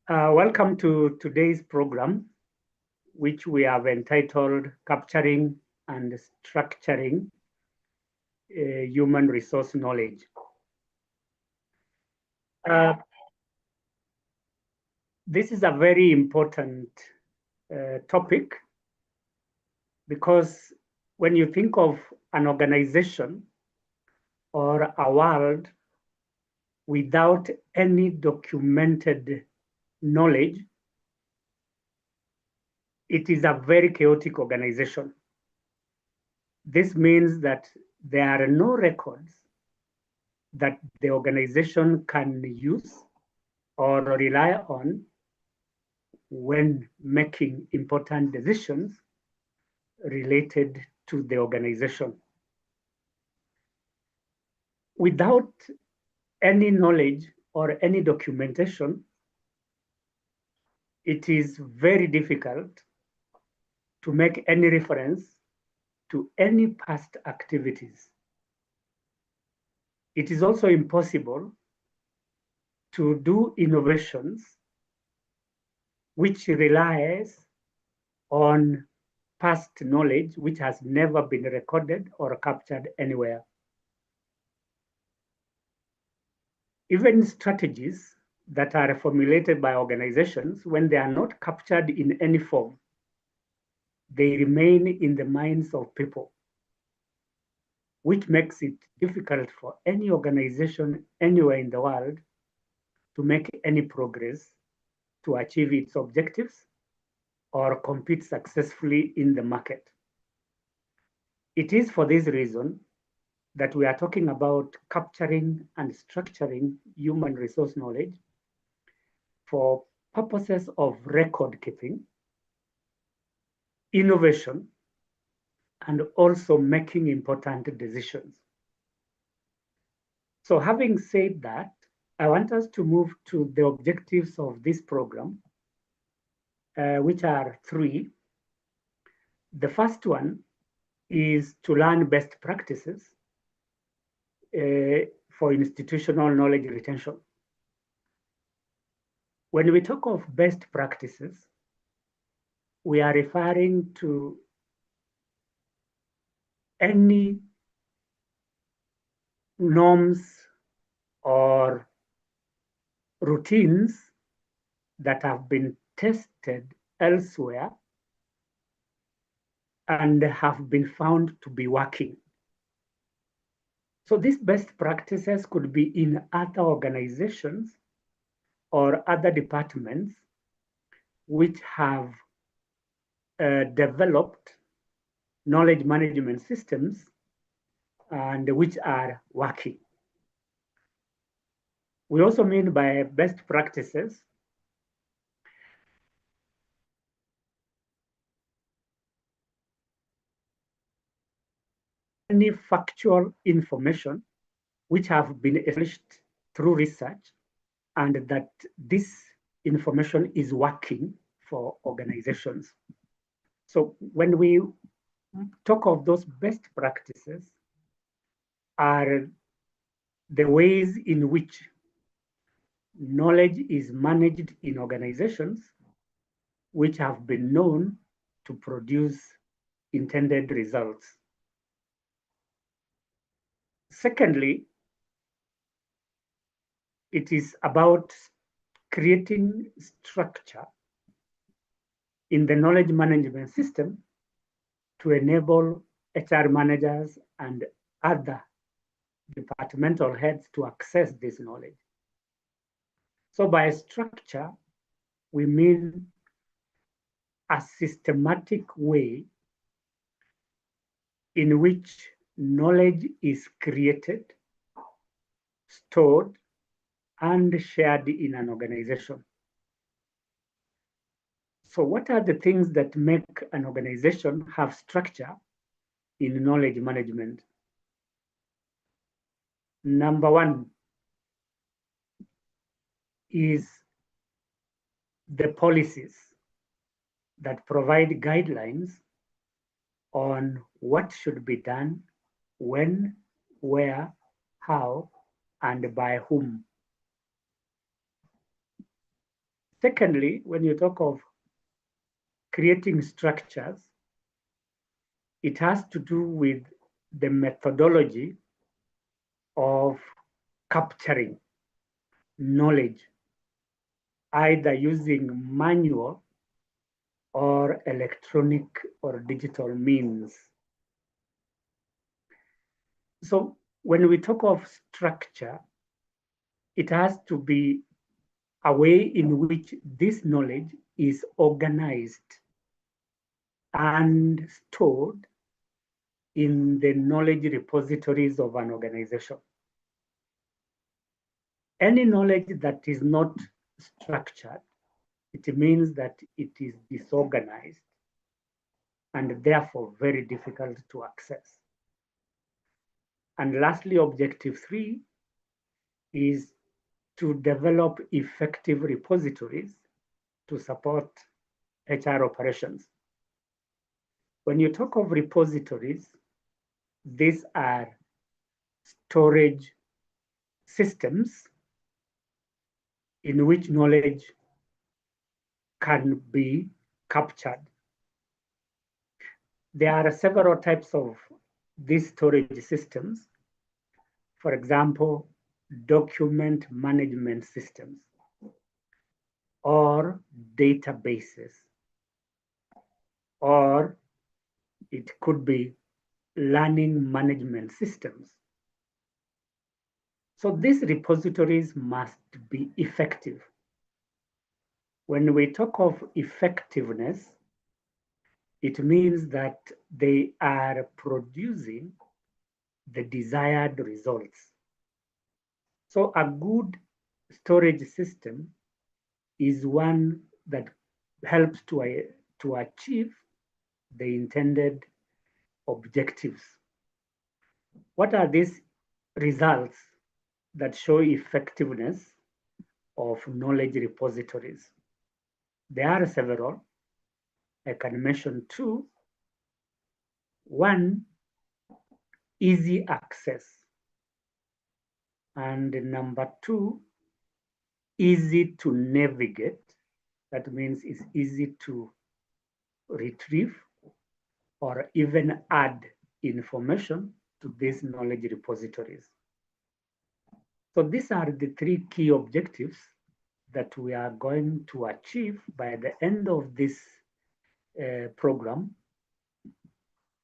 Welcome to today's program, which we have entitled Capturing and Structuring Human Resource Knowledge. This is a very important topic because when you think of an organization or a world without any documented knowledge, it is a very chaotic organization. This means that there are no records that the organization can use or rely on when making important decisions related to the organization. Without any knowledge or any documentation, it is very difficult to make any reference to any past activities. It is also impossible to do innovations which relies on past knowledge which has never been recorded or captured anywhere. Even strategies that are formulated by organizations, when they are not captured in any form, they remain in the minds of people, which makes it difficult for any organization anywhere in the world to make any progress to achieve its objectives or compete successfully in the market. It is for this reason that we are talking about capturing and structuring human resource knowledge for purposes of record keeping, innovation, and also making important decisions. So having said that, I want us to move to the objectives of this program, which are three. The first one is to learn best practices for institutional knowledge retention. When we talk of best practices, we are referring to any norms or routines that have been tested elsewhere and have been found to be working. So these best practices could be in other organizations or other departments which have developed knowledge management systems and which are working. We also mean by best practices any factual information which have been established through research and that this information is working for organizations. So when we talk of those best practices are the ways in which knowledge is managed in organizations which have been known to produce intended results. Secondly, it is about creating structure in the knowledge management system to enable HR managers and other departmental heads to access this knowledge. So by structure, we mean a systematic way in which knowledge is created, stored, and shared in an organization. So what are the things that make an organization have structure in knowledge management? Number one is the policies that provide guidelines on what should be done, when, where, how, and by whom. Secondly, when you talk of creating structures, it has to do with the methodology of capturing knowledge, either using manual or electronic or digital means. So when we talk of structure, it has to be a way in which this knowledge is organized and stored in the knowledge repositories of an organization. Any knowledge that is not structured, it means that it is disorganized and therefore very difficult to access. And lastly, objective 3 is to develop effective repositories to support HR operations. When you talk of repositories, these are storage systems in which knowledge can be captured. There are several types of these storage systems. For example, document management systems or databases, or it could be learning management systems. So these repositories must be effective. When we talk of effectiveness, it means that they are producing the desired results. So a good storage system is one that helps to achieve the intended objectives. What are these results that show effectiveness of knowledge repositories? There are several. I can mention 2. One, easy access. And number 2, easy to navigate. That means it's easy to retrieve or even add information to these knowledge repositories. So these are the 3 key objectives that we are going to achieve by the end of this program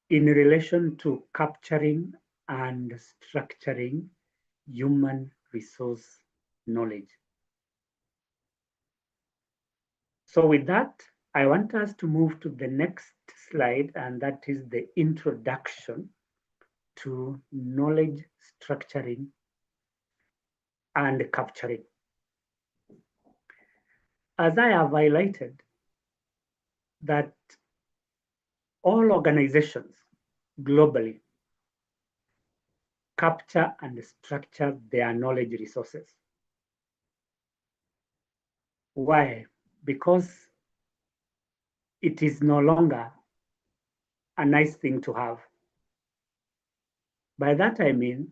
in relation to capturing and structuring human resource knowledge. So with that, I want us to move to the next slide, and that is the introduction to knowledge structuring and capturing. As I have highlighted, that all organizations globally capture and structure their knowledge resources. Why? Because it is no longer a nice thing to have. By that I mean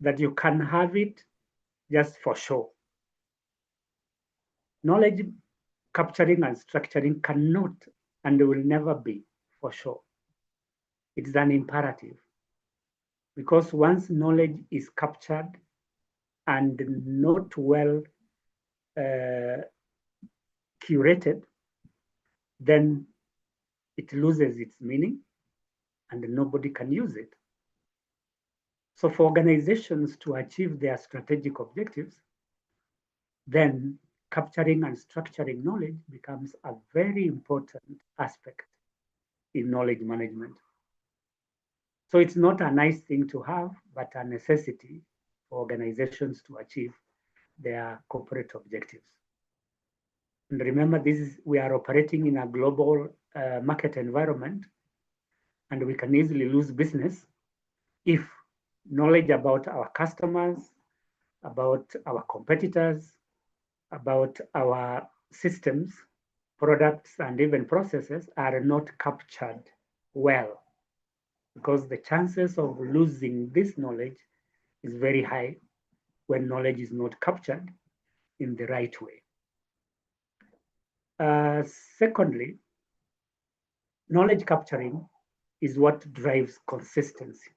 that you can have it just for show. Knowledge capturing and structuring cannot and will never be for show. It's an imperative, because once knowledge is captured and not well curated, then it loses its meaning and nobody can use it. So for organizations to achieve their strategic objectives, then capturing and structuring knowledge becomes a very important aspect in knowledge management. So it's not a nice thing to have, but a necessity for organizations to achieve their corporate objectives. And remember, we are operating in a global market environment, and we can easily lose business if knowledge about our customers, about our competitors, about our systems, products, and even processes are not captured well, because the chances of losing this knowledge is very high when knowledge is not captured in the right way. Secondly, knowledge capturing is what drives consistency,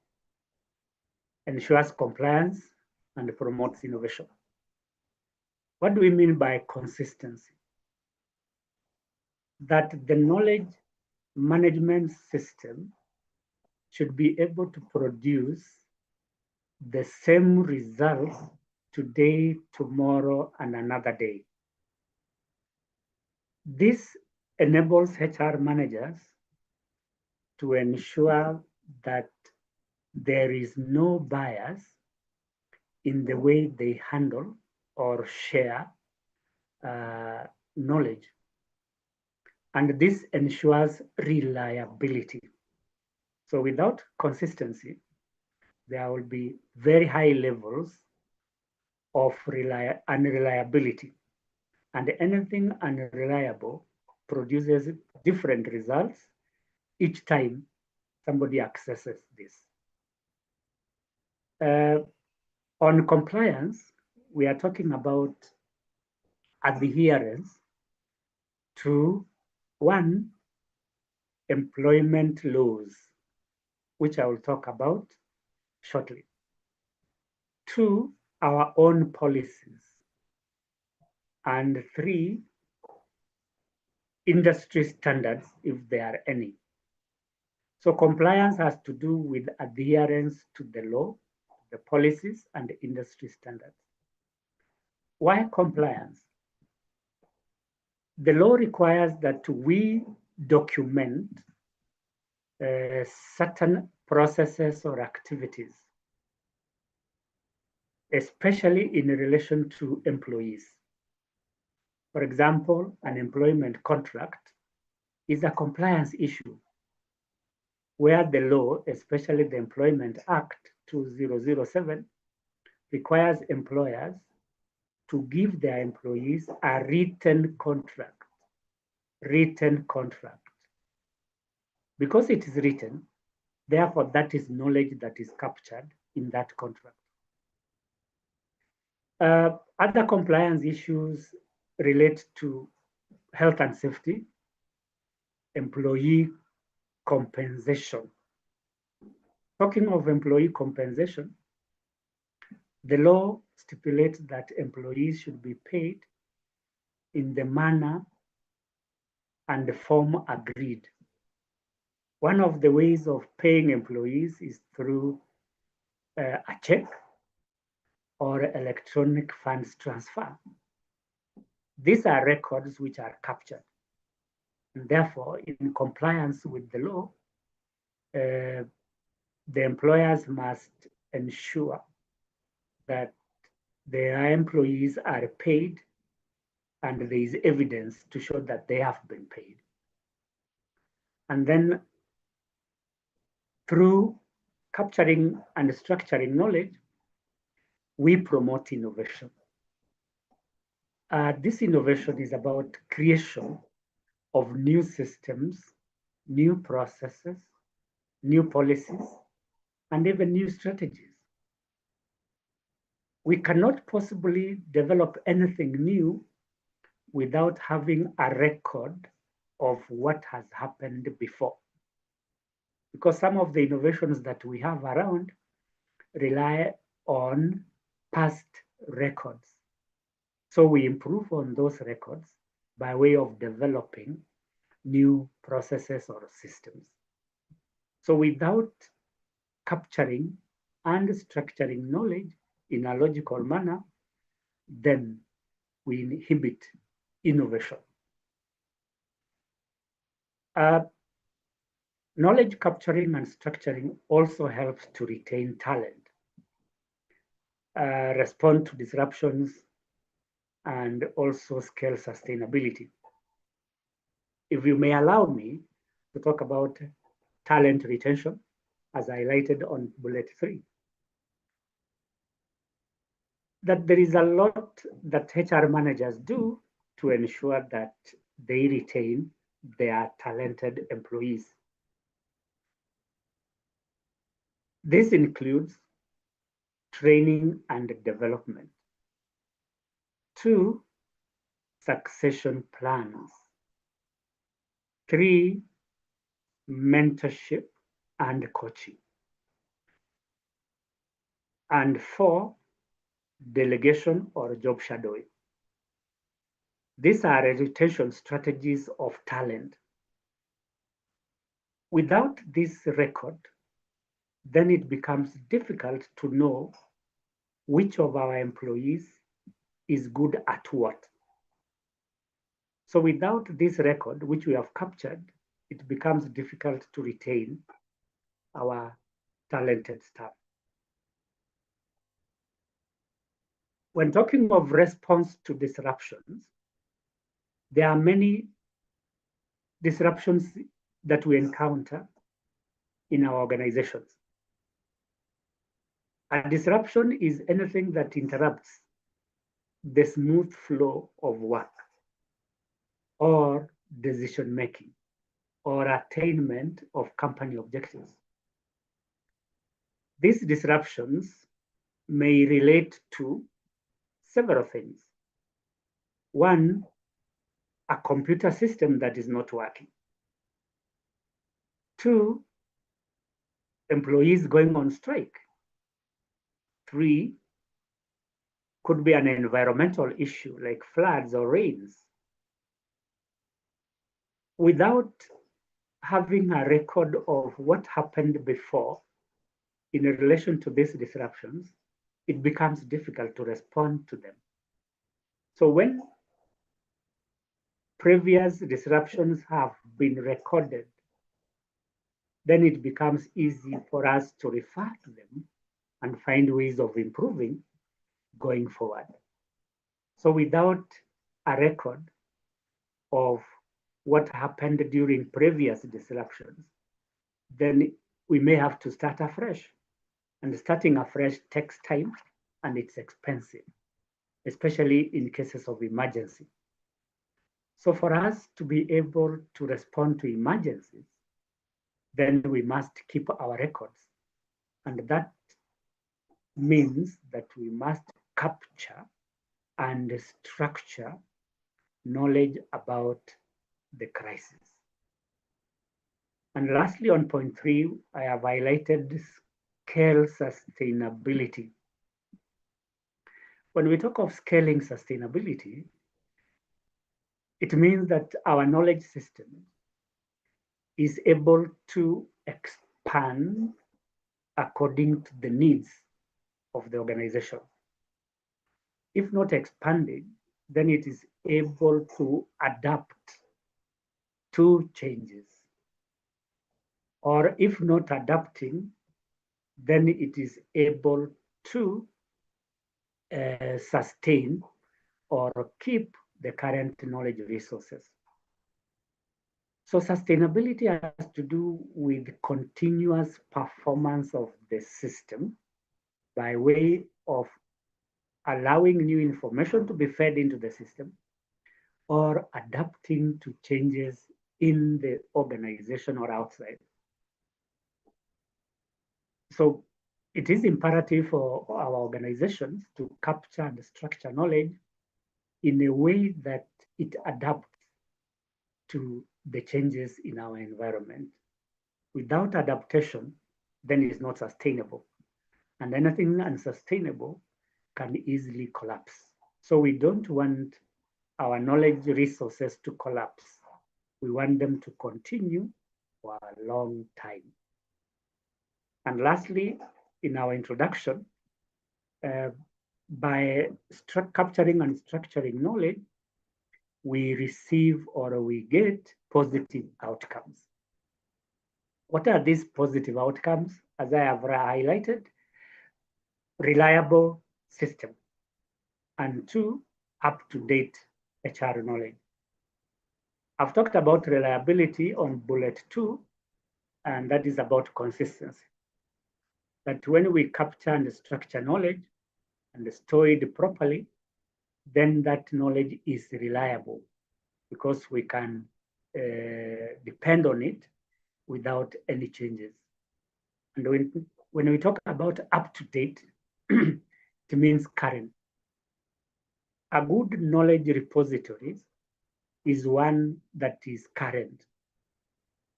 ensures compliance, and promotes innovation. What do we mean by consistency? That the knowledge management system should be able to produce the same results today, tomorrow, and another day. This enables HR managers to ensure that there is no bias in the way they handle or share knowledge. And this ensures reliability. So without consistency, there will be very high levels of unreliability. And anything unreliable produces different results each time somebody accesses this. On compliance, we are talking about adherence to one, employment laws, which I will talk about shortly. Two, our own policies. And three, industry standards, if there are any. So compliance has to do with adherence to the law, the policies, and the industry standards. Why compliance? The law requires that we document certain processes or activities, especially in relation to employees. For example, an employment contract is a compliance issue where the law, especially the Employment Act 2007, requires employers to give their employees a written contract. Because it is written, therefore that is knowledge that is captured in that contract. Other compliance issues relate to health and safety, employee compensation. Talking of employee compensation, the law stipulates that employees should be paid in the manner and the form agreed. One of the ways of paying employees is through a check or electronic funds transfer. These are records which are captured. And therefore, in compliance with the law, the employers must ensure that their employees are paid and there is evidence to show that they have been paid. And then through capturing and structuring knowledge, we promote innovation. This innovation is about creation of new systems, new processes, new policies, and even new strategies. We cannot possibly develop anything new without having a record of what has happened before. Because some of the innovations that we have around rely on past records. So we improve on those records by way of developing new processes or systems. So without capturing and structuring knowledge in a logical manner, then we inhibit innovation. Knowledge capturing and structuring also helps to retain talent, respond to disruptions, and also scale sustainability. If you may allow me to talk about talent retention, as highlighted on bullet 3, that there is a lot that HR managers do to ensure that they retain their talented employees. This includes training and development. 2, succession plans. 3, mentorship and coaching. And 4, delegation or job shadowing. These are retention strategies of talent. Without this record, then it becomes difficult to know which of our employees is good at what. So without this record, which we have captured, it becomes difficult to retain our talented staff. When talking of response to disruptions, there are many disruptions that we encounter in our organizations. A disruption is anything that interrupts the smooth flow of work or decision making or attainment of company objectives. These disruptions may relate to several things. One, a computer system that is not working. 2, employees going on strike. 3, could be an environmental issue like floods or rains. Without having a record of what happened before in relation to these disruptions, it becomes difficult to respond to them. So when previous disruptions have been recorded, then it becomes easy for us to refer to them and find ways of improving going forward. So without a record of what happened during previous disruptions, then we may have to start afresh. And starting afresh takes time and it's expensive, especially in cases of emergency. So for us to be able to respond to emergencies, then we must keep our records. And that means that we must capture and structure knowledge about the crisis. And lastly, on point 3, I have highlighted scale sustainability. When we talk of scaling sustainability, it means that our knowledge system is able to expand according to the needs of the organization. If not expanding, then it is able to adapt to changes. Or if not adapting, then it is able to sustain or keep the current knowledge resources. So sustainability has to do with continuous performance of the system by way of allowing new information to be fed into the system or adapting to changes in the organization or outside. So it is imperative for our organizations to capture and structure knowledge in a way that it adapts to the changes in our environment. Without adaptation, then it's not sustainable. And anything unsustainable can easily collapse. So we don't want our knowledge resources to collapse. We want them to continue for a long time. And lastly, in our introduction, by capturing and structuring knowledge, we receive or we get positive outcomes. What are these positive outcomes? As I have highlighted, reliable system, and 2, up-to-date HR knowledge. I've talked about reliability on bullet 2, and that is about consistency. That when we capture and structure knowledge and store it properly, then that knowledge is reliable because we can depend on it without any changes. And when we talk about up-to-date, it means current. A good knowledge repository is one that is current.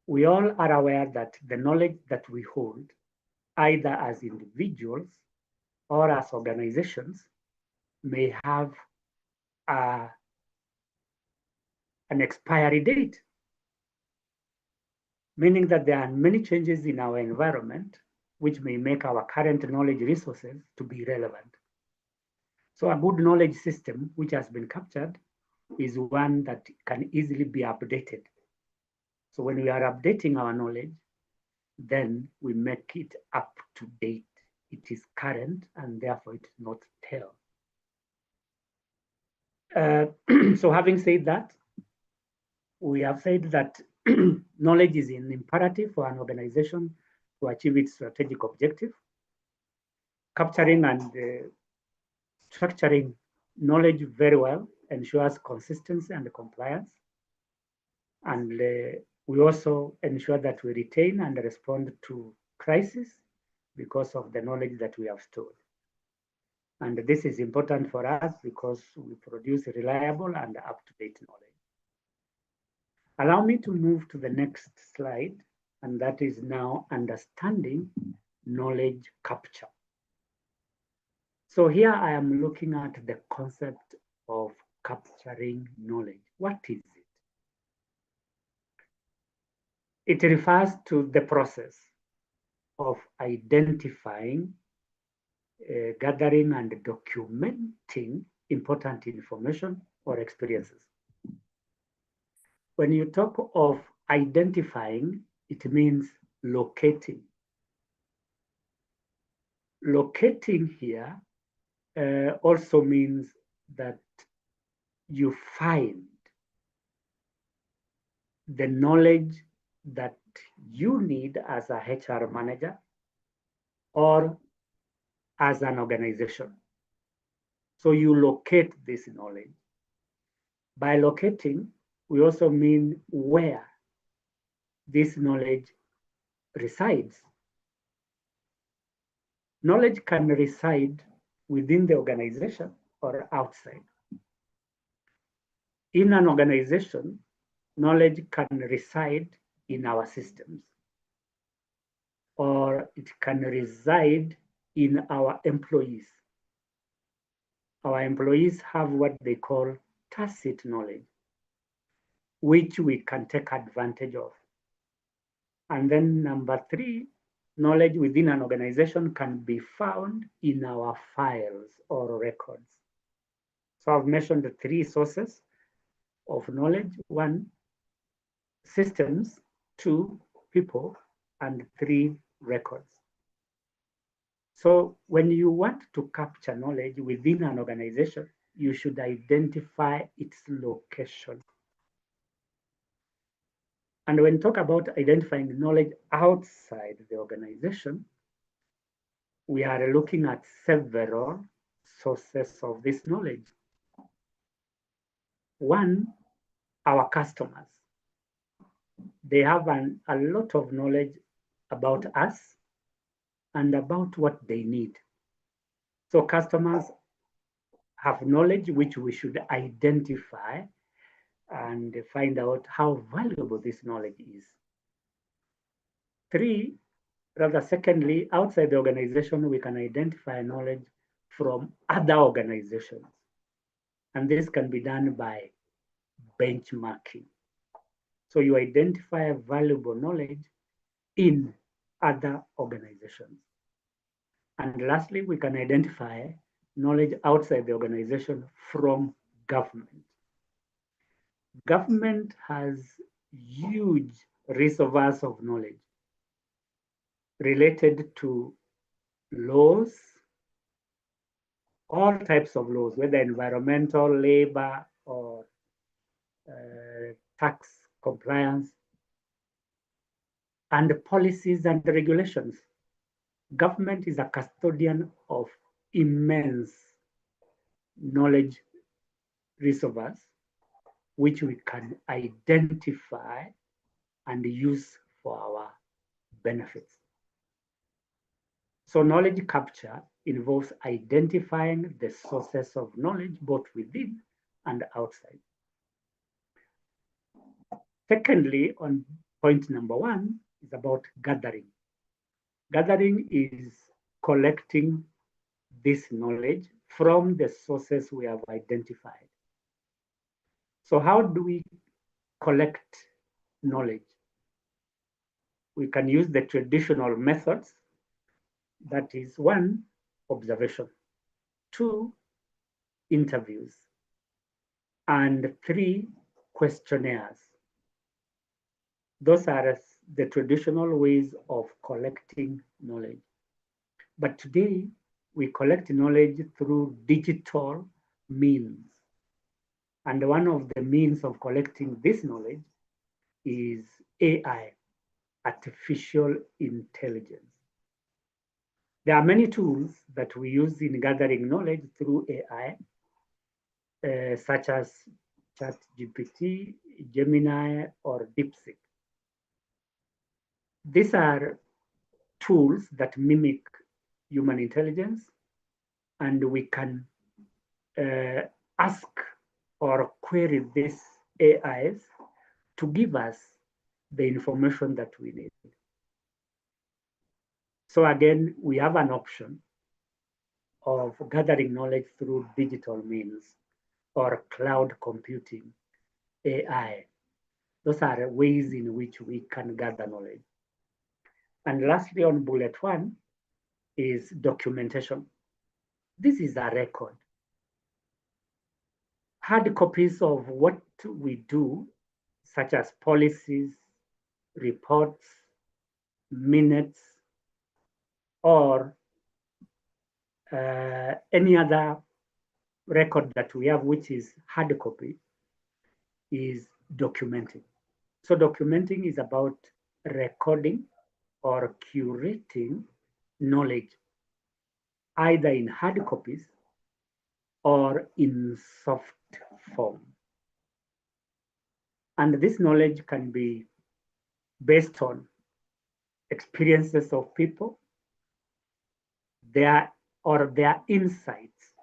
We all are aware that the knowledge that we hold, either as individuals or as organizations, may have an expiry date, meaning that there are many changes in our environment which may make our current knowledge resources to be relevant. So a good knowledge system which has been captured is one that can easily be updated. So when we are updating our knowledge, then we make it up to date. It is current and therefore it's not stale. So having said that, we have said that knowledge is an imperative for an organization to achieve its strategic objective. Capturing and structuring knowledge very well ensures consistency and compliance. And we also ensure that we retain and respond to crises because of the knowledge that we have stored. And this is important for us because we produce reliable and up-to-date knowledge. Allow me to move to the next slide, and that is now understanding knowledge capture. So here I am looking at the concept of capturing knowledge. What is it? It refers to the process of identifying, gathering, and documenting important information or experiences. When you talk of identifying, it means locating. Locating here also means that you find the knowledge that you need as a HR manager or as an organization. So you locate this knowledge. By locating, we also mean where this knowledge resides. Knowledge can reside within the organization or outside. In an organization, knowledge can reside in our systems, or it can reside in our employees. Our employees have what they call tacit knowledge, which we can take advantage of. And then number three, knowledge within an organization can be found in our files or records. So I've mentioned the three sources of knowledge: one, systems; two, people; and three, records. So when you want to capture knowledge within an organization, you should identify its location. And when you talk about identifying knowledge outside the organization, we are looking at several sources of this knowledge. One, our customers. They have a lot of knowledge about us and about what they need. So customers have knowledge which we should identify and find out how valuable this knowledge is. Secondly, outside the organization, we can identify knowledge from other organizations. And this can be done by benchmarking. So you identify valuable knowledge in other organizations. And lastly, we can identify knowledge outside the organization from government. Government has huge reservoirs of knowledge related to laws, all types of laws, whether environmental, labor, or tax compliance, and policies and regulations. Government is a custodian of immense knowledge reservoirs, which we can identify and use for our benefits. So knowledge capture involves identifying the sources of knowledge both within and outside. Secondly, on point number one is about gathering. Gathering is collecting this knowledge from the sources we have identified. So how do we collect knowledge? We can use the traditional methods. That is one, observation, two, interviews, and three, questionnaires. Those are the traditional ways of collecting knowledge. But today, we collect knowledge through digital means. And one of the means of collecting this knowledge is AI, artificial intelligence. There are many tools that we use in gathering knowledge through AI, such as ChatGPT, Gemini, or DeepSeek. These are tools that mimic human intelligence, and we can ask or query these AIs to give us the information that we need. So again, we have an option of gathering knowledge through digital means or cloud computing, AI. Those are ways in which we can gather knowledge. And lastly, on bullet one is documentation. This is a record. Hard copies of what we do, such as policies, reports, minutes, or any other record that we have, which is hard copy, is documenting. So documenting is about recording or curating knowledge, either in hard copies or in soft form. And this knowledge can be based on experiences of people, their insights,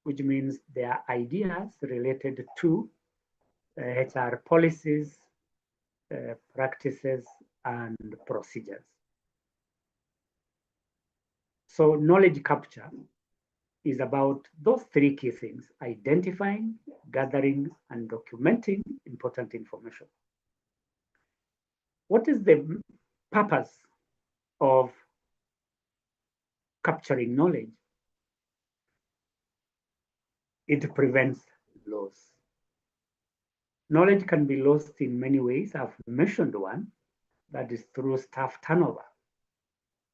which means their ideas related to HR policies, practices, and procedures. So knowledge capture is about those three key things: identifying, gathering, and documenting important information. What is the purpose of capturing knowledge? It prevents loss. Knowledge can be lost in many ways. I've mentioned one, that is through staff turnover.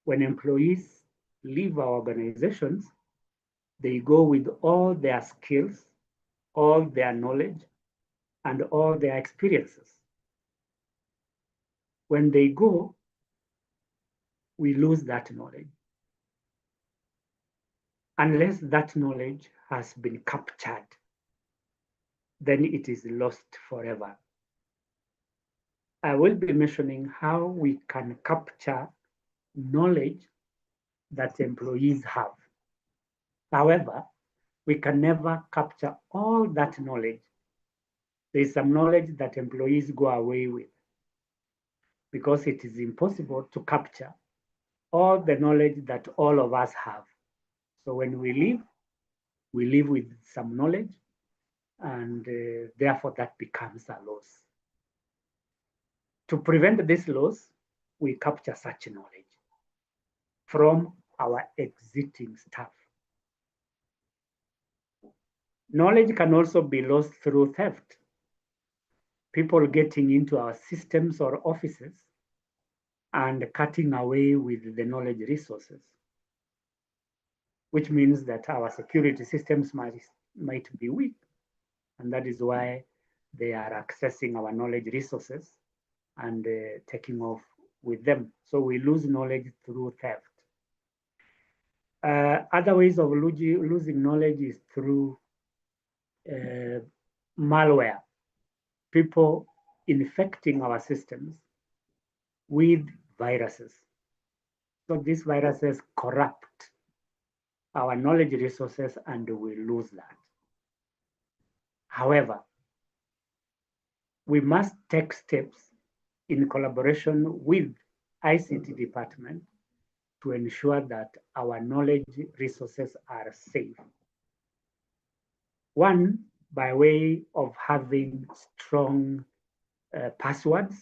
When employees leave our organizations, they go with all their skills, all their knowledge, and all their experiences. When they go, we lose that knowledge. Unless that knowledge has been captured, then it is lost forever. I will be mentioning how we can capture knowledge that employees have. However, we can never capture all that knowledge. There is some knowledge that employees go away with because it is impossible to capture all the knowledge that all of us have. So when we live with some knowledge, and therefore that becomes a loss. To prevent this loss, we capture such knowledge from our exiting staff. Knowledge can also be lost through theft. People getting into our systems or offices and cutting away with the knowledge resources, which means that our security systems might be weak. And that is why they are accessing our knowledge resources and taking off with them. So we lose knowledge through theft. Other ways of losing knowledge is through malware, people infecting our systems with viruses. So these viruses corrupt our knowledge resources and we lose that. However, we must take steps in collaboration with ICT department to ensure that our knowledge resources are safe. One, by way of having strong passwords.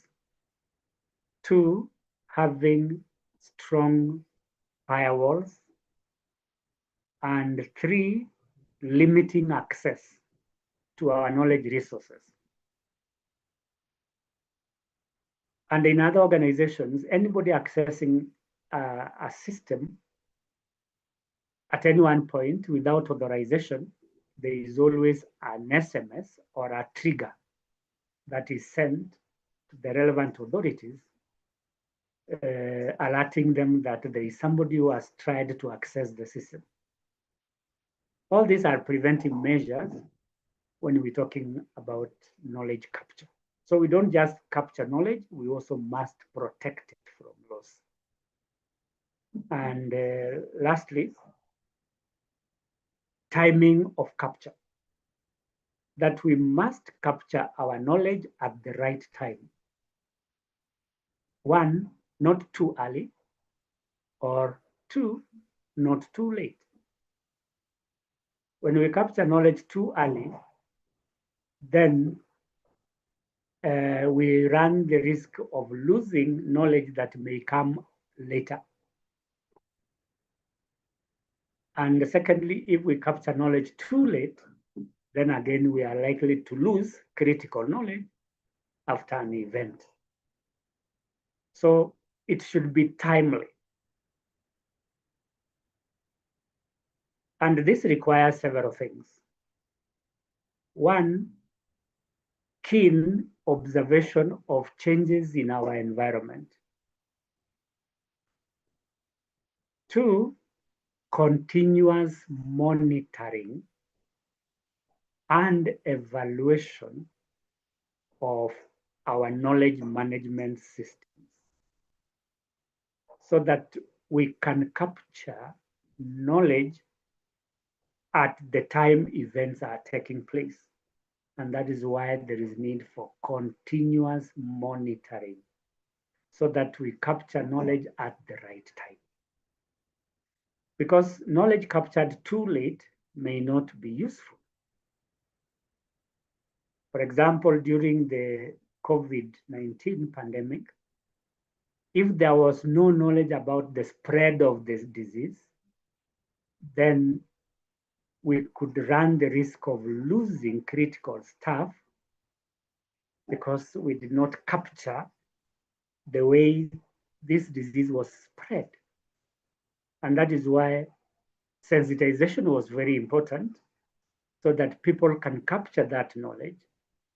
Two, having strong firewalls. And three, limiting access to our knowledge resources. And in other organizations, anybody accessing a system at any one point without authorization, there is always an SMS or a trigger that is sent to the relevant authorities, alerting them that there is somebody who has tried to access the system. All these are preventive measures when we're talking about knowledge capture. So we don't just capture knowledge, we also must protect it from loss. And lastly, timing of capture. That we must capture our knowledge at the right time. One, not too early, or two, not too late. When we capture knowledge too early, then we run the risk of losing knowledge that may come later. And secondly, if we capture knowledge too late, then again, we are likely to lose critical knowledge after an event. So it should be timely. And this requires several things. One, keen observation of changes in our environment. Two, continuous monitoring and evaluation of our knowledge management systems so that we can capture knowledge at the time events are taking place. And that is why there is need for continuous monitoring so that we capture knowledge at the right time. Because knowledge captured too late may not be useful. For example, during the COVID-19 pandemic, if there was no knowledge about the spread of this disease, then we could run the risk of losing critical staff because we did not capture the way this disease was spread. And that is why sensitization was very important so that people can capture that knowledge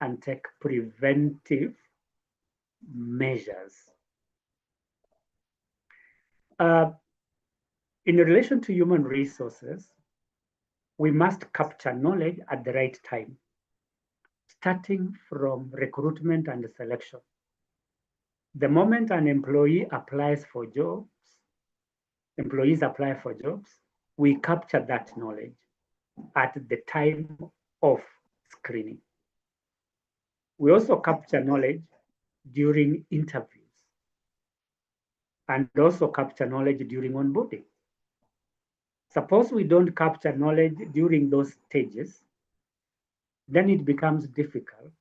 and take preventive measures. In relation to human resources, we must capture knowledge at the right time, starting from recruitment and selection. The moment an employee applies for jobs, employees apply for jobs, we capture that knowledge at the time of screening. We also capture knowledge during interviews and also capture knowledge during onboarding. Suppose we don't capture knowledge during those stages, then it becomes difficult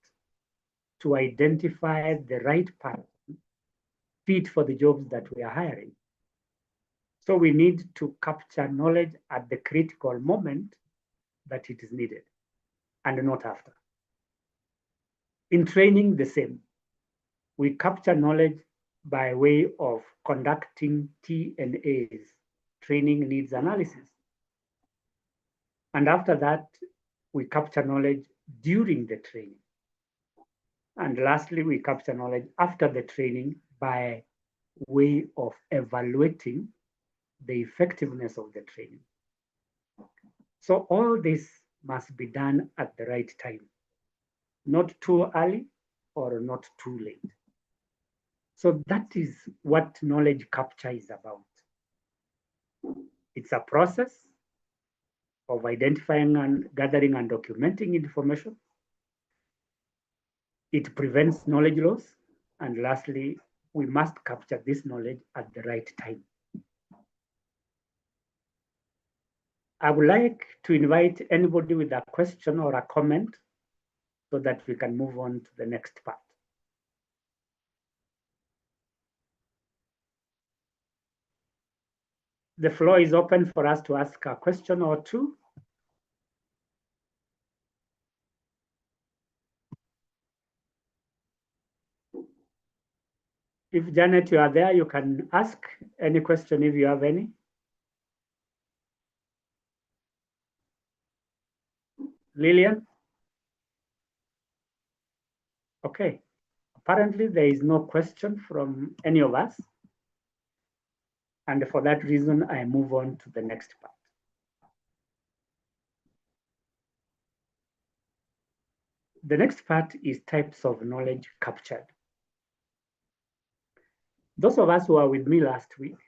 to identify the right person fit for the jobs that we are hiring. So we need to capture knowledge at the critical moment that it is needed and not after. In training, the same. We capture knowledge by way of conducting TNAs, training needs analysis. And after that, we capture knowledge during the training. And lastly, we capture knowledge after the training by way of evaluating the effectiveness of the training. So all this must be done at the right time, not too early or not too late. So that is what knowledge capture is about. It's a process of identifying and gathering and documenting information. It prevents knowledge loss And lastly, we must capture this knowledge at the right time. I would like to invite anybody with a question or a comment so that we can move on to the next part. The floor is open for us to ask a question or two. If Janet, you are there, you can ask any question if you have any. Lillian? Okay. Apparently, there is no question from any of us. And for that reason, I move on to the next part. The next part is types of knowledge captured. Those of us who are with me last week,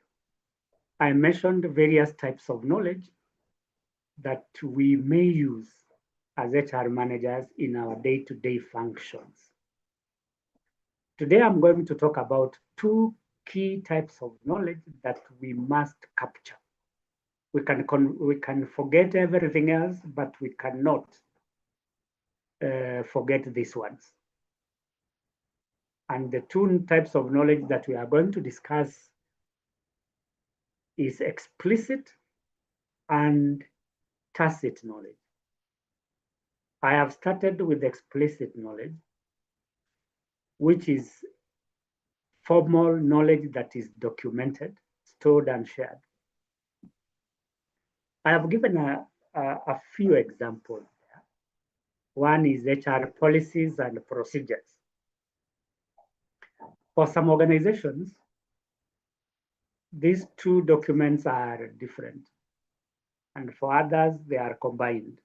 I mentioned various types of knowledge that we may use as HR managers in our day-to-day functions. Today, I'm going to talk about two key types of knowledge that we must capture. We can forget everything else, but we cannot forget these ones. And the two types of knowledge that we are going to discuss is explicit and tacit knowledge. I have started with explicit knowledge, which is formal knowledge that is documented, stored, and shared. I have given a few examples there. One is HR policies and procedures. For some organizations, these two documents are different, and for others, they are combined.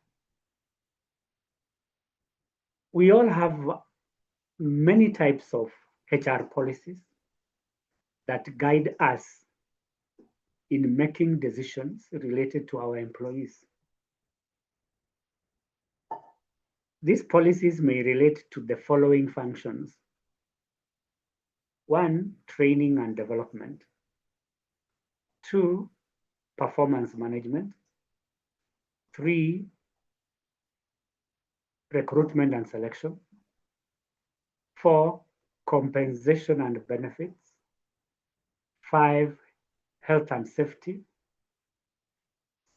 We all have many types of HR policies that guide us in making decisions related to our employees. These policies may relate to the following functions. One, training and development. Two, performance management. Three, recruitment and selection. Four, compensation and benefits. Five, health and safety.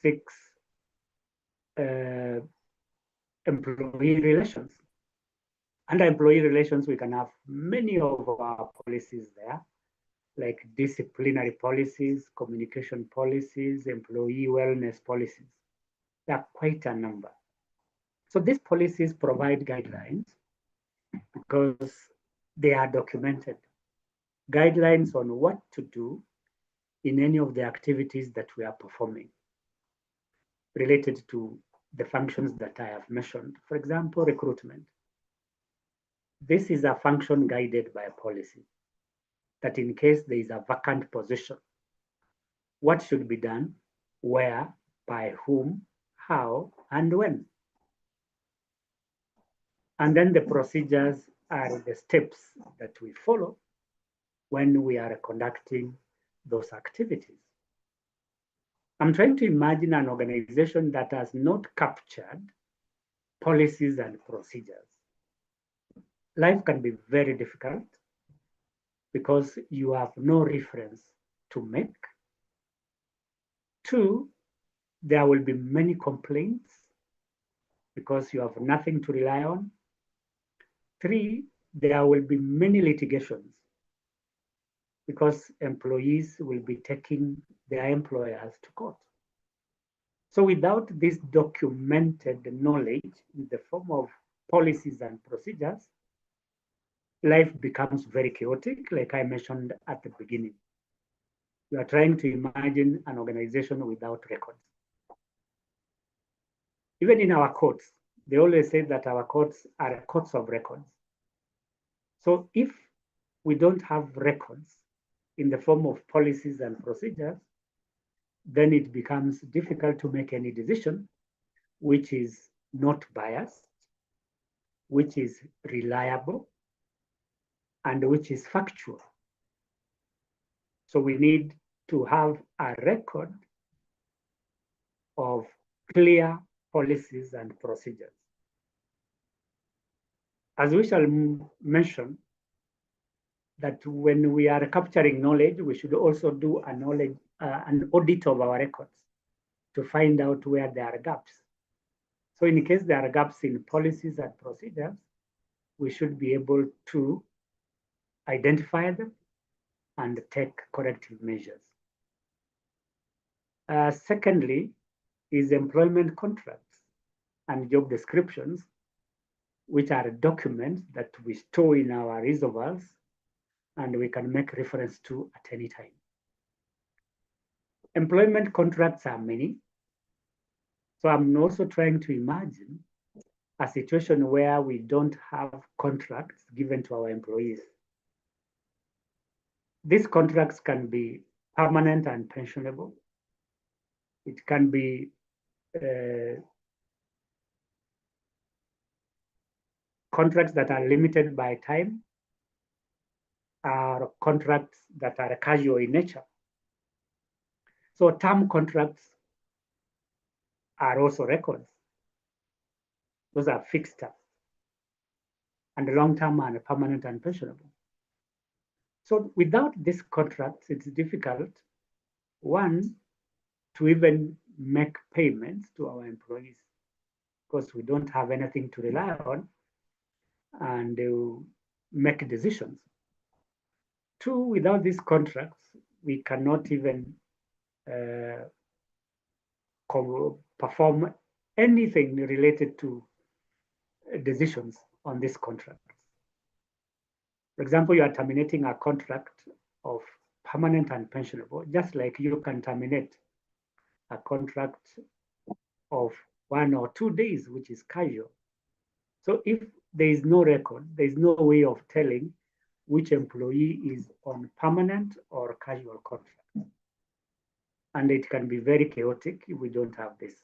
Six, employee relations. Under employee relations, we can have many of our policies there, like disciplinary policies, communication policies, employee wellness policies. There are quite a number. So these policies provide guidelines because they are documented. Guidelines on what to do in any of the activities that we are performing related to the functions that I have mentioned. For example, recruitment. This is a function guided by a policy that in case there is a vacant position, what should be done, where, by whom, how, and when. And then the procedures are the steps that we follow when we are conducting those activities. I'm trying to imagine an organization that has not captured policies and procedures. Life can be very difficult because you have no reference to make. Two, there will be many complaints because you have nothing to rely on. Three, there will be many litigations because employees will be taking their employers to court. So without this documented knowledge in the form of policies and procedures, life becomes very chaotic, like I mentioned at the beginning. You are trying to imagine an organization without records. Even in our courts, they always say that our courts are courts of records. So if we don't have records in the form of policies and procedures, then it becomes difficult to make any decision which is not biased, which is reliable, and which is factual. So we need to have a record of clear policies and procedures. As we shall mention, that when we are capturing knowledge, we should also do an audit of our records to find out where there are gaps. So in case there are gaps in policies and procedures, we should be able to identify them and take corrective measures. Secondly, is employment contracts and job descriptions, which are documents that we store in our reservoirs and we can make reference to at any time. Employment contracts are many. So I'm also trying to imagine a situation where we don't have contracts given to our employees. These contracts can be permanent and pensionable. It can be contracts that are limited by time, or contracts that are casual in nature. So term contracts are also records. Those are fixed term, and long-term and permanent and pensionable. So without these contracts, it's difficult, one, to even make payments to our employees because we don't have anything to rely on and make decisions. Two, without these contracts, we cannot even perform anything related to decisions on these contracts. For example, you are terminating a contract of permanent and pensionable, just like you can terminate a contract of 1 or 2 days, which is casual. So if there is no record, there is no way of telling which employee is on permanent or casual contract. And it can be very chaotic if we don't have these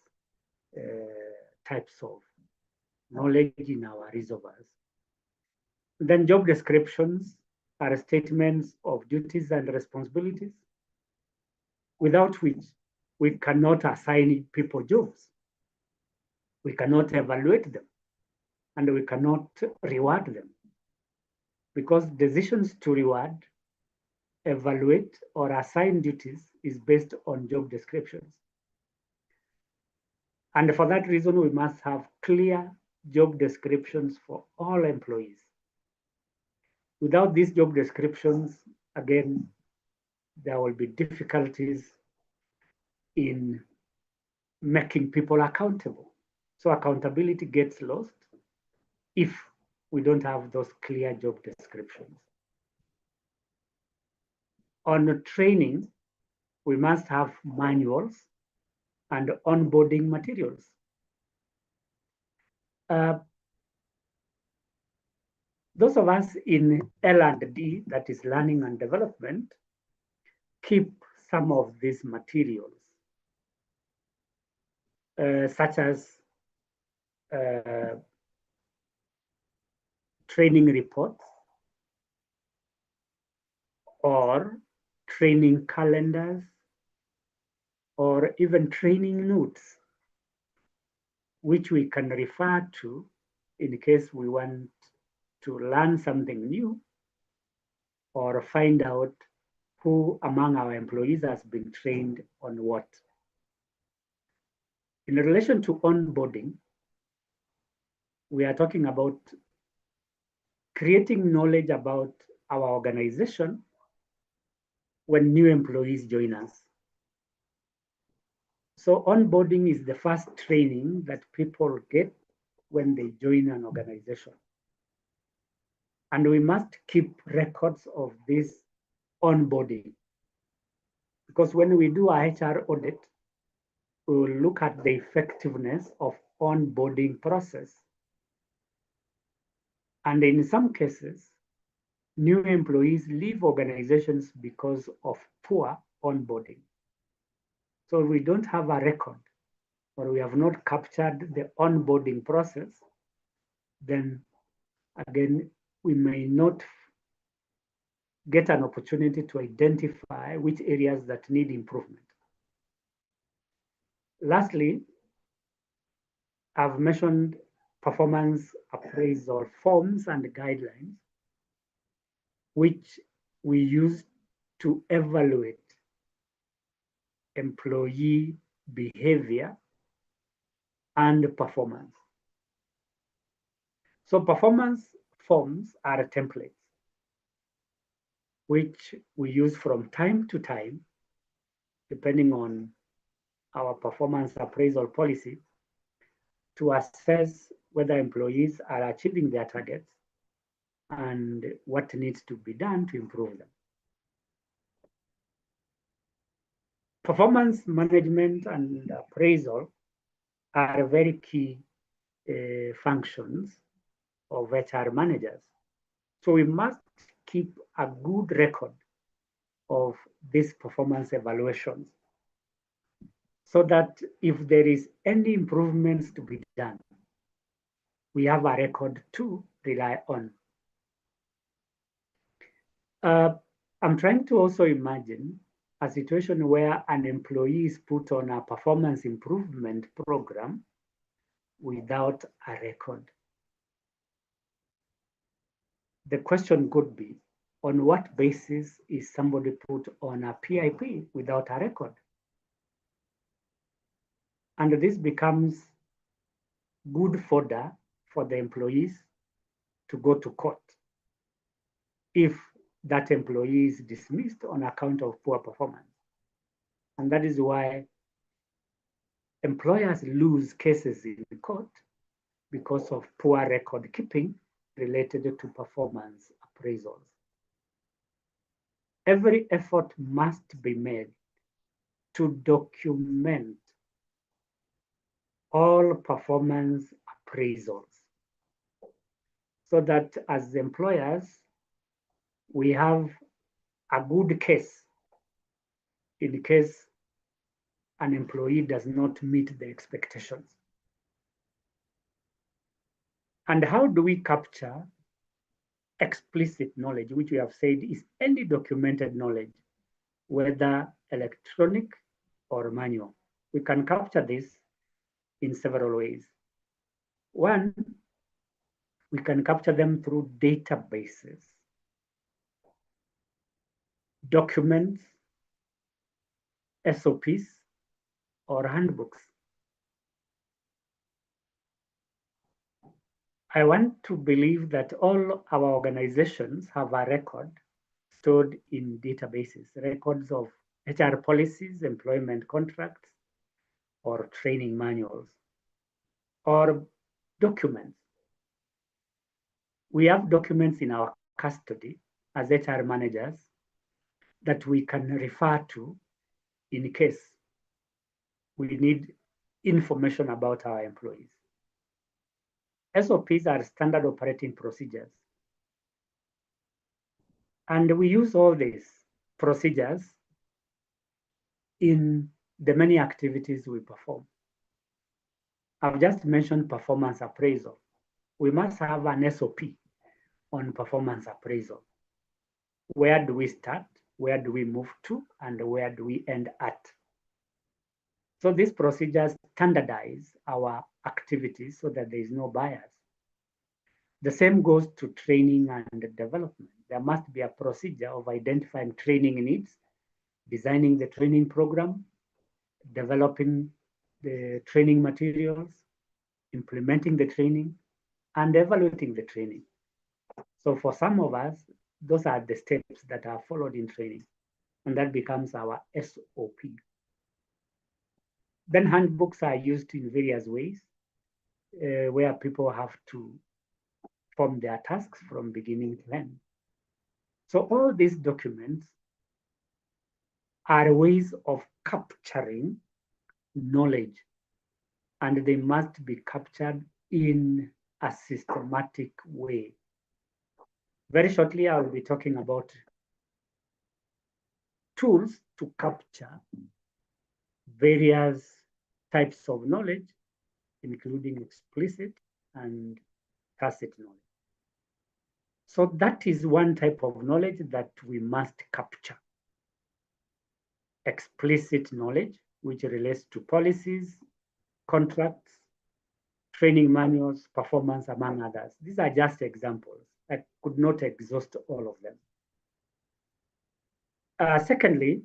types of knowledge in our reservoirs. Then job descriptions are statements of duties and responsibilities, without which we cannot assign people jobs. We cannot evaluate them, and we cannot reward them, because decisions to reward, evaluate, or assign duties is based on job descriptions. And for that reason, we must have clear job descriptions for all employees. Without these job descriptions, again, there will be difficulties in making people accountable. So accountability gets lost if we don't have those clear job descriptions. On training, we must have manuals and onboarding materials. Those of us in L&D, that is learning and development, keep some of these materials, such as training reports or training calendars or even training notes, which we can refer to in case we want to learn something new or find out who among our employees has been trained on what. In relation to onboarding, we are talking about creating knowledge about our organization when new employees join us. So onboarding is the first training that people get when they join an organization. And we must keep records of this onboarding, because when we do our HR audit, we will look at the effectiveness of onboarding process. And in some cases, new employees leave organizations because of poor onboarding. So we don't have a record, or we have not captured the onboarding process, then again, we may not get an opportunity to identify which areas that need improvement. Lastly, I've mentioned performance appraisal forms and guidelines, which we use to evaluate employee behavior and performance. So performance forms are templates which we use from time to time, depending on our performance appraisal policy, to assess whether employees are achieving their targets and what needs to be done to improve them. Performance management and appraisal are very key functions of HR managers. So we must keep a good record of these performance evaluations so that if there is any improvements to be done, we have a record to rely on. I'm trying to also imagine a situation where an employee is put on a performance improvement program without a record. The question could be, on what basis is somebody put on a PIP without a record? And this becomes good fodder for the employees to go to court if that employee is dismissed on account of poor performance. And that is why employers lose cases in court because of poor record keeping related to performance appraisals. Every effort must be made to document all performance appraisals so that as employers, we have a good case in case an employee does not meet the expectations. And how do we capture explicit knowledge, which we have said is any documented knowledge, whether electronic or manual? We can capture this in several ways. One, we can capture them through databases, documents, SOPs, or handbooks. I want to believe that all our organizations have a record stored in databases, records of HR policies, employment contracts, or training manuals, or documents. We have documents in our custody as HR managers that we can refer to in case we need information about our employees. SOPs are standard operating procedures. And we use all these procedures in the many activities we perform. I've just mentioned performance appraisal. We must have an SOP on performance appraisal. Where do we start? Where do we move to? And where do we end at? So these procedures standardize our activities so that there is no bias. The same goes to training and development. There must be a procedure of identifying training needs, designing the training program, developing the training materials, implementing the training, and evaluating the training. So for some of us, those are the steps that are followed in training, and that becomes our SOP. Then handbooks are used in various ways, where people have to form their tasks from beginning to end. So all these documents are ways of capturing knowledge, and they must be captured in a systematic way. Very shortly, I will be talking about tools to capture various types of knowledge, including explicit and tacit knowledge. So that is one type of knowledge that we must capture. Explicit knowledge, which relates to policies, contracts, training manuals, performance, among others. These are just examples. I could not exhaust all of them. Secondly,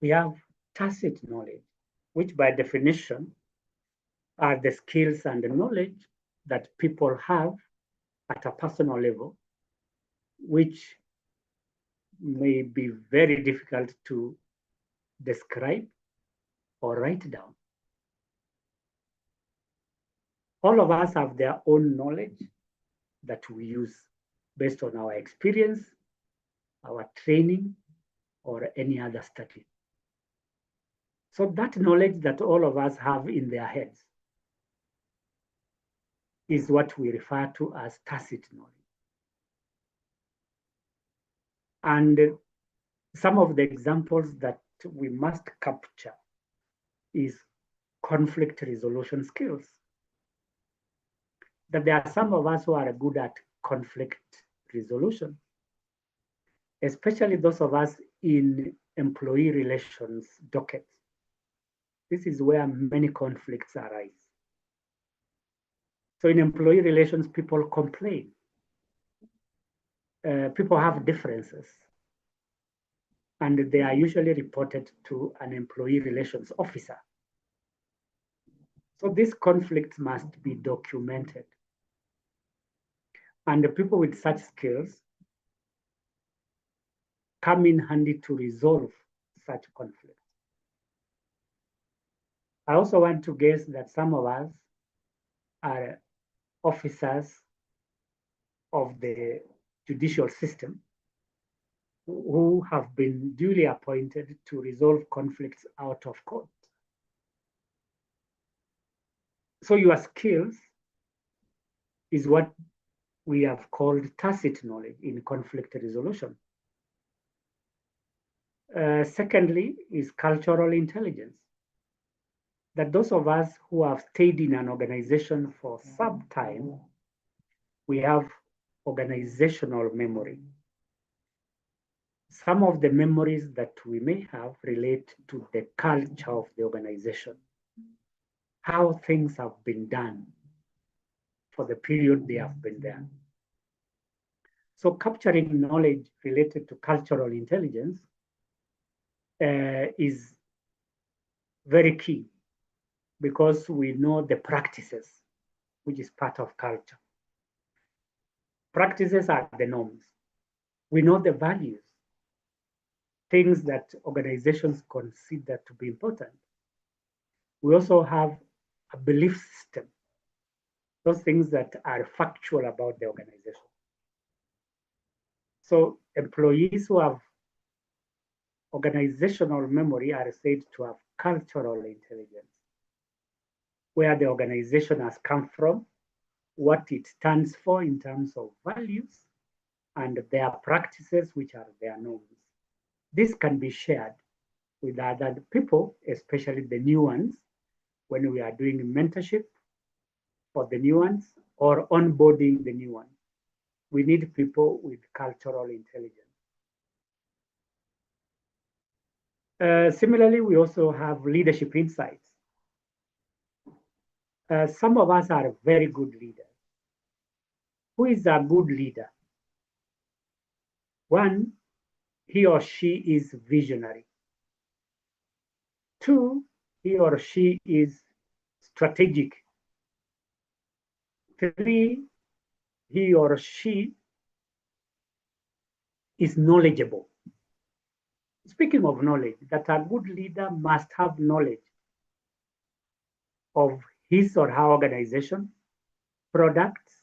we have tacit knowledge, which by definition are the skills and the knowledge that people have at a personal level, which may be very difficult to describe or write down. All of us have their own knowledge that we use based on our experience, our training, or any other study. So that knowledge that all of us have in their heads is what we refer to as tacit knowledge. And some of the examples that we must capture is conflict resolution skills. That there are some of us who are good at conflict resolution, especially those of us in employee relations dockets. This is where many conflicts arise. So in employee relations, people complain. People have differences, and they are usually reported to an employee relations officer. So these conflicts must be documented. And the people with such skills come in handy to resolve such conflicts. I also want to guess that some of us are officers of the judicial system who have been duly appointed to resolve conflicts out of court. So your skills is what we have called tacit knowledge in conflict resolution. Secondly is cultural intelligence. That those of us who have stayed in an organization for some time, we have organizational memory. Some of the memories that we may have relate to the culture of the organization, how things have been done for the period they have been there. So capturing knowledge related to cultural intelligence is very key because we know the practices, which is part of culture. Practices are the norms. We know the values, things that organizations consider to be important. We also have a belief system, those things that are factual about the organization. So employees who have organizational memory are said to have cultural intelligence, where the organization has come from, what it stands for in terms of values, and their practices, which are their norms. This can be shared with other people, especially the new ones, when we are doing mentorship for the new ones or onboarding the new ones. We need people with cultural intelligence. Similarly, we also have leadership insights. Some of us are very good leaders. Who is a good leader? One, he or she is visionary. Two, he or she is strategic. Three, he or she is knowledgeable. Speaking of knowledge, that a good leader must have knowledge of his or her organization, products,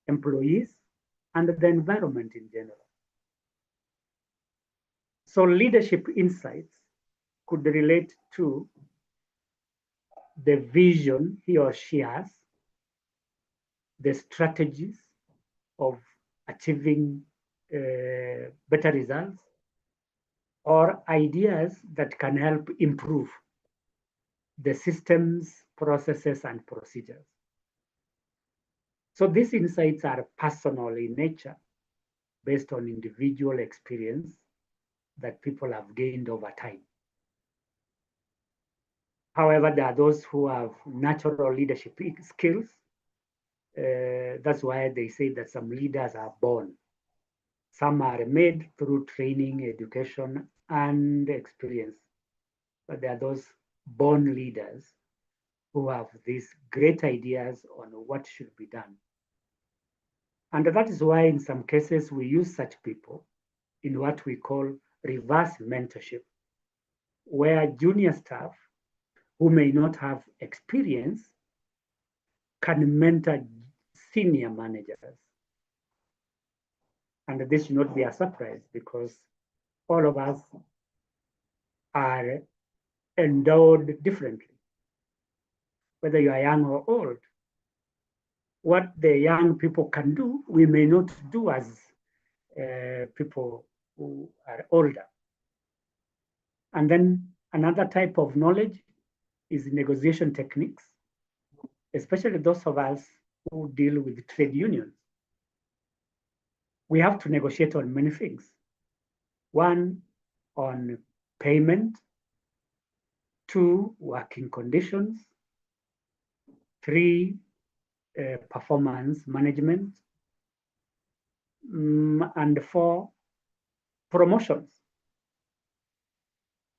employees, and the environment in general. So leadership insights could relate to the vision he or she has, the strategies of achieving better results, or ideas that can help improve the systems, processes, and procedures. So these insights are personal in nature based on individual experience that people have gained over time. However, there are those who have natural leadership skills. That's why they say that some leaders are born. Some are made through training, education, and experience. But there are those born leaders who have these great ideas on what should be done. And that is why in some cases we use such people in what we call reverse mentorship, where junior staff who may not have experience can mentor senior managers. And this should not be a surprise because all of us are endowed differently, whether you are young or old. What the young people can do, we may not do as people who are older. And then another type of knowledge is negotiation techniques, especially those of us who deal with trade unions. We have to negotiate on many things. One, on payment. Two, working conditions. Three, performance management. And four, promotions.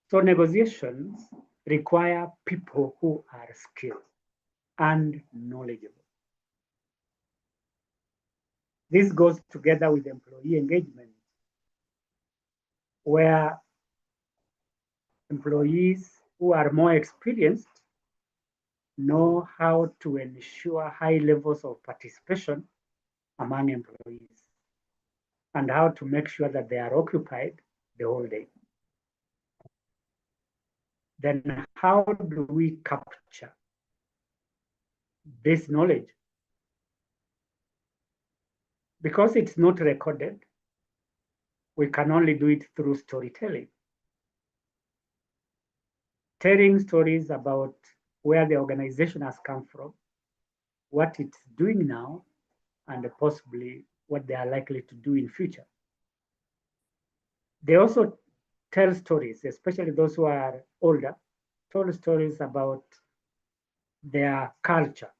So negotiations require people who are skilled and knowledgeable. This goes together with employee engagement, where employees who are more experienced know how to ensure high levels of participation among employees and how to make sure that they are occupied the whole day. Then how do we capture this knowledge? Because it's not recorded, we can only do it through storytelling. Telling stories about where the organization has come from, what it's doing now, and possibly what they are likely to do in future. They also tell stories, especially those who are older, tell stories about their culture,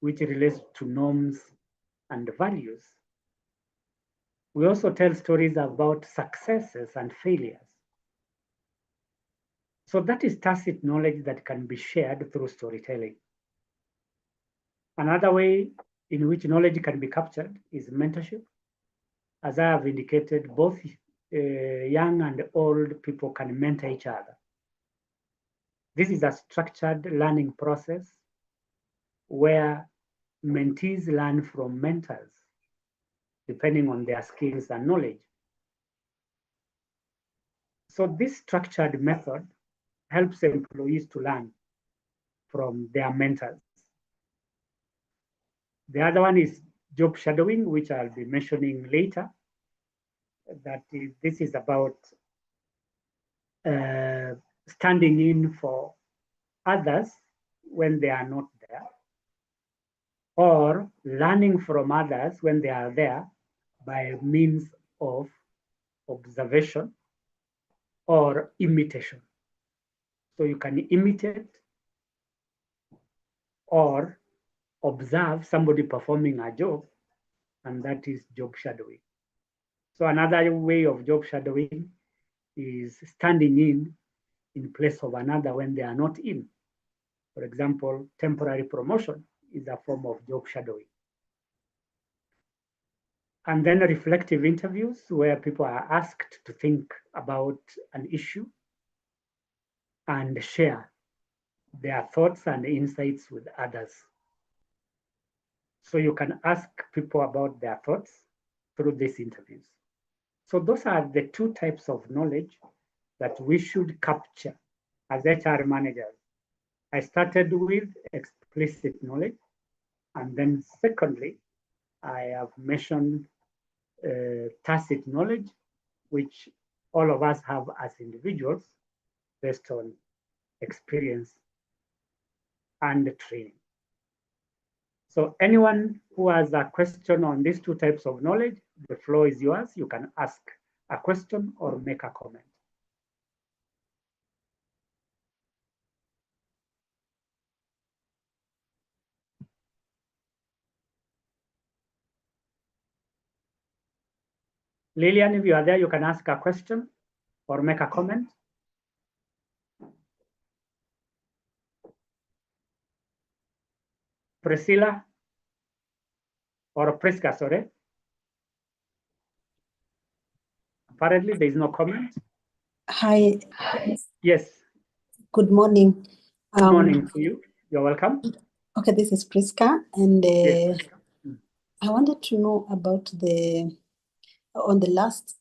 which relates to norms and values. We also tell stories about successes and failures. So that is tacit knowledge that can be shared through storytelling. Another way in which knowledge can be captured is mentorship. As I have indicated, both young and old people can mentor each other. This is a structured learning process where mentees learn from mentors, depending on their skills and knowledge. So this structured method helps employees to learn from their mentors. The other one is job shadowing, which I'll be mentioning later. This is about standing in for others when they are not there, or learning from others when they are there by means of observation or imitation. So you can imitate or observe somebody performing a job, and that is job shadowing. So another way of job shadowing is standing in place of another when they are not in. For example, temporary promotion is a form of job shadowing. And then reflective interviews where people are asked to think about an issue and share their thoughts and insights with others. So you can ask people about their thoughts through these interviews. So those are the two types of knowledge that we should capture as HR managers. I started with explicit knowledge, and then secondly, I have mentioned tacit knowledge, which all of us have as individuals based on experience and training. So anyone who has a question on these two types of knowledge, the floor is yours. You can ask a question or make a comment. Lillian, if you are there, you can ask a question or make a comment. Priscilla or Priska, sorry. Apparently, there is no comment. Hi. Yes. Good morning. Good morning to you. You're welcome. Okay, this is Priska, and Yes. I wanted to know about the on the last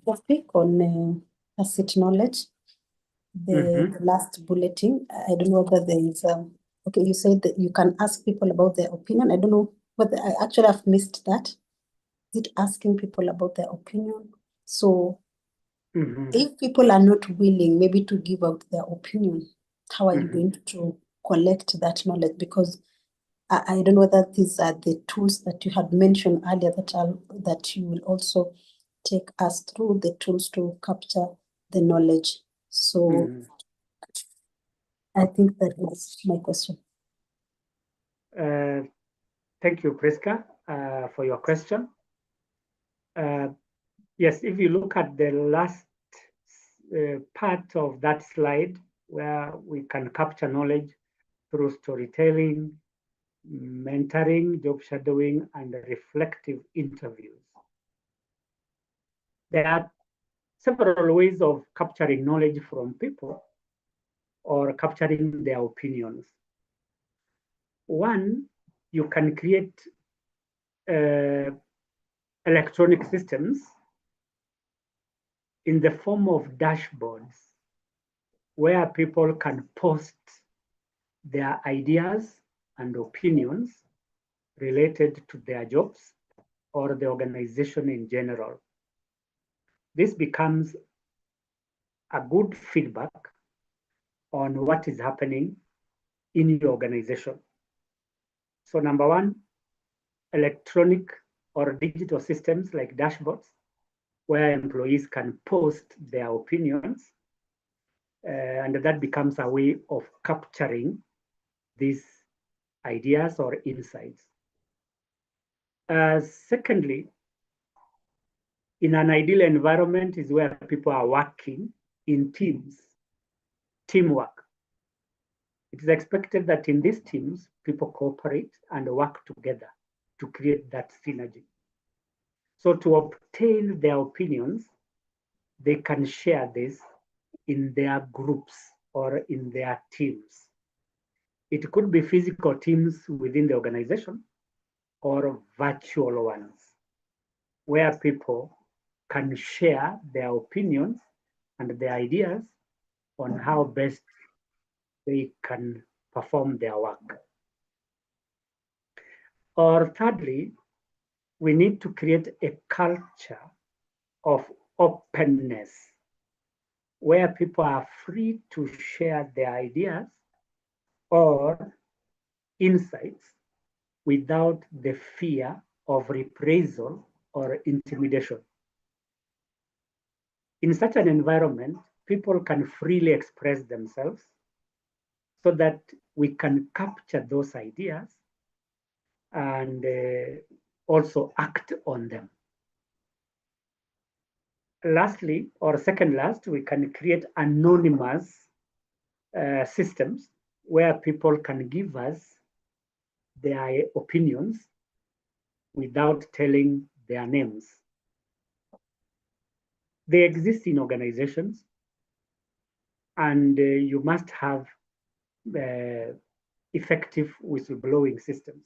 topic on tacit knowledge, the last bulletin. I don't know whether there is okay. You said that you can ask people about their opinion. I don't know whether I actually have missed that. Is it asking people about their opinion? So if people are not willing maybe to give out their opinion, how are you going to collect that knowledge? Because I don't know whether these are the tools that you had mentioned earlier that you will also take us through the tools to capture the knowledge. So I think that is my question. Thank you, Priska, for your question. Yes, if you look at the last part of that slide where we can capture knowledge through storytelling, mentoring, job shadowing, and reflective interviews. There are several ways of capturing knowledge from people or capturing their opinions. One, you can create electronic systems in the form of dashboards where people can post their ideas and opinions related to their jobs or the organization in general. This becomes a good feedback on what is happening in your organization. So number one, electronic or digital systems like dashboards where employees can post their opinions, and that becomes a way of capturing these ideas or insights. Secondly, in an ideal environment is where people are working in teams, teamwork. It is expected that in these teams, people cooperate and work together to create that synergy. So to obtain their opinions, they can share this in their groups or in their teams. It could be physical teams within the organization or virtual ones, where people can share their opinions and their ideas on how best they can perform their work. Or thirdly, we need to create a culture of openness where people are free to share their ideas or insights without the fear of reprisal or intimidation. In such an environment, people can freely express themselves so that we can capture those ideas and also act on them. Lastly, or second last, we can create anonymous systems where people can give us their opinions without telling their names. They exist in organizations, and you must have effective whistleblowing systems,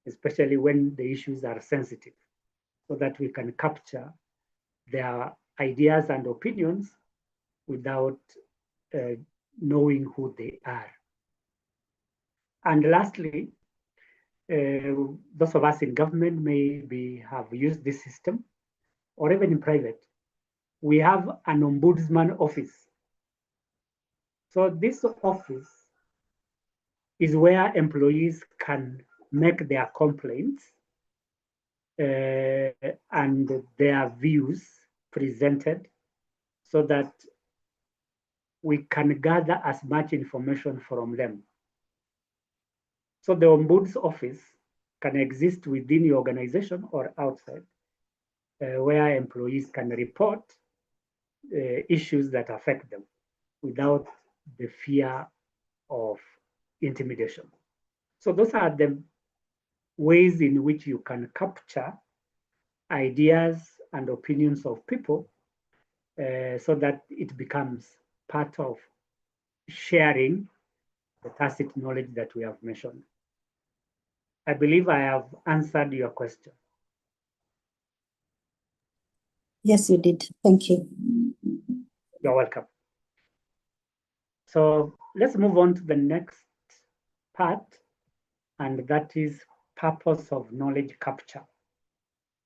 especially when the issues are sensitive, so that we can capture their ideas and opinions without knowing who they are. And lastly, those of us in government maybe have used this system, or even in private. We have an ombudsman office. So this office is where employees can make their complaints and their views presented so that we can gather as much information from them. So the Ombuds office can exist within the organization or outside, where employees can report issues that affect them without the fear of intimidation. So those are the ways in which you can capture ideas and opinions of people so that it becomes part of sharing the tacit knowledge that we have mentioned. I believe I have answered your question. Yes, you did. Thank you. You're welcome. So let's move on to the next part, and that is purpose of knowledge capture.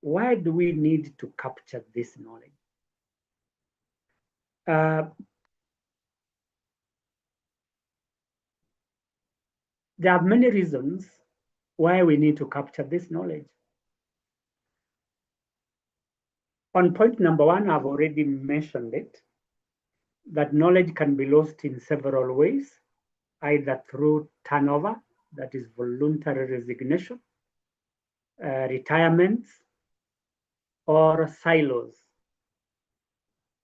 Why do we need to capture this knowledge? There are many reasons why we need to capture this knowledge. On point number one, I've already mentioned it, that knowledge can be lost in several ways, either through turnover, that is voluntary resignation, retirements, or silos.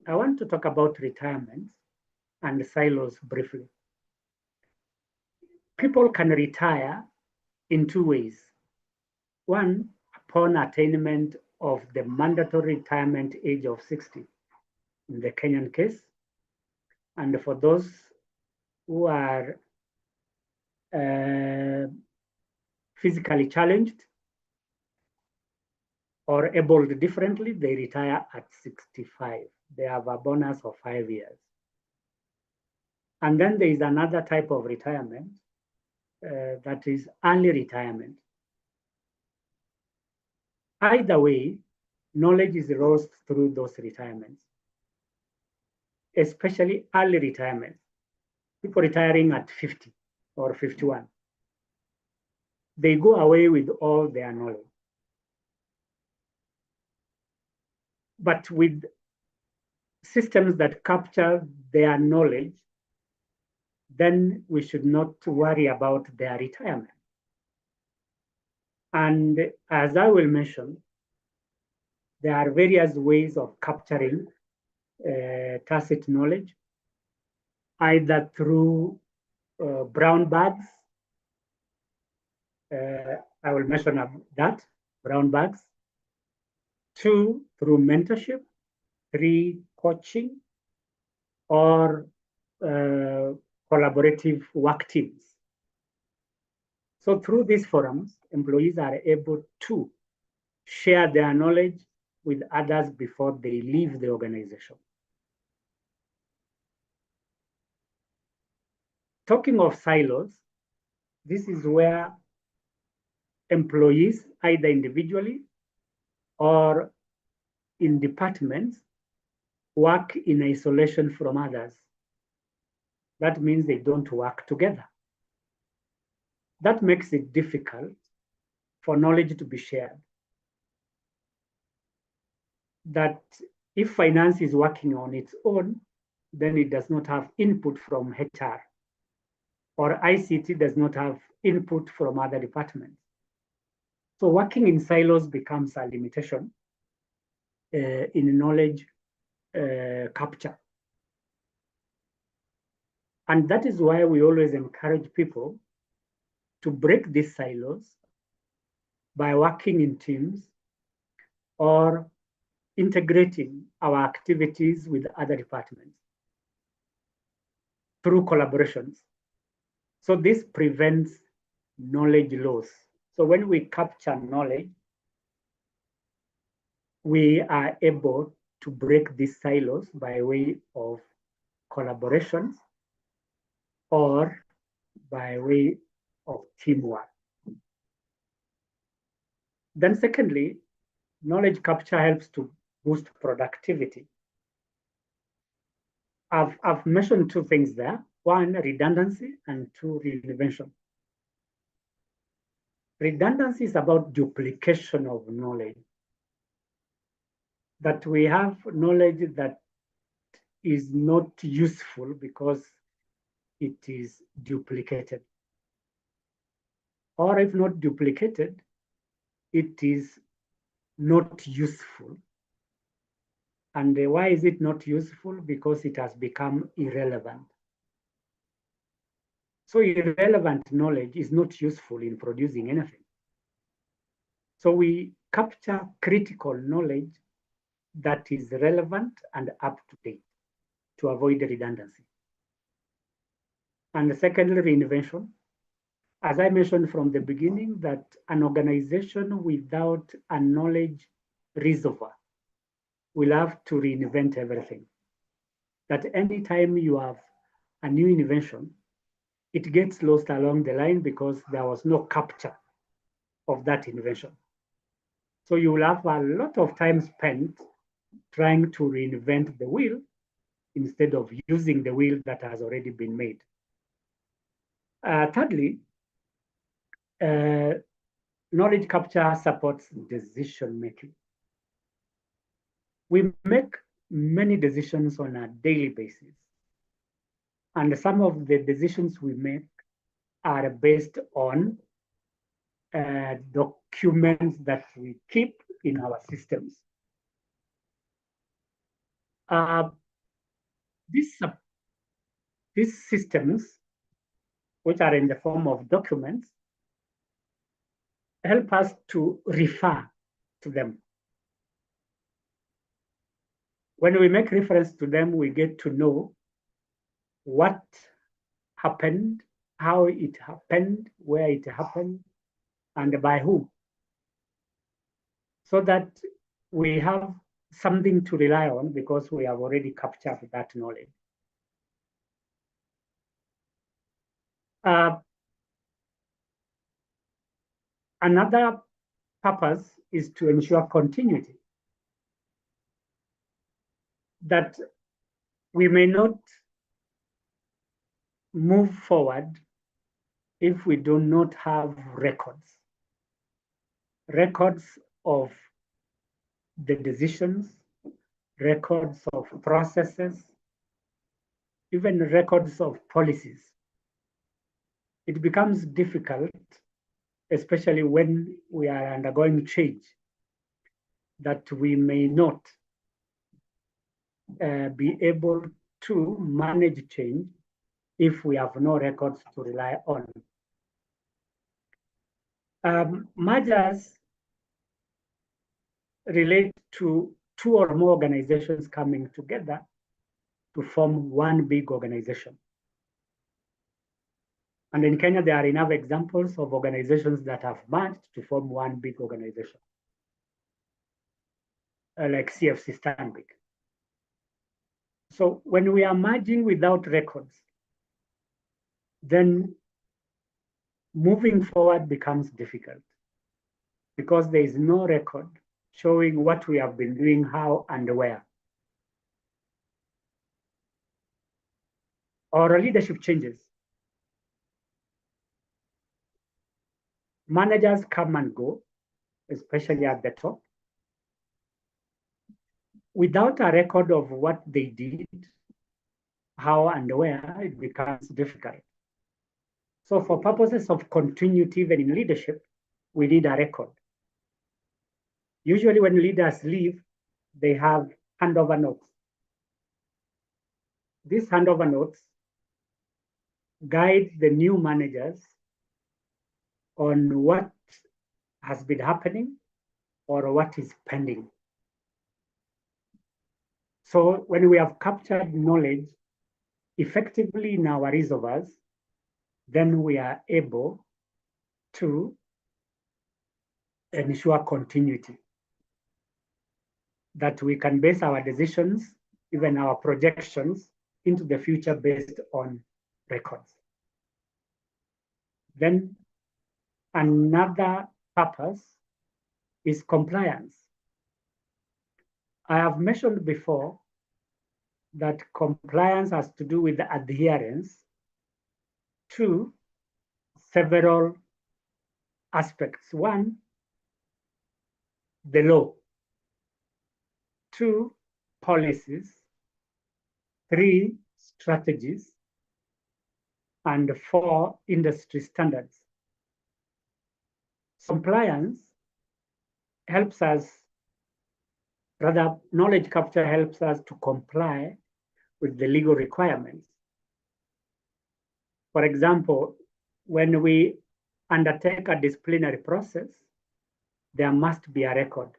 I want to talk about retirements and silos briefly. People can retire in two ways. One, upon attainment of the mandatory retirement age of 60 in the Kenyan case. And for those who are physically challenged or abled differently, they retire at 65. They have a bonus of 5 years. And then there is another type of retirement that is early retirement. Either way, knowledge is lost through those retirements, especially early retirement. People retiring at 50 or 51. They go away with all their knowledge. But with systems that capture their knowledge, then we should not worry about their retirement. And as I will mention, there are various ways of capturing tacit knowledge, either through brown bags. I will mention that, brown bags. 2, through mentorship. 3, coaching, or collaborative work teams. So through these forums, employees are able to share their knowledge with others before they leave the organization. Talking of silos, this is where employees, either individually or in departments, work in isolation from others. That means they don't work together. That makes it difficult for knowledge to be shared. That if finance is working on its own, then it does not have input from HR, or ICT does not have input from other departments. So working in silos becomes a limitation in knowledge capture. And that is why we always encourage people to break these silos by working in teams or integrating our activities with other departments through collaborations. So this prevents knowledge loss. So when we capture knowledge, we are able to break these silos by way of collaborations or by way of teamwork. Then secondly, knowledge capture helps to boost productivity. I've mentioned two things there. One, redundancy, and 2, reinvention. Redundancy is about duplication of knowledge. That we have knowledge that is not useful because it is duplicated. Or if not duplicated, it is not useful. And why is it not useful? Because it has become irrelevant. So irrelevant knowledge is not useful in producing anything. So we capture critical knowledge that is relevant and up to date to avoid redundancy. And secondly, reinvention. As I mentioned from the beginning, that an organization without a knowledge reservoir will have to reinvent everything. That anytime you have a new invention, it gets lost along the line because there was no capture of that invention. So you will have a lot of time spent trying to reinvent the wheel instead of using the wheel that has already been made. Thirdly, knowledge capture supports decision making. We make many decisions on a daily basis. And some of the decisions we make are based on documents that we keep in our systems. These systems, which are in the form of documents, help us to refer to them. When we make reference to them, we get to know what happened, how it happened, where it happened, and by whom. So that we have something to rely on because we have already captured that knowledge. Another purpose is to ensure continuity. That we may not move forward if we do not have records. Records of the decisions, records of processes, even records of policies. It becomes difficult, especially when we are undergoing change, that we may not be able to manage change if we have no records to rely on. Mergers relate to two or more organizations coming together to form one big organization. And in Kenya, there are enough examples of organizations that have merged to form one big organization, like CFC Stanbic. So when we are merging without records, then moving forward becomes difficult because there is no record showing what we have been doing, how and where. Our leadership changes. Managers come and go, especially at the top. Without a record of what they did, how and where, it becomes difficult. So for purposes of continuity, even in leadership, we need a record. Usually when leaders leave, they have handover notes. These handover notes guide the new managers on what has been happening or what is pending. So when we have captured knowledge effectively in our reservoirs, then we are able to ensure continuity, that we can base our decisions, even our projections, into the future based on records. Then another purpose is compliance. I have mentioned before that compliance has to do with the adherence to several aspects. One, the law. Two, policies. Three, strategies. And four, industry standards. Compliance helps us, rather, knowledge capture helps us to comply with the legal requirements. For example, when we undertake a disciplinary process, there must be a record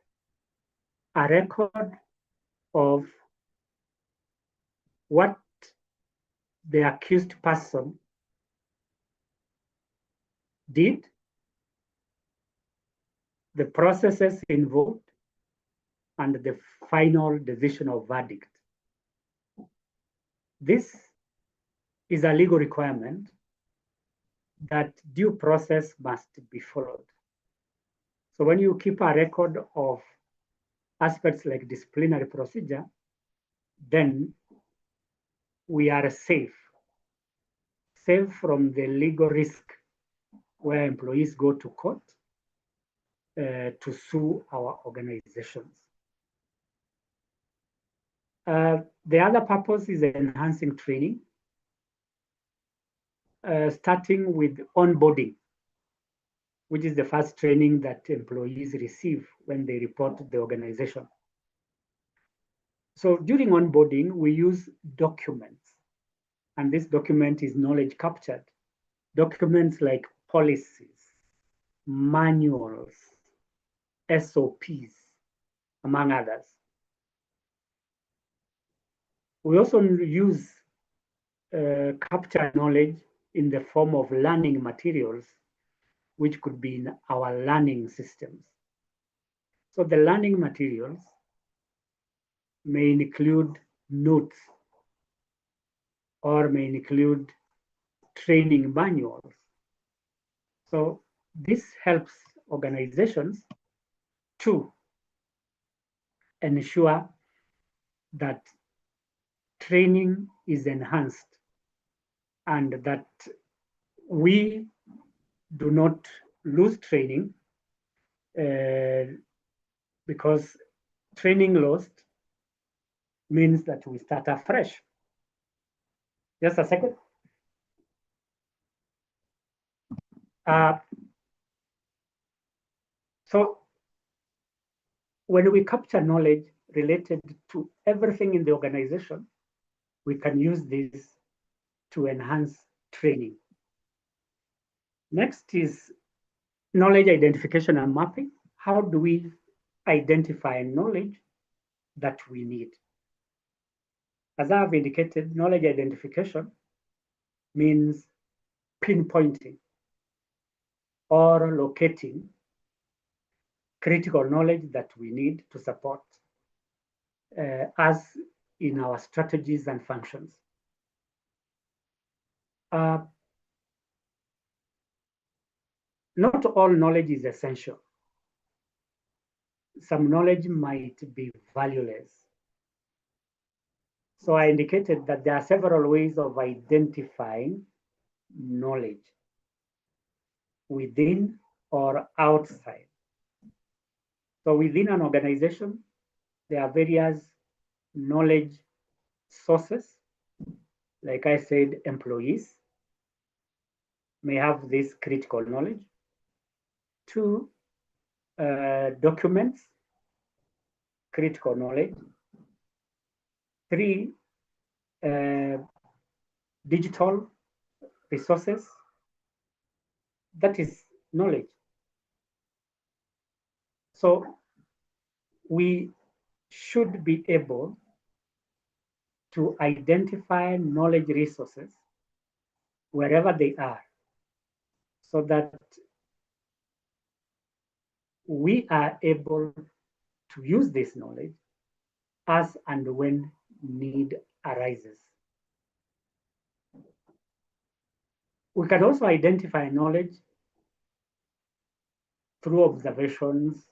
of what the accused person did, the processes involved, and the final decision of verdict. This is a legal requirement that due process must be followed. So when you keep a record of aspects like disciplinary procedure, then we are safe from the legal risk where employees go to court to sue our organizations. The other purpose is enhancing training, starting with onboarding, which is the first training that employees receive when they report to the organization. So during onboarding, we use documents, and this document is knowledge captured. Documents like policies, manuals, SOPs, among others. We also use captured knowledge in the form of learning materials, which could be in our learning systems. So the learning materials may include notes or may include training manuals. So this helps organizations to ensure that training is enhanced and that we do not lose training because training lost means that we start afresh. Just a second. So when we capture knowledge related to everything in the organization, we can use this to enhance training. Next is knowledge identification and mapping. How do we identify knowledge that we need? As I have indicated, knowledge identification means pinpointing or locating critical knowledge that we need to support us in our strategies and functions. Not all knowledge is essential. Some knowledge might be valueless. So I indicated that there are several ways of identifying knowledge within or outside. So within an organization, there are various knowledge sources. Like I said, employees may have this critical knowledge. Two, documents, critical knowledge. Three, digital resources, that is knowledge. So we should be able to identify knowledge resources wherever they are so that we are able to use this knowledge as and when need arises. We can also identify knowledge through observations,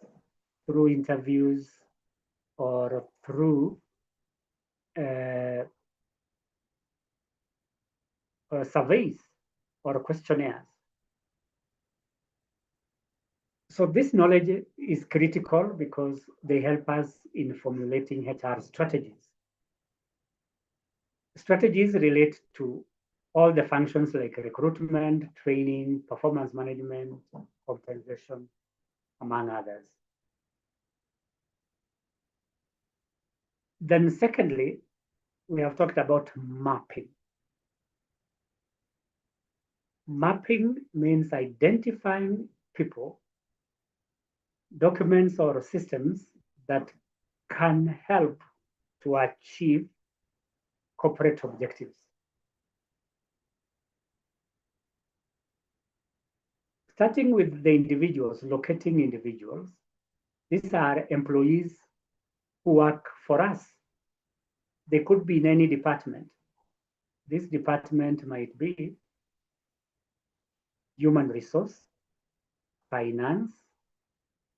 through interviews, or through surveys or questionnaires. So this knowledge is critical because they help us in formulating HR strategies. Strategies relate to all the functions like recruitment, training, performance management, compensation, among others. Then secondly, we have talked about mapping. Mapping means identifying people, documents, or systems that can help to achieve corporate objectives. Starting with the individuals, locating individuals, these are employees who work for us. They could be in any department. This department might be human resource, finance,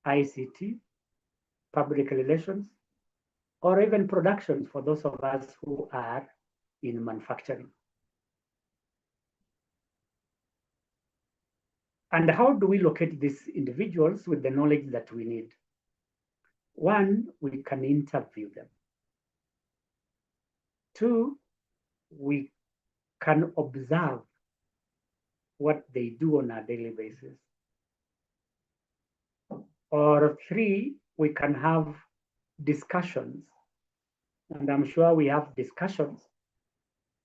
ICT, public relations, or even production for those of us who are in manufacturing. And how do we locate these individuals with the knowledge that we need? One, we can interview them. Two, we can observe what they do on a daily basis. Or three, we can have discussions. And I'm sure we have discussions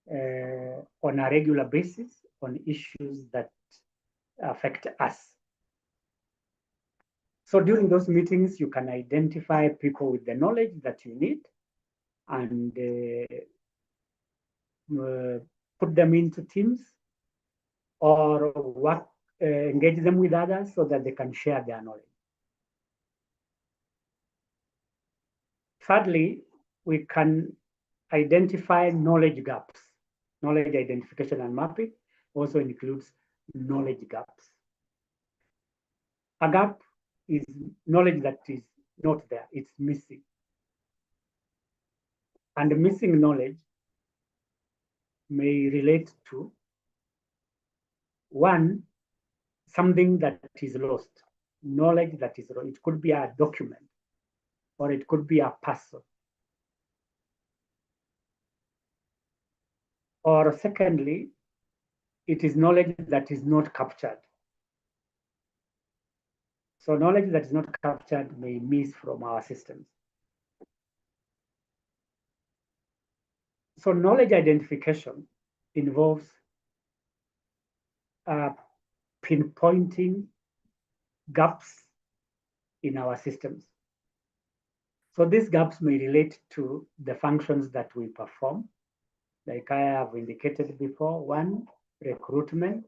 on a regular basis on issues that affect us. So during those meetings, you can identify people with the knowledge that you need and put them into teams or work, engage them with others so that they can share their knowledge. Thirdly, we can identify knowledge gaps. Knowledge identification and mapping also includes knowledge gaps. A gap is knowledge that is not there, it's missing. And missing knowledge may relate to one, something that is lost, knowledge that is lost. It could be a document or it could be a person. Or secondly, it is knowledge that is not captured. So knowledge that is not captured may miss from our systems. So knowledge identification involves pinpointing gaps in our systems. So these gaps may relate to the functions that we perform, like I have indicated before. One, recruitment.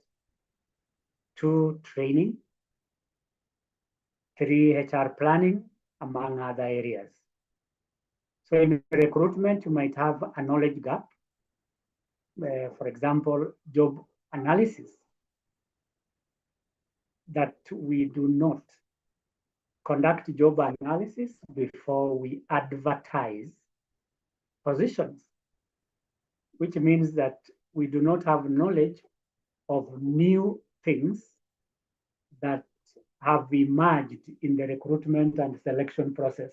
Two, training. Three, HR planning, among other areas. So in recruitment, you might have a knowledge gap. For example, job analysis, that we do not conduct job analysis before we advertise positions, which means that we do not have knowledge of new things that have emerged in the recruitment and selection process.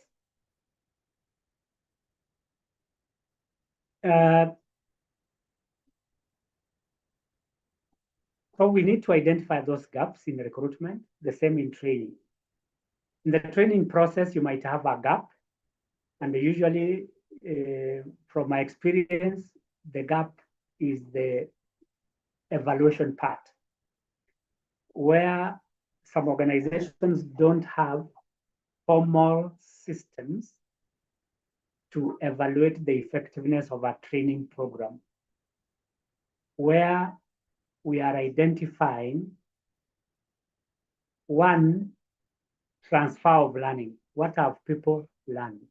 So we need to identify those gaps in recruitment, the same in training. In the training process, you might have a gap, and usually, from my experience, the gap is the evaluation part, where some organizations don't have formal systems to evaluate the effectiveness of a training program, where we are identifying one, transfer of learning. What have people learned?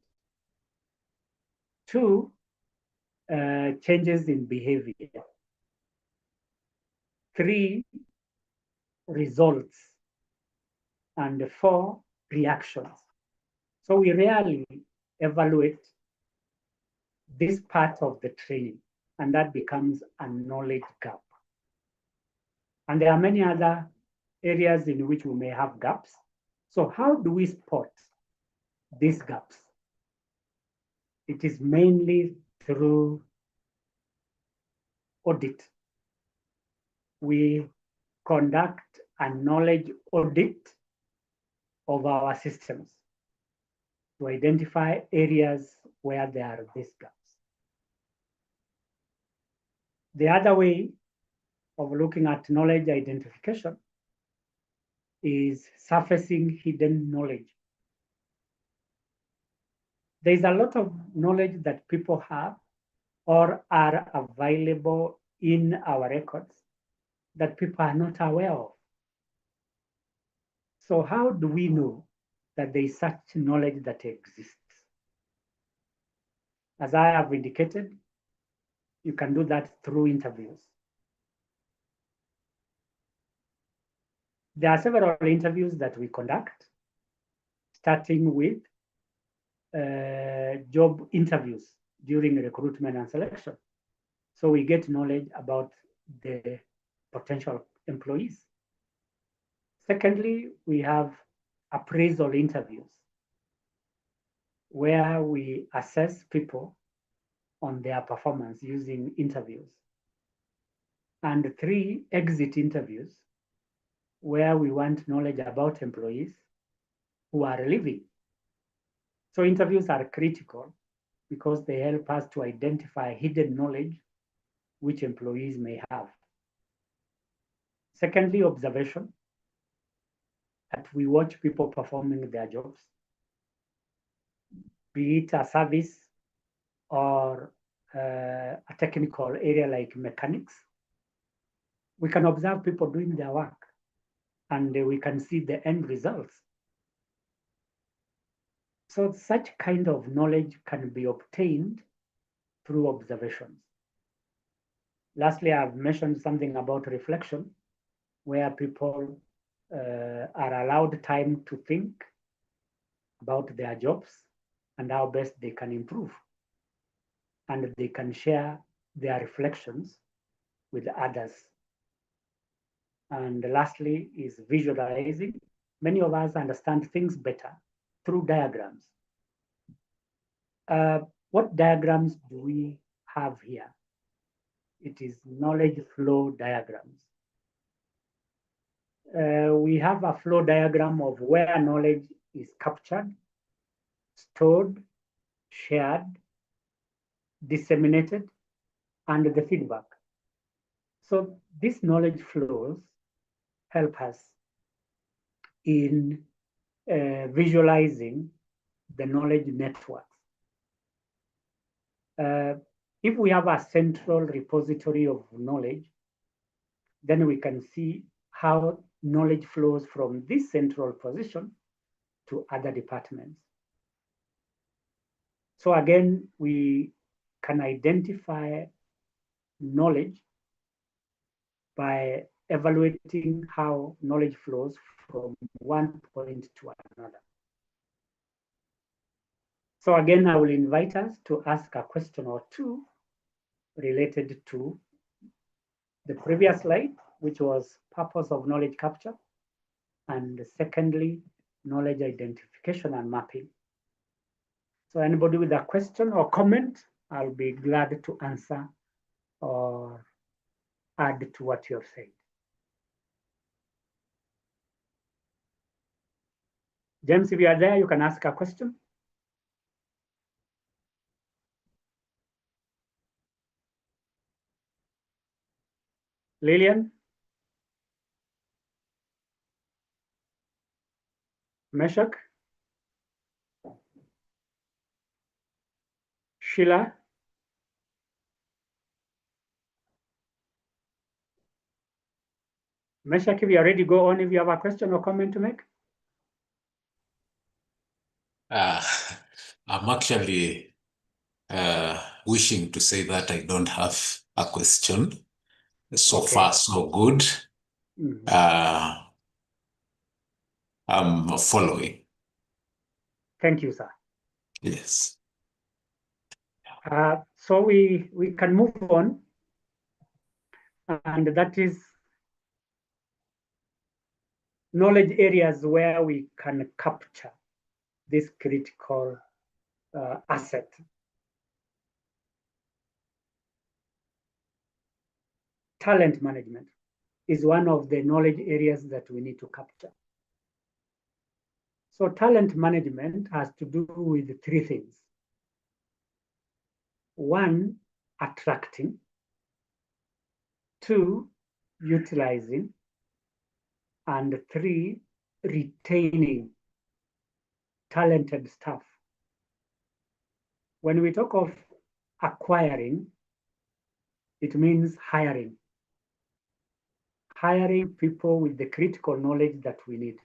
Two, changes in behavior. Three, results. And four, reactions. So we rarely evaluate this part of the training, and that becomes a knowledge gap. And there are many other areas in which we may have gaps. So how do we spot these gaps? It is mainly through audit. We conduct a knowledge audit of our systems to identify areas where there are these gaps. The other way of looking at knowledge identification is surfacing hidden knowledge. There's a lot of knowledge that people have or are available in our records that people are not aware of. So how do we know that there is such knowledge that exists? As I have indicated, you can do that through interviews. There are several interviews that we conduct, starting with job interviews during recruitment and selection. So we get knowledge about the potential employees. Secondly, we have appraisal interviews where we assess people on their performance using interviews. And 3, exit interviews where we want knowledge about employees who are leaving. So interviews are critical because they help us to identify hidden knowledge which employees may have. Secondly, observation, that we watch people performing their jobs, be it a service or a technical area like mechanics. We can observe people doing their work and we can see the end results. So such kind of knowledge can be obtained through observations. Lastly, I've mentioned something about reflection, where people are allowed time to think about their jobs and how best they can improve. And they can share their reflections with others. And lastly is visualizing. Many of us understand things better through diagrams. What diagrams do we have here? It is knowledge flow diagrams. We have a flow diagram of where knowledge is captured, stored, shared, disseminated, and the feedback. So these knowledge flows help us in visualizing the knowledge networks. If we have a central repository of knowledge, then we can see how knowledge flows from this central position to other departments. So again, we can identify knowledge by evaluating how knowledge flows from one point to another. So again, I will invite us to ask a question or two related to the previous slide, which was purpose of knowledge capture, and secondly, knowledge identification and mapping. So anybody with a question or comment, I'll be glad to answer or add to what you have said. James, if you are there, you can ask a question. Lillian? Meshach? Sheila? Meshach, if you are ready, go on if you have a question or comment to make. I'm actually wishing to say that I don't have a question. So far, so good. I'm following. Thank you, sir. Yes. So we can move on, and that is knowledge areas where we can capture this critical asset. Talent management is one of the knowledge areas that we need to capture. So talent management has to do with three things. One, attracting. Two, utilizing. And three, retaining talented staff. When we talk of acquiring, it means hiring. Hiring people with the critical knowledge that we need.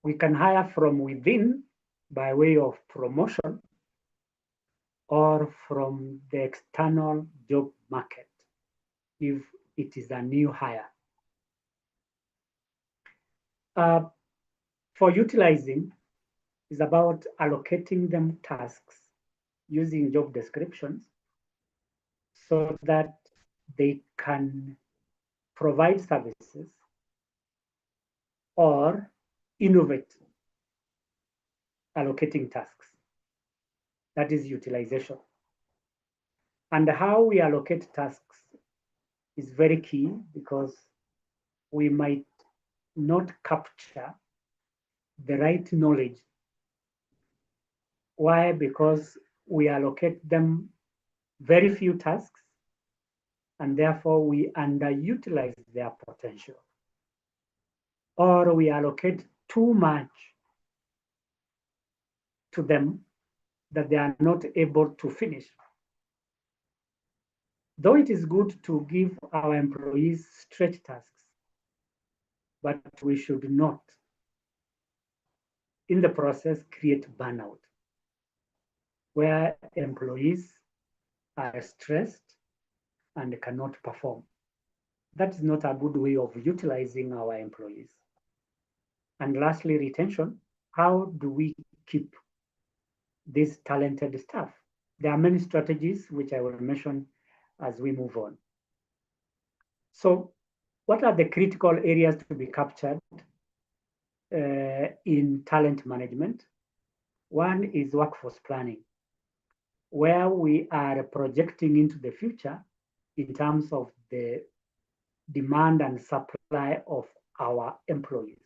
We can hire from within by way of promotion or from the external job market if it is a new hire. For utilizing is about allocating them tasks using job descriptions so that they can provide services or innovate allocating tasks. That is utilization. And how we allocate tasks is very key because we might not capture the right knowledge. Why? Because we allocate them very few tasks and therefore we underutilize their potential. Or we allocate too much to them that they are not able to finish. Though it is good to give our employees stretch tasks, but we should not, in the process, create burnout, where employees are stressed and cannot perform. That is not a good way of utilizing our employees. And lastly, retention. How do we keep this talented staff? There are many strategies which I will mention as we move on. So what are the critical areas to be captured in talent management? One is workforce planning, where we are projecting into the future in terms of the demand and supply of our employees.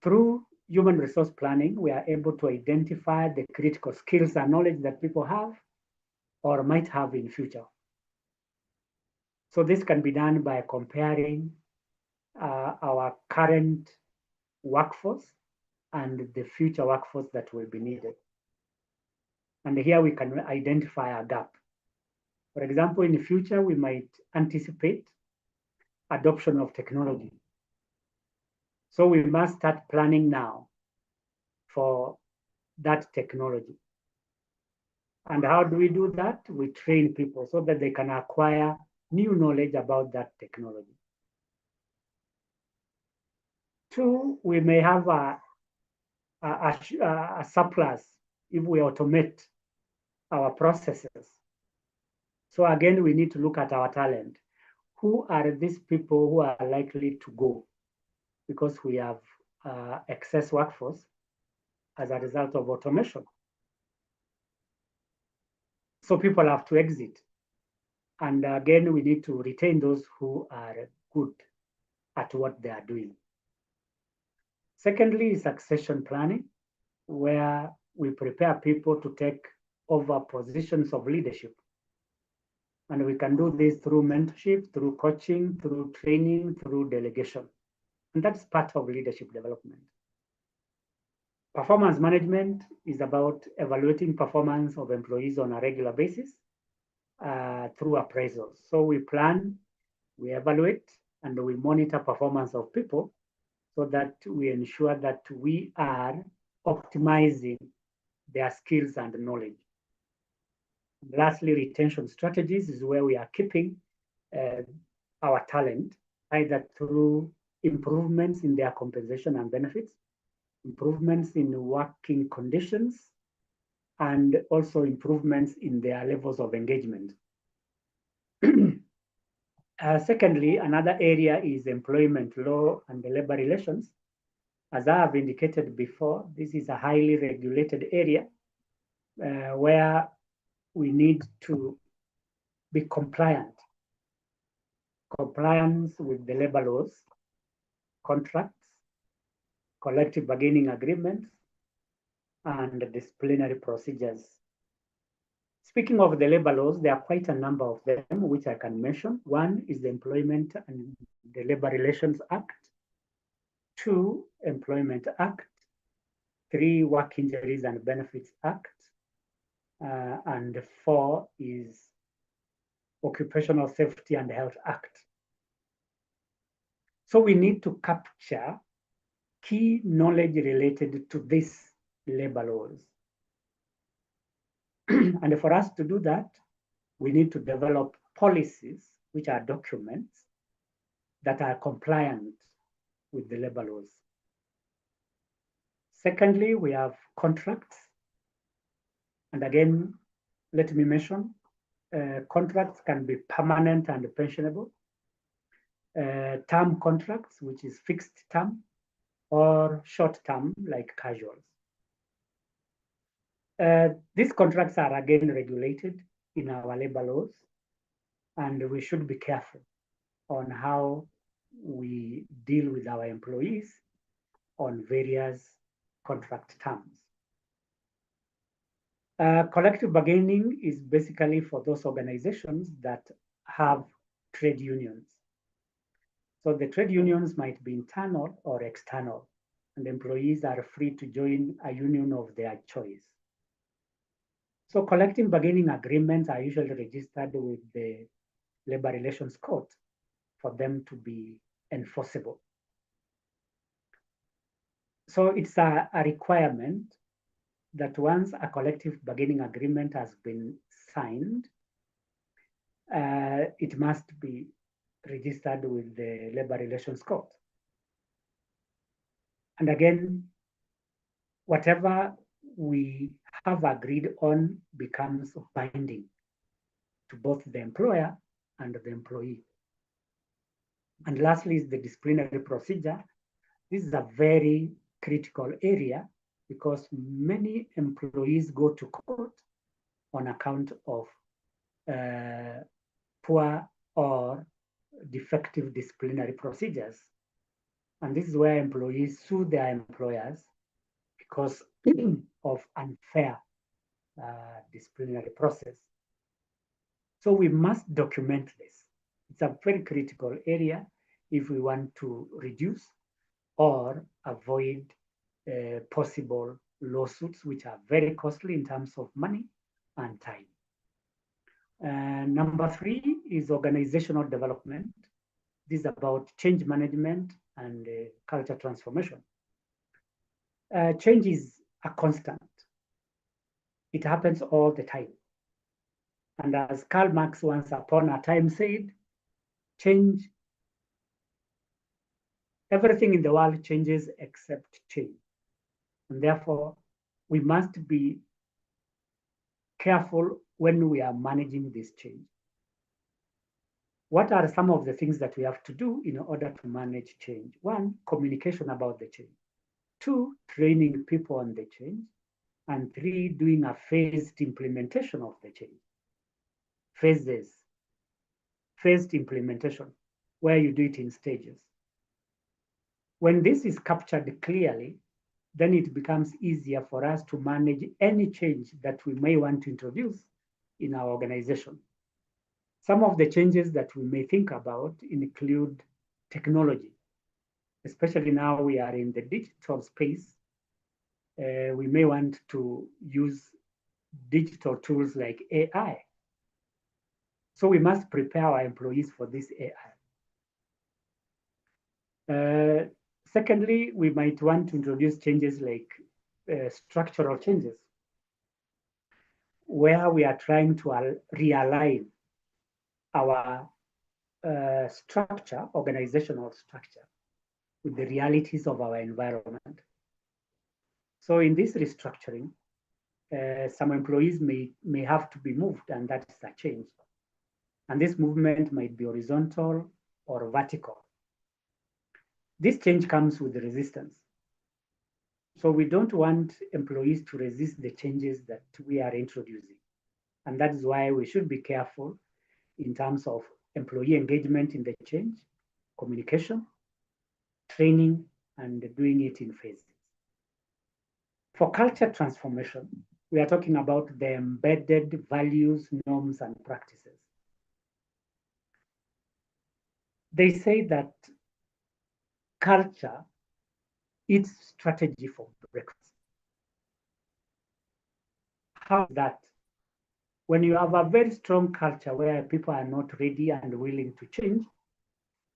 Through human resource planning, we are able to identify the critical skills and knowledge that people have or might have in future. So this can be done by comparing our current workforce and the future workforce that will be needed. And here we can identify a gap. For example, in the future, we might anticipate adoption of technology. So we must start planning now for that technology. And how do we do that? We train people so that they can acquire new knowledge about that technology. Two, we may have a surplus if we automate our processes. So again, we need to look at our talent. Who are these people who are likely to go? Because we have excess workforce as a result of automation. So people have to exit. And again, we need to retain those who are good at what they are doing. Secondly, succession planning, where we prepare people to take over positions of leadership. And we can do this through mentorship, through coaching, through training, through delegation. And that's part of leadership development. Performance management is about evaluating performance of employees on a regular basis through appraisals. So we plan, we evaluate, and we monitor performance of people so that we ensure that we are optimizing their skills and knowledge. And lastly, retention strategies is where we are keeping our talent, either through improvements in their compensation and benefits, improvements in working conditions, and also improvements in their levels of engagement. Secondly, another area is employment law and the labor relations. As I have indicated before, this is a highly regulated area where we need to be compliant with the labor laws, contracts, collective bargaining agreements, and disciplinary procedures. Speaking of the labor laws, there are quite a number of them which I can mention. One is the Employment and the Labor Relations Act. 2, Employment Act. 3, Work Injuries and Benefits Act. And 4 is Occupational Safety and Health Act. So we need to capture key knowledge related to these labor laws. And for us to do that, we need to develop policies, which are documents that are compliant with the labor laws. Secondly, we have contracts. And again, let me mention, contracts can be permanent and pensionable. Term contracts, which is fixed term, or short term, like casuals. These contracts are again regulated in our labor laws, and we should be careful on how we deal with our employees on various contract terms. Collective bargaining is basically for those organizations that have trade unions. So the trade unions might be internal or external, and employees are free to join a union of their choice. So collective bargaining agreements are usually registered with the Labor Relations Court for them to be enforceable. So it's a requirement that once a collective bargaining agreement has been signed, it must be registered with the Labor Relations Court. And again, whatever we have agreed on becomes binding to both the employer and the employee. And lastly is the disciplinary procedure. This is a very critical area because many employees go to court on account of poor or defective disciplinary procedures. And this is where employees sue their employers because of unfair disciplinary process. So we must document this. It's a very critical area if we want to reduce or avoid possible lawsuits, which are very costly in terms of money and time. Number 3 is organizational development. This is about change management and culture transformation. Change is a constant. It happens all the time. And as Karl Marx once upon a time said, change, everything in the world changes except change. And therefore, we must be careful when we are managing this change. What are some of the things that we have to do in order to manage change? 1, communication about the change. 2, training people on the change. And 3, doing a phased implementation of the change. Phases, phased implementation, where you do it in stages. When this is captured clearly, then it becomes easier for us to manage any change that we may want to introduce in our organization. Some of the changes that we may think about include technology, especially now we are in the digital space. We may want to use digital tools like AI. So we must prepare our employees for this AI. Secondly, we might want to introduce changes like structural changes, where we are trying to realign our structure, organizational structure, with the realities of our environment. So in this restructuring, some employees may have to be moved, and that is a change. And this movement might be horizontal or vertical. This change comes with resistance. So we don't want employees to resist the changes that we are introducing. And that is why we should be careful in terms of employee engagement in the change, communication, training, and doing it in phases. For culture transformation, we are talking about the embedded values, norms, and practices. They say that culture eats strategy for breakfast. How is that? When you have a very strong culture where people are not ready and willing to change,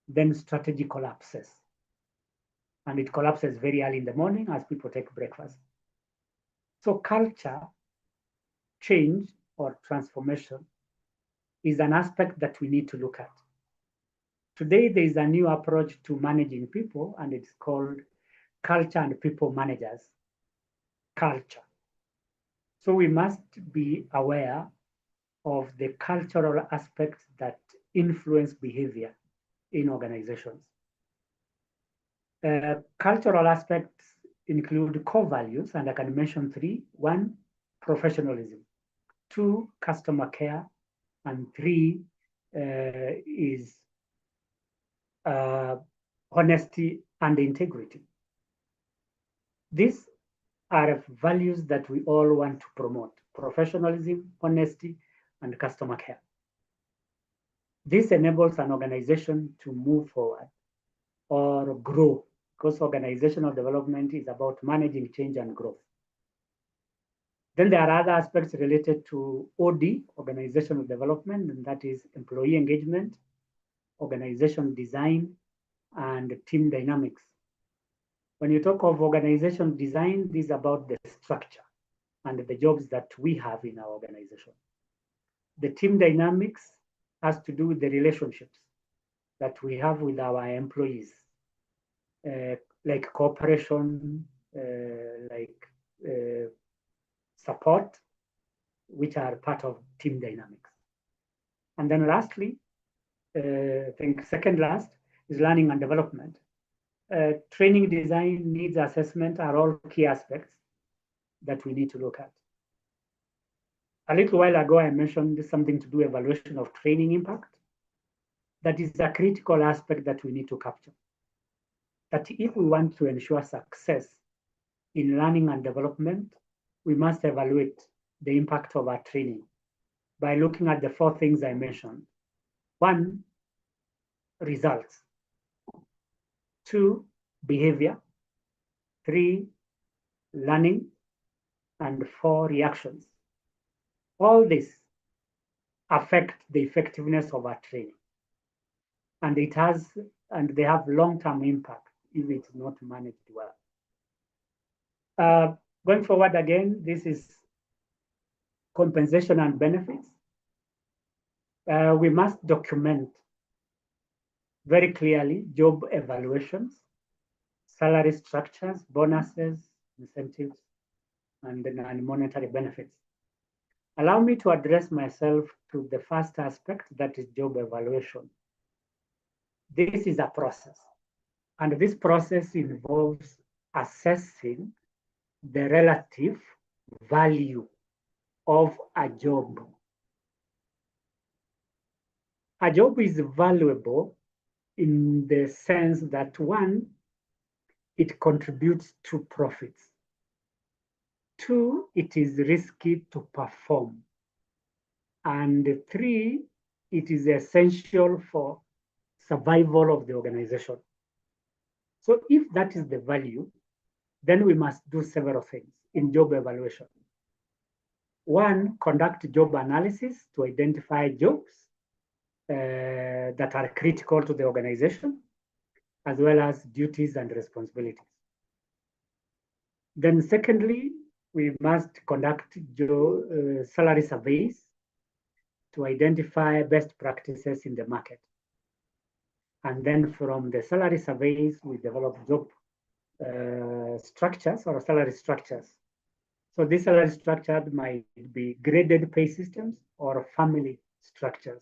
then strategy collapses. And it collapses very early in the morning as people take breakfast. So culture change or transformation is an aspect that we need to look at. Today, there is a new approach to managing people, and it's called culture and people managers. Culture. So we must be aware of the cultural aspects that influence behavior in organizations. Cultural aspects include core values, and I can mention three. One, professionalism. Two, customer care. And three is honesty and integrity. These are values that we all want to promote: professionalism, honesty, and customer care. This enables an organization to move forward or grow, because organizational development is about managing change and growth. Then there are other aspects related to OD, organizational development, and that is employee engagement, organization design, and team dynamics. When you talk of organization design, this is about the structure and the jobs that we have in our organization. The team dynamics has to do with the relationships that we have with our employees, like cooperation, support, which are part of team dynamics. And then lastly, I think second last is learning and development. Training design, needs assessment are all key aspects that we need to look at. A little while ago, I mentioned something to do evaluation of training impact. That is a critical aspect that we need to capture. That if we want to ensure success in learning and development, we must evaluate the impact of our training by looking at the four things I mentioned. One, results. Two, behavior. Three, learning. And four, reactions. All this affect the effectiveness of our training. And they have long-term impact if it's not managed well. Going forward again, this is compensation and benefits. We must document very clearly job evaluations, salary structures, bonuses, incentives, and monetary benefits. Allow me to address myself to the first aspect, that is job evaluation. This is a process, and this process involves assessing the relative value of a job. A job is valuable in the sense that one, it contributes to profits. Two, it is risky to perform. And three, it is essential for survival of the organization. So if that is the value, then we must do several things in job evaluation. One, conduct job analysis to identify jobs that are critical to the organization, as well as duties and responsibilities. Then secondly, we must conduct salary surveys to identify best practices in the market. And then from the salary surveys, we develop job structures or salary structures. So this salary structure might be graded pay systems or family structures.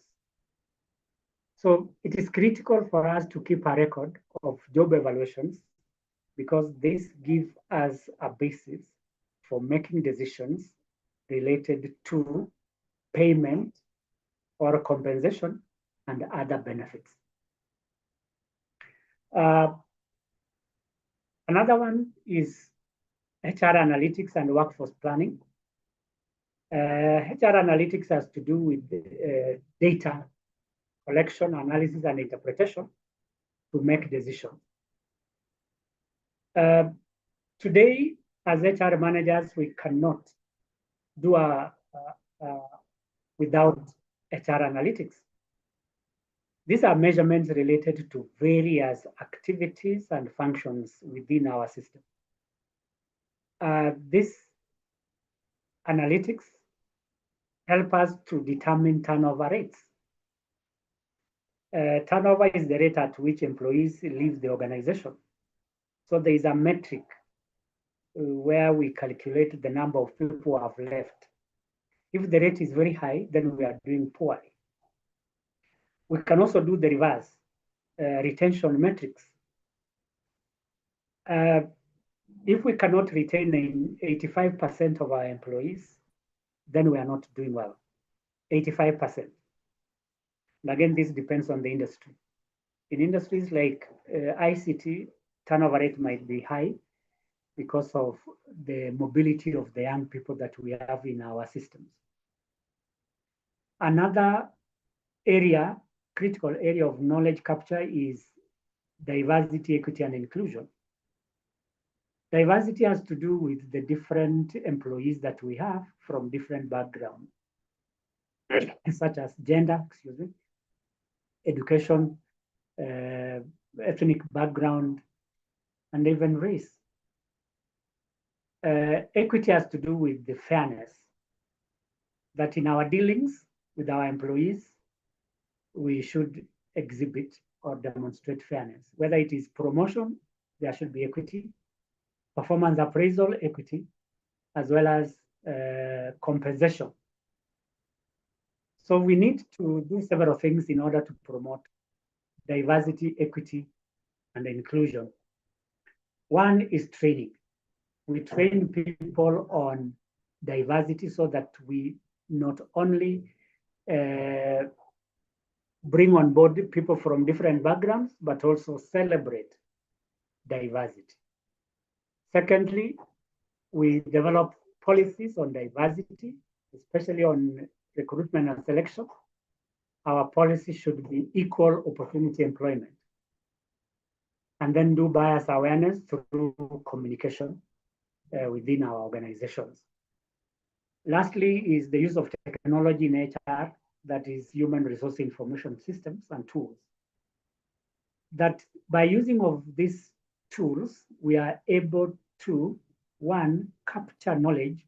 So it is critical for us to keep a record of job evaluations because this gives us a basis for making decisions related to payment or compensation and other benefits. Another one is HR analytics and workforce planning. HR analytics has to do with data collection, analysis, and interpretation to make decisions. Today, as HR managers, we cannot do without HR analytics. These are measurements related to various activities and functions within our system. This analytics help us to determine turnover rates. Turnover is the rate at which employees leave the organization. So there is a metric where we calculate the number of people who have left. If the rate is very high, then we are doing poorly. We can also do the reverse, retention metrics. If we cannot retain 85% of our employees, then we are not doing well, 85%. And again, this depends on the industry. In industries like ICT, turnover rate might be high because of the mobility of the young people that we have in our systems. Another area, critical area of knowledge capture is diversity, equity, and inclusion. Diversity has to do with the different employees that we have from different backgrounds, such as gender, education, ethnic background, and even race. Equity has to do with the fairness that in our dealings with our employees, we should exhibit or demonstrate fairness. Whether it is promotion, there should be equity, performance appraisal, equity, as well as compensation. So we need to do several things in order to promote diversity, equity, and inclusion. One is training. We train people on diversity so that we not only bring on board people from different backgrounds, but also celebrate diversity. Secondly, we develop policies on diversity, especially on recruitment and selection. Our policy should be equal opportunity employment. And then do bias awareness through communication within our organizations. Lastly is the use of technology in HR, that is human resource information systems and tools. That by using of these tools, we are able to, one, capture knowledge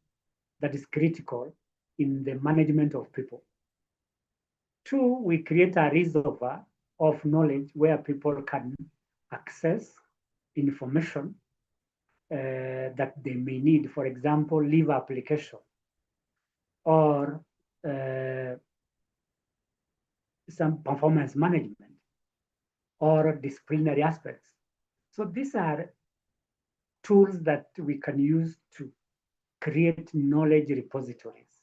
that is critical in the management of people. Two, we create a reservoir of knowledge where people can access information that they may need, for example, leave application or some performance management or disciplinary aspects. So these are tools that we can use to create knowledge repositories.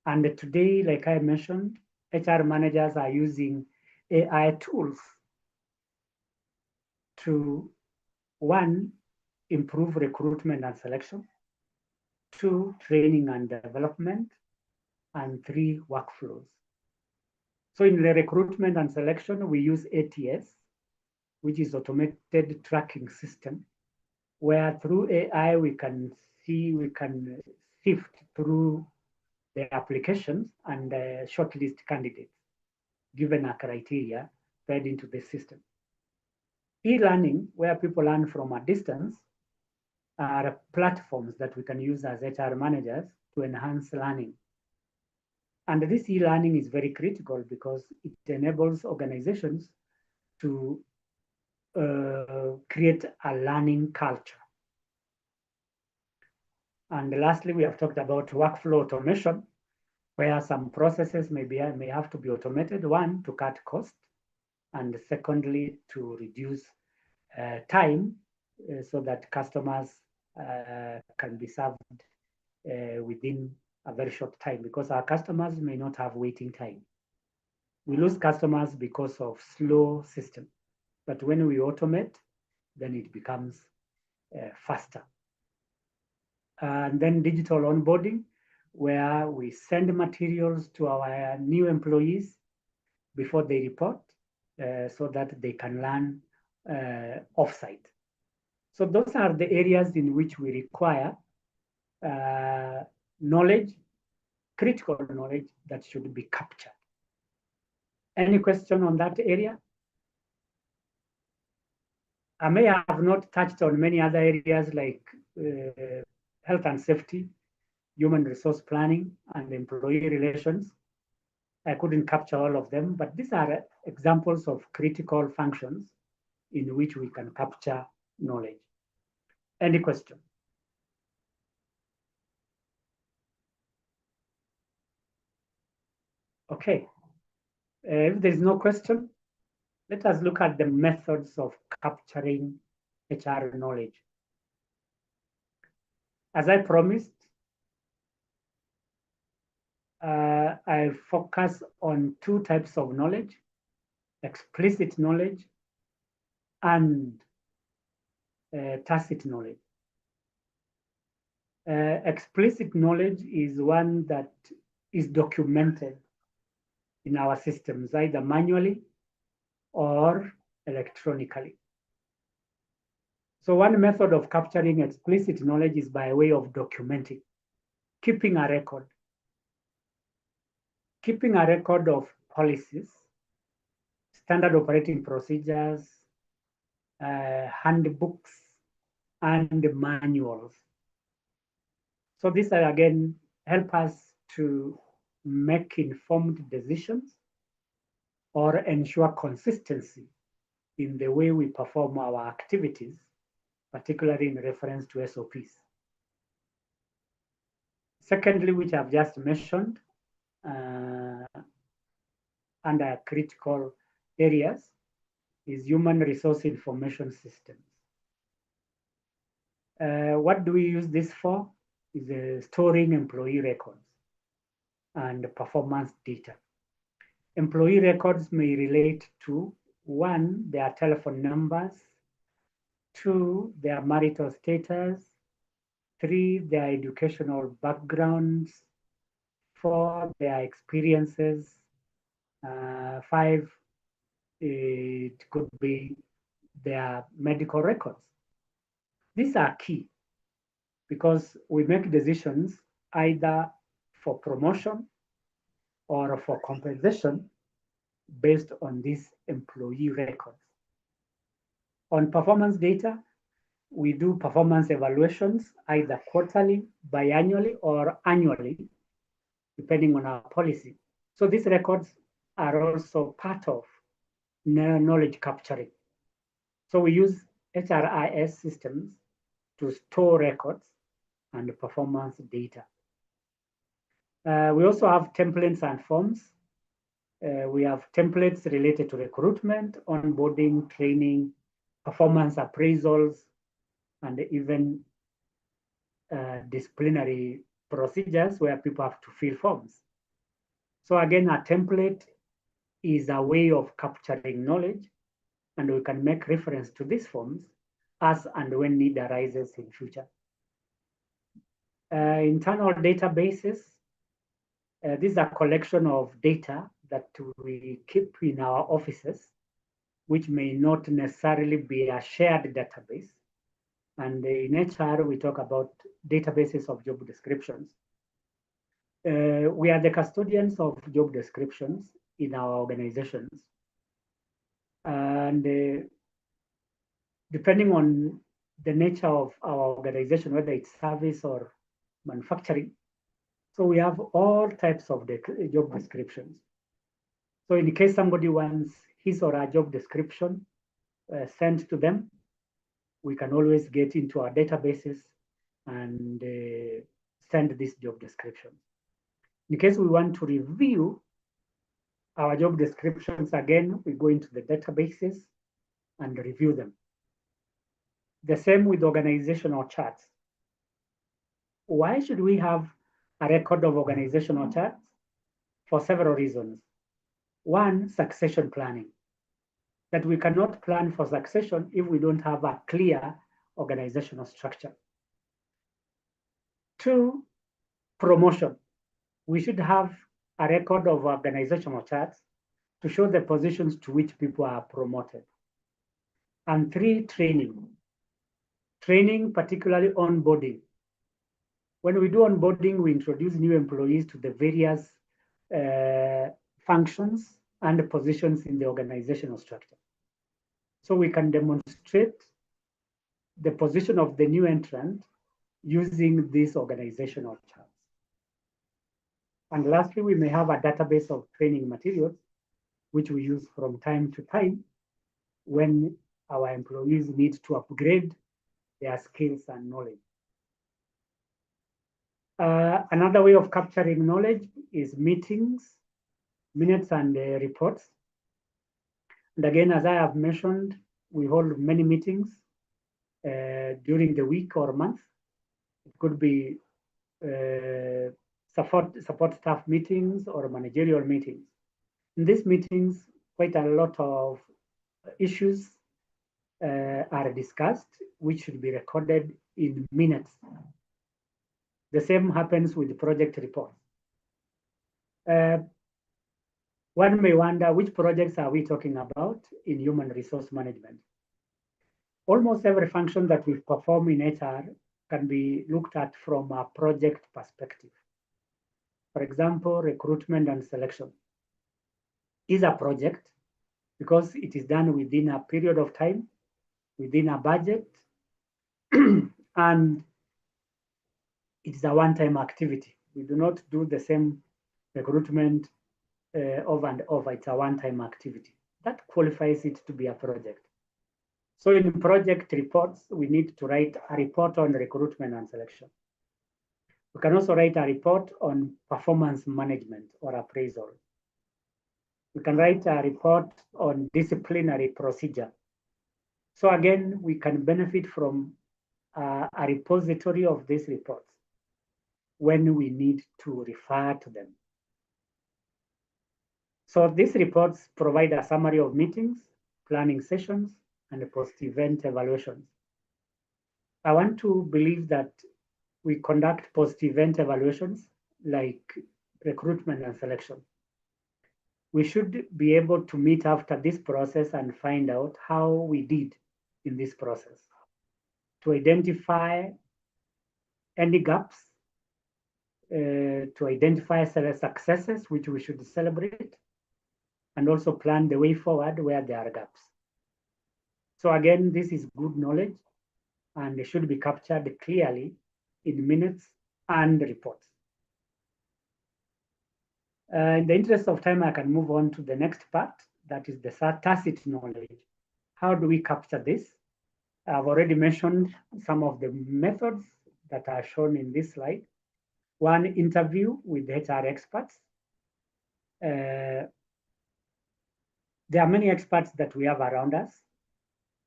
And today, like I mentioned, HR managers are using AI tools to, one, improve recruitment and selection, two, training and development, and three, workflows. So in the recruitment and selection, we use ATS, which is automated tracking system, where through AI we can sift through the applications and shortlist candidates, given a criteria fed into the system. E-learning, where people learn from a distance, are platforms that we can use as HR managers to enhance learning. And this e-learning is very critical because it enables organizations to create a learning culture. And lastly, we have talked about workflow automation. where some processes may have to be automated, one, to cut cost, and secondly, to reduce time so that customers can be served within a very short time, because our customers may not have waiting time. We lose customers because of slow system, but when we automate, then it becomes faster. And then digital onboarding, where we send materials to our new employees before they report so that they can learn offsite. So those are the areas in which we require knowledge, critical knowledge that should be captured. Any question on that area? I may have not touched on many other areas like health and safety, human resource planning, and employee relations. I couldn't capture all of them, but these are examples of critical functions in which we can capture knowledge. Any question? Okay. If there is no question, let us look at the methods of capturing HR knowledge. As I promised, I focus on two types of knowledge: explicit knowledge and tacit knowledge. Explicit knowledge is one that is documented in our systems, either manually or electronically. So one method of capturing explicit knowledge is by way of documenting, keeping a record. Keeping a record of policies, standard operating procedures, handbooks, and manuals. So these are, again, help us to make informed decisions or ensure consistency in the way we perform our activities, particularly in reference to SOPs. Secondly, which I've just mentioned, under critical areas, is human resource information systems. What do we use this for? Is storing employee records and performance data. Employee records may relate to, one, their telephone numbers, two, their marital status, three, their educational backgrounds, four, their experiences, five, it could be their medical records. These are key because we make decisions either for promotion or for compensation based on these employee records. On performance data, we do performance evaluations either quarterly, biannually, or annually, depending on our policy. So these records are also part of knowledge capturing. So we use HRIS systems to store records and performance data. We also have templates and forms. We have templates related to recruitment, onboarding, training, performance appraisals, and even disciplinary procedures where people have to fill forms. So again, a template is a way of capturing knowledge, and we can make reference to these forms as and when need arises in future. Internal databases, these are a collection of data that we keep in our offices, which may not necessarily be a shared database. And in HR, we talk about databases of job descriptions. We are the custodians of job descriptions in our organizations. And depending on the nature of our organization, whether it's service or manufacturing, so we have all types of job descriptions. So in case somebody wants his or her job description sent to them, we can always get into our databases and send this job description. In case we want to review our job descriptions again, we go into the databases and review them. The same with organizational charts. Why should we have a record of organizational charts? For several reasons. One, succession planning. That we cannot plan for succession if we don't have a clear organizational structure. Two, promotion. We should have a record of organizational charts to show the positions to which people are promoted. And three, training. Training, particularly onboarding. When we do onboarding, we introduce new employees to the various functions and positions in the organizational structure. So we can demonstrate the position of the new entrant using these organizational charts. And lastly, we may have a database of training materials, which we use from time to time when our employees need to upgrade their skills and knowledge. Another way of capturing knowledge is meetings, minutes, and reports. And again, as I have mentioned, we hold many meetings during the week or month. It could be support staff meetings or managerial meetings. In these meetings, quite a lot of issues are discussed, which should be recorded in minutes. The same happens with project reports. One may wonder, which projects are we talking about in human resource management? Almost every function that we perform in HR can be looked at from a project perspective. For example, recruitment and selection is a project because it is done within a period of time, within a budget, and it's a one-time activity. We do not do the same recruitment over and over. It's a one-time activity. That qualifies it to be a project. So in project reports, we need to write a report on recruitment and selection. We can also write a report on performance management or appraisal. We can write a report on disciplinary procedure. So again, we can benefit from a repository of these reports when we need to refer to them. So these reports provide a summary of meetings, planning sessions, and post-event evaluations. I want to believe that we conduct post-event evaluations like recruitment and selection. We should be able to meet after this process and find out how we did in this process to identify any gaps, to identify successes which we should celebrate, and also plan the way forward where there are gaps. So again, this is good knowledge and it should be captured clearly in minutes and reports. In the interest of time, I can move on to the next part, that is the tacit knowledge. How do we capture this? I've already mentioned some of the methods that are shown in this slide. One, interview with HR experts. There are many experts that we have around us,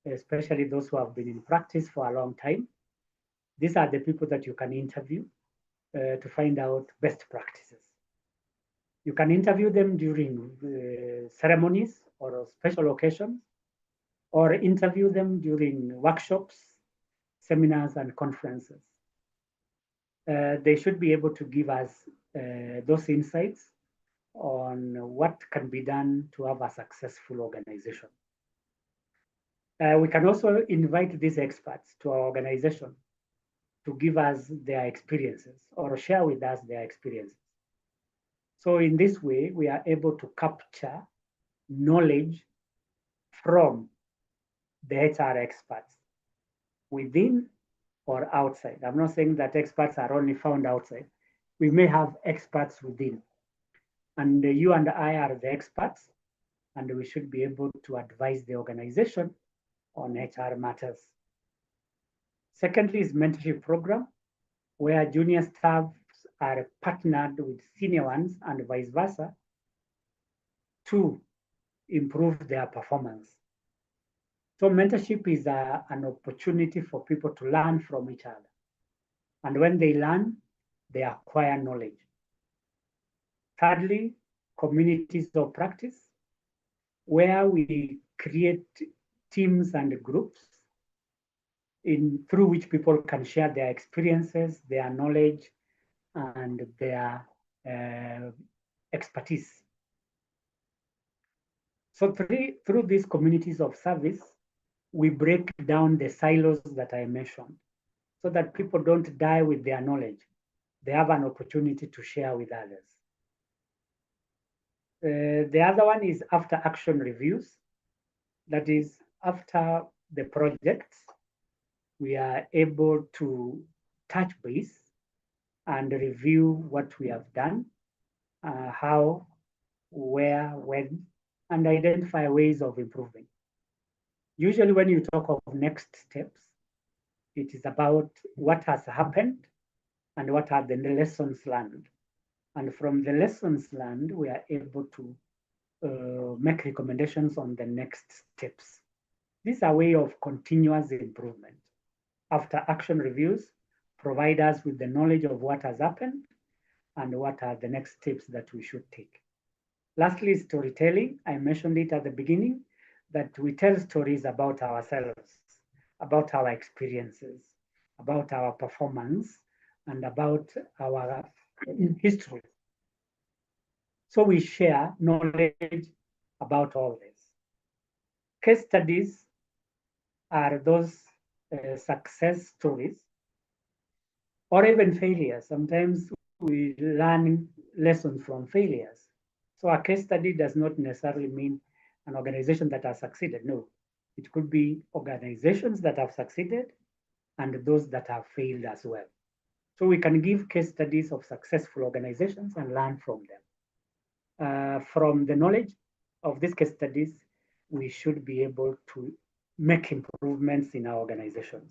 especially those who have been in practice for a long time. These are the people that you can interview to find out best practices. You can interview them during ceremonies or special occasions, or interview them during workshops, seminars, and conferences. They should be able to give us those insights on what can be done to have a successful organization. We can also invite these experts to our organization to give us their experiences or share with us their experiences. So in this way, we are able to capture knowledge from the HR experts within or outside. I'm not saying that experts are only found outside. We may have experts within. And you and I are the experts, and we should be able to advise the organization on HR matters. Secondly is mentorship program, where junior staff are partnered with senior ones and vice versa to improve their performance. So mentorship is an opportunity for people to learn from each other. And when they learn, they acquire knowledge. Thirdly, communities of practice, where we create teams and groups through which people can share their experiences, their knowledge, and their expertise. So through these communities of service, we break down the silos that I mentioned so that people don't die with their knowledge. They have an opportunity to share with others. The other one is after action reviews. That is, after the project, we are able to touch base and review what we have done, how, where, when, and identify ways of improving. Usually when you talk of next steps, it is about what has happened and what are the lessons learned. And from the lessons learned, we are able to make recommendations on the next steps. This is a way of continuous improvement. After action reviews, provide us with the knowledge of what has happened and what are the next steps that we should take. Lastly, storytelling. I mentioned it at the beginning, that we tell stories about ourselves, about our experiences, about our performance, and about our history. So we share knowledge about all this. Case studies are those success stories or even failures. Sometimes we learn lessons from failures. So a case study does not necessarily mean an organization that has succeeded. No, it could be organizations that have succeeded and those that have failed as well. So we can give case studies of successful organizations and learn from them. From the knowledge of these case studies, we should be able to make improvements in our organizations.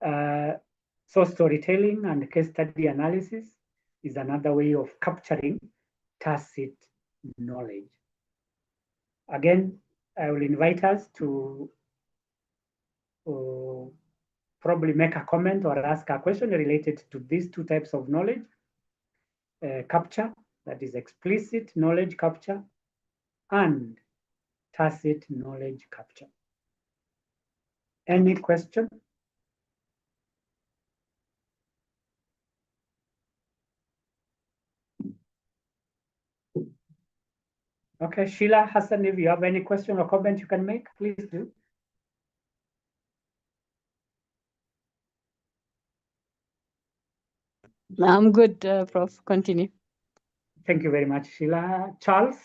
So storytelling and case study analysis is another way of capturing tacit knowledge. Again, I will invite us to probably make a comment or ask a question related to these two types of knowledge capture, that is explicit knowledge capture, and tacit knowledge capture. Any question? Okay, Sheila, Hassan, if you have any question or comment you can make, please do. I'm good, Prof. Continue. Thank you very much, Sheila. Charles,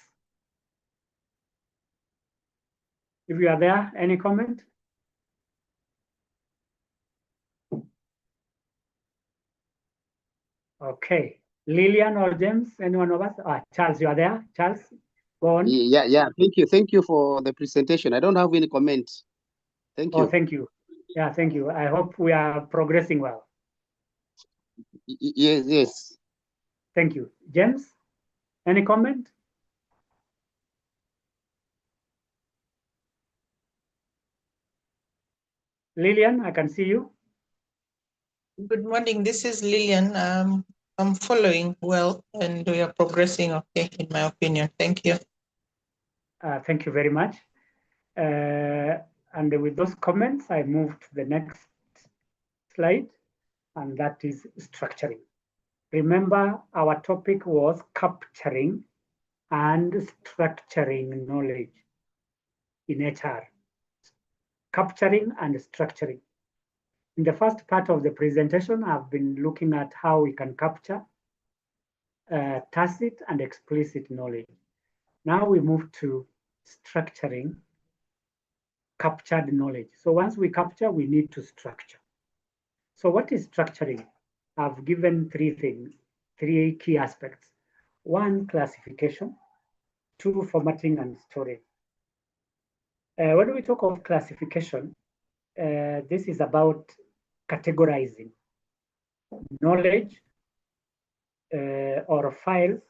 if you are there, any comment? Okay. Lillian or James, anyone of us? Charles, you are there? Charles, go on. Yeah. Thank you for the presentation. I don't have any comments. Thank you. Oh, thank you. Yeah, thank you. I hope we are progressing well. Yes. Thank you. James, any comment? Lillian, I can see you. Good morning. This is Lillian. I'm following well and we are progressing okay, in my opinion. Thank you. Thank you very much. And with those comments, I move to the next slide, and that is structuring. Remember, our topic was capturing and structuring knowledge in HR. Capturing and structuring. In the first part of the presentation, I've been looking at how we can capture tacit and explicit knowledge. Now we move to structuring captured knowledge. So once we capture, we need to structure. So what is structuring? I've given three things, three key aspects. One, classification. Two, formatting and storage. When we talk of classification, this is about categorizing knowledge or files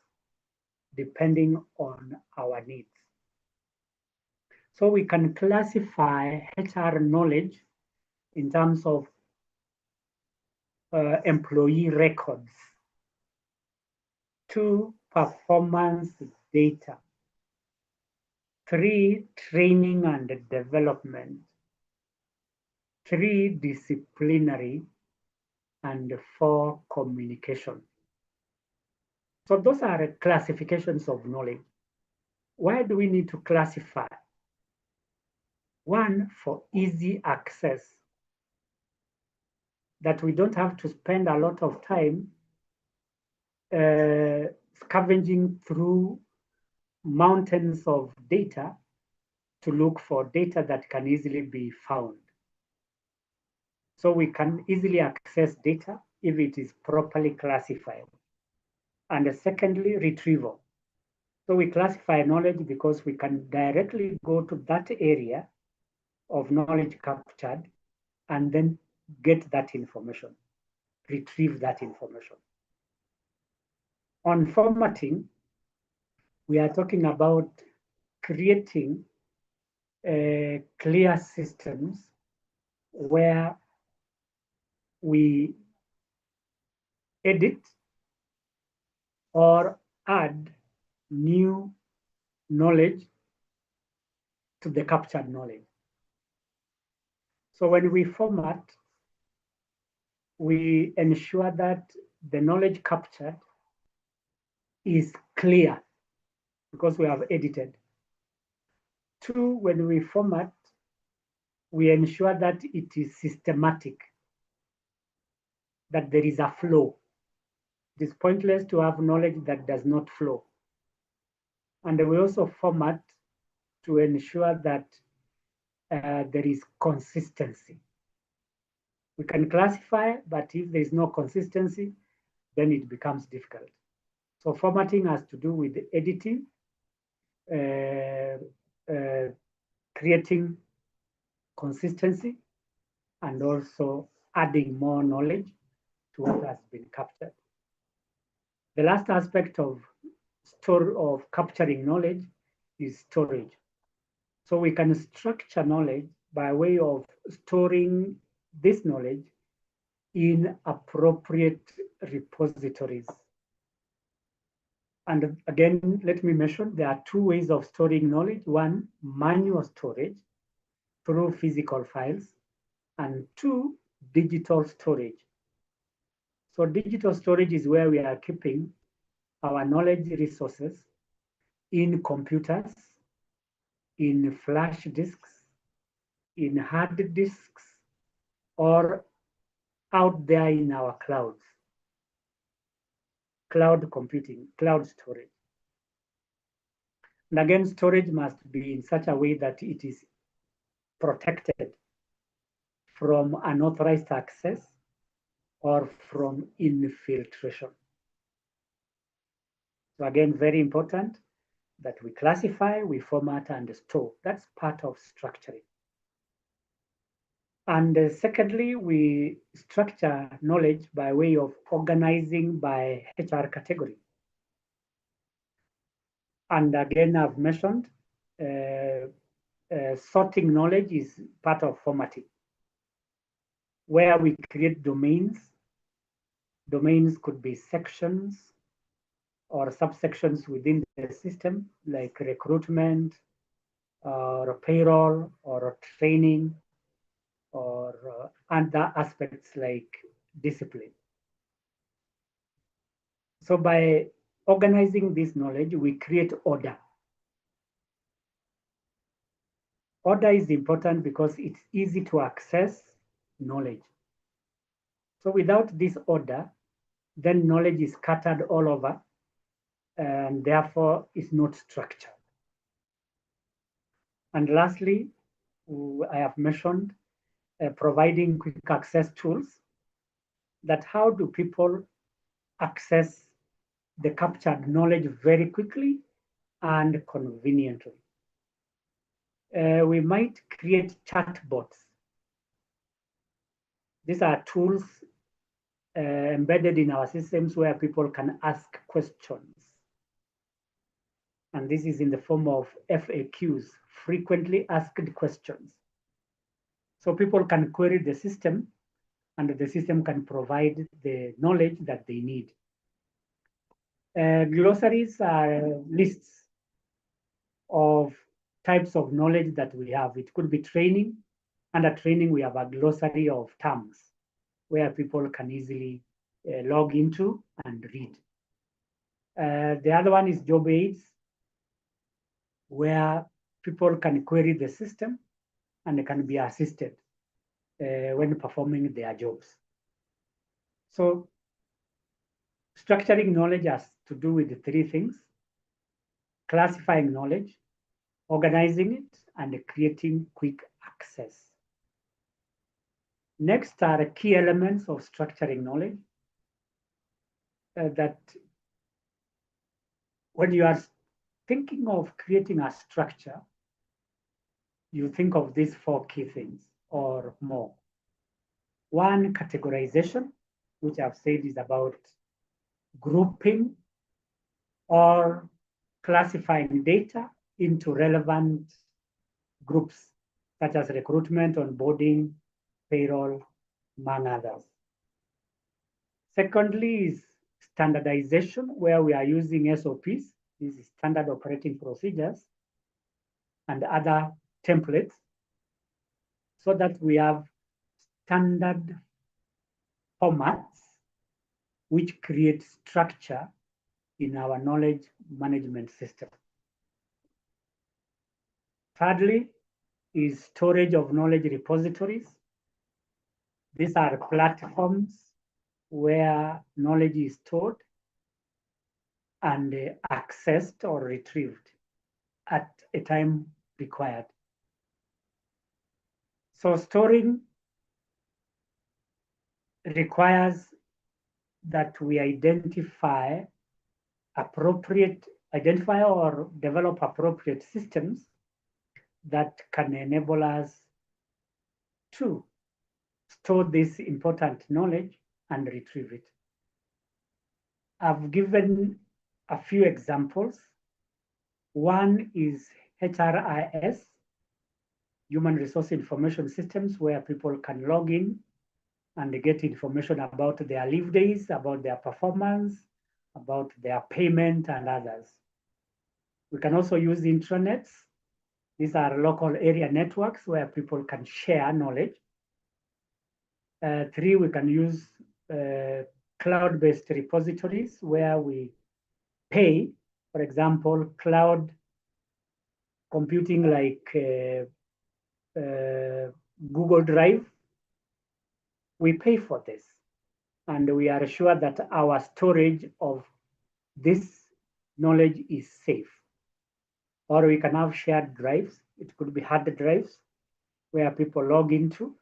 depending on our needs. So we can classify HR knowledge in terms of employee records, 2, performance data, 3, training and development, 3, disciplinary, and 4, communication. So those are classifications of knowledge. Why do we need to classify? 1, for easy access, that we don't have to spend a lot of time scavenging through mountains of data to look for data that can easily be found. So we can easily access data if it is properly classified. And secondly, retrieval. So we classify knowledge because we can directly go to that area of knowledge captured and then get that information, retrieve that information. On formatting, we are talking about creating clear systems where we edit or add new knowledge to the captured knowledge. So when we format, we ensure that the knowledge captured is clear because we have edited. 2, when we format, we ensure that it is systematic, that there is a flow. It is pointless to have knowledge that does not flow. And we also format to ensure that there is consistency. We can classify, but if there is no consistency, then it becomes difficult. So formatting has to do with editing, creating consistency, and also adding more knowledge to what has been captured. The last aspect of capturing knowledge is storage. So we can structure knowledge by way of storing this knowledge in appropriate repositories. And again, let me mention, there are 2 ways of storing knowledge. 1, manual storage through physical files, and 2, digital storage. So digital storage is where we are keeping our knowledge resources in computers, in flash disks, in hard disks, or out there in our clouds. Cloud computing, cloud storage. And again, storage must be in such a way that it is protected from unauthorized access or from infiltration. So again, very important that we classify, we format, and store. That's part of structuring. And secondly, we structure knowledge by way of organizing by HR category. And again, I've mentioned sorting knowledge is part of formatting, where we create domains. Domains could be sections or subsections within the system, like recruitment, or payroll, or training, or other aspects like discipline. So by organizing this knowledge, we create order. Order is important because it's easy to access knowledge. So without this order, then knowledge is scattered all over and therefore is not structured. And lastly, I have mentioned providing quick access tools. That how do people access the captured knowledge very quickly and conveniently? We might create chatbots. These are tools embedded in our systems where people can ask questions. And this is in the form of FAQs, frequently asked questions. So people can query the system and the system can provide the knowledge that they need. Glossaries are lists of types of knowledge that we have. It could be training. Under training, we have a glossary of terms where people can easily log into and read. The other one is job aids, where people can query the system and they can be assisted when performing their jobs. So structuring knowledge has to do with the three things: classifying knowledge, organizing it, and creating quick access. Next are key elements of structuring knowledge that when you are thinking of creating a structure, you think of these four key things or more. One, categorization, which I've said is about grouping or classifying data into relevant groups, such as recruitment, onboarding, payroll, among others. Secondly is standardization, where we are using SOPs, these is standard operating procedures, and other templates, so that we have standard formats which create structure in our knowledge management system. Thirdly is storage of knowledge repositories. These are platforms where knowledge is stored and accessed or retrieved at a time required. So storing requires that we identify or develop appropriate systems that can enable us to store this important knowledge and retrieve it. I've given a few examples. One is HRIS, Human Resource Information Systems, where people can log in and get information about their leave days, about their performance, about their payment and others. We can also use intranets. These are local area networks where people can share knowledge. Three, we can use cloud-based repositories where we pay, for example, cloud computing like Google Drive. We pay for this, and we are sure that our storage of this knowledge is safe. Or we can have shared drives. It could be hard drives where people log into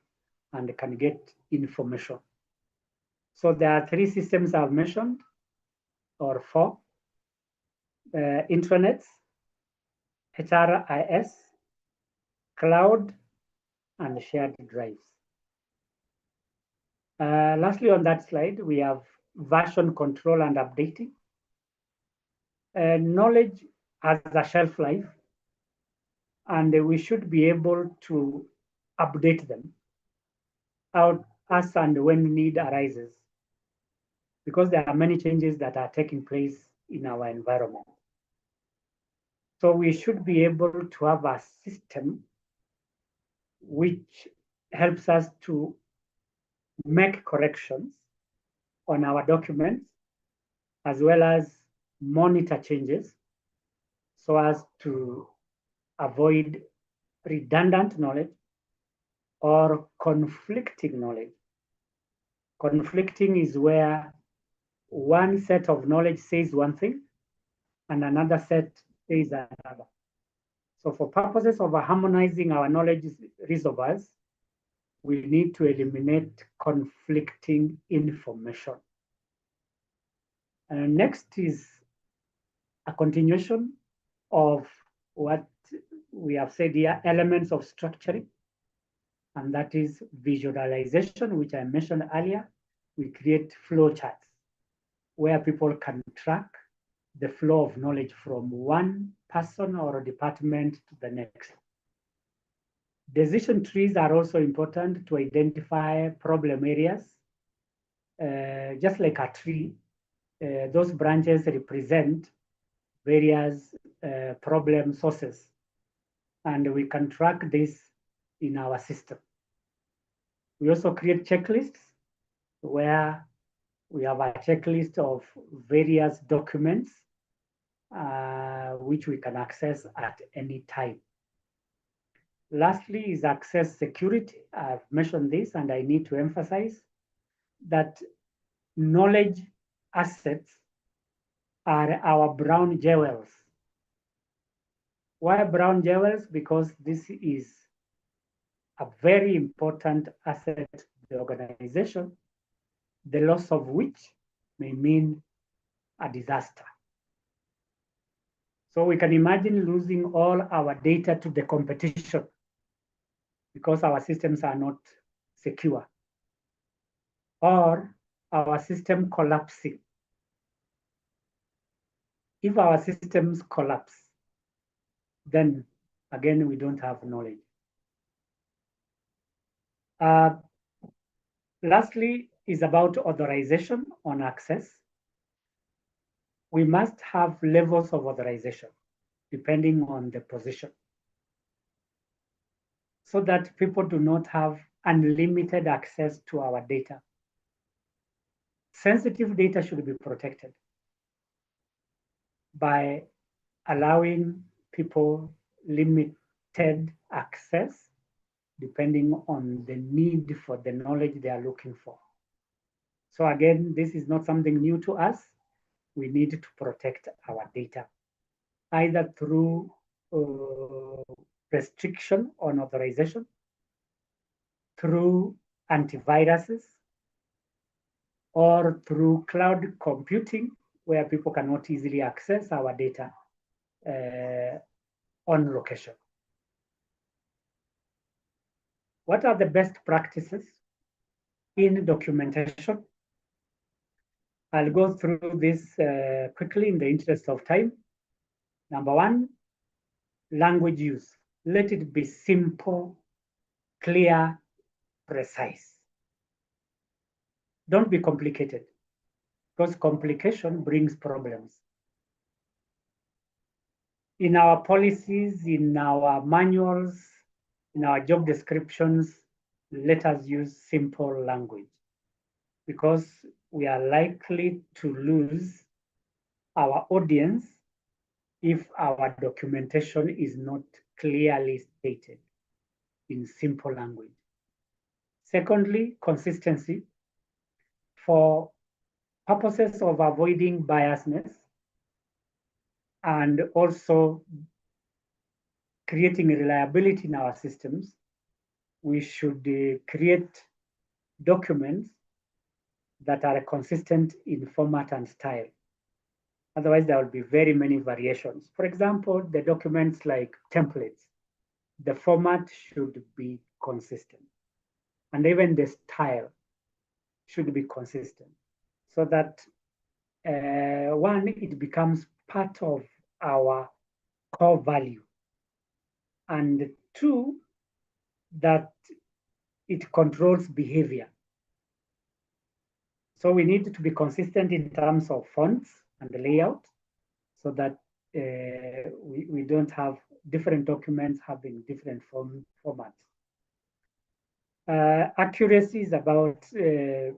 and can get information. So there are three systems I've mentioned, or four: intranets, HRIS, cloud, and shared drives. Lastly, on that slide, we have version control and updating. Knowledge has a shelf life, and we should be able to update them as and when need arises, because there are many changes that are taking place in our environment. So we should be able to have a system which helps us to make corrections on our documents, as well as monitor changes, so as to avoid redundant knowledge or conflicting knowledge. Conflicting is where one set of knowledge says one thing and another set says another. So for purposes of harmonizing our knowledge reservoirs, we need to eliminate conflicting information. Next is a continuation of what we have said here, elements of structuring, and that is visualization, which I mentioned earlier, we create flow charts where people can track the flow of knowledge from one person or department to the next. Decision trees are also important to identify problem areas. Just like a tree, those branches represent various problem sources, and we can track this in our system. We also create checklists where we have a checklist of various documents which we can access at any time. Lastly is access security. I've mentioned this and I need to emphasize that knowledge assets are our brown jewels. Why brown jewels? Because this is a very important asset to the organization, the loss of which may mean a disaster. So we can imagine losing all our data to the competition because our systems are not secure, or our system collapsing. If our systems collapse, then again, we don't have knowledge. Lastly is about authorization on access. We must have levels of authorization depending on the position, so that people do not have unlimited access to our data. Sensitive data should be protected by allowing people limited access depending on the need for the knowledge they are looking for. So again, this is not something new to us. We need to protect our data, either through restriction on authorization, through antiviruses, or through cloud computing, where people cannot easily access our data on location. What are the best practices in documentation? I'll go through this quickly in the interest of time. Number one, language use. Let it be simple, clear, precise. Don't be complicated, because complication brings problems. In our policies, in our manuals, in our job descriptions, let us use simple language, because we are likely to lose our audience if our documentation is not clearly stated in simple language. Secondly, consistency. For purposes of avoiding biasness and also creating reliability in our systems, we should create documents that are consistent in format and style. Otherwise, there will be very many variations. For example, the documents like templates, the format should be consistent. And even the style should be consistent, so that one, it becomes part of our core value. And two, that it controls behavior. So we need to be consistent in terms of fonts and the layout, so that we don't have different documents having different formats. Accuracy is about the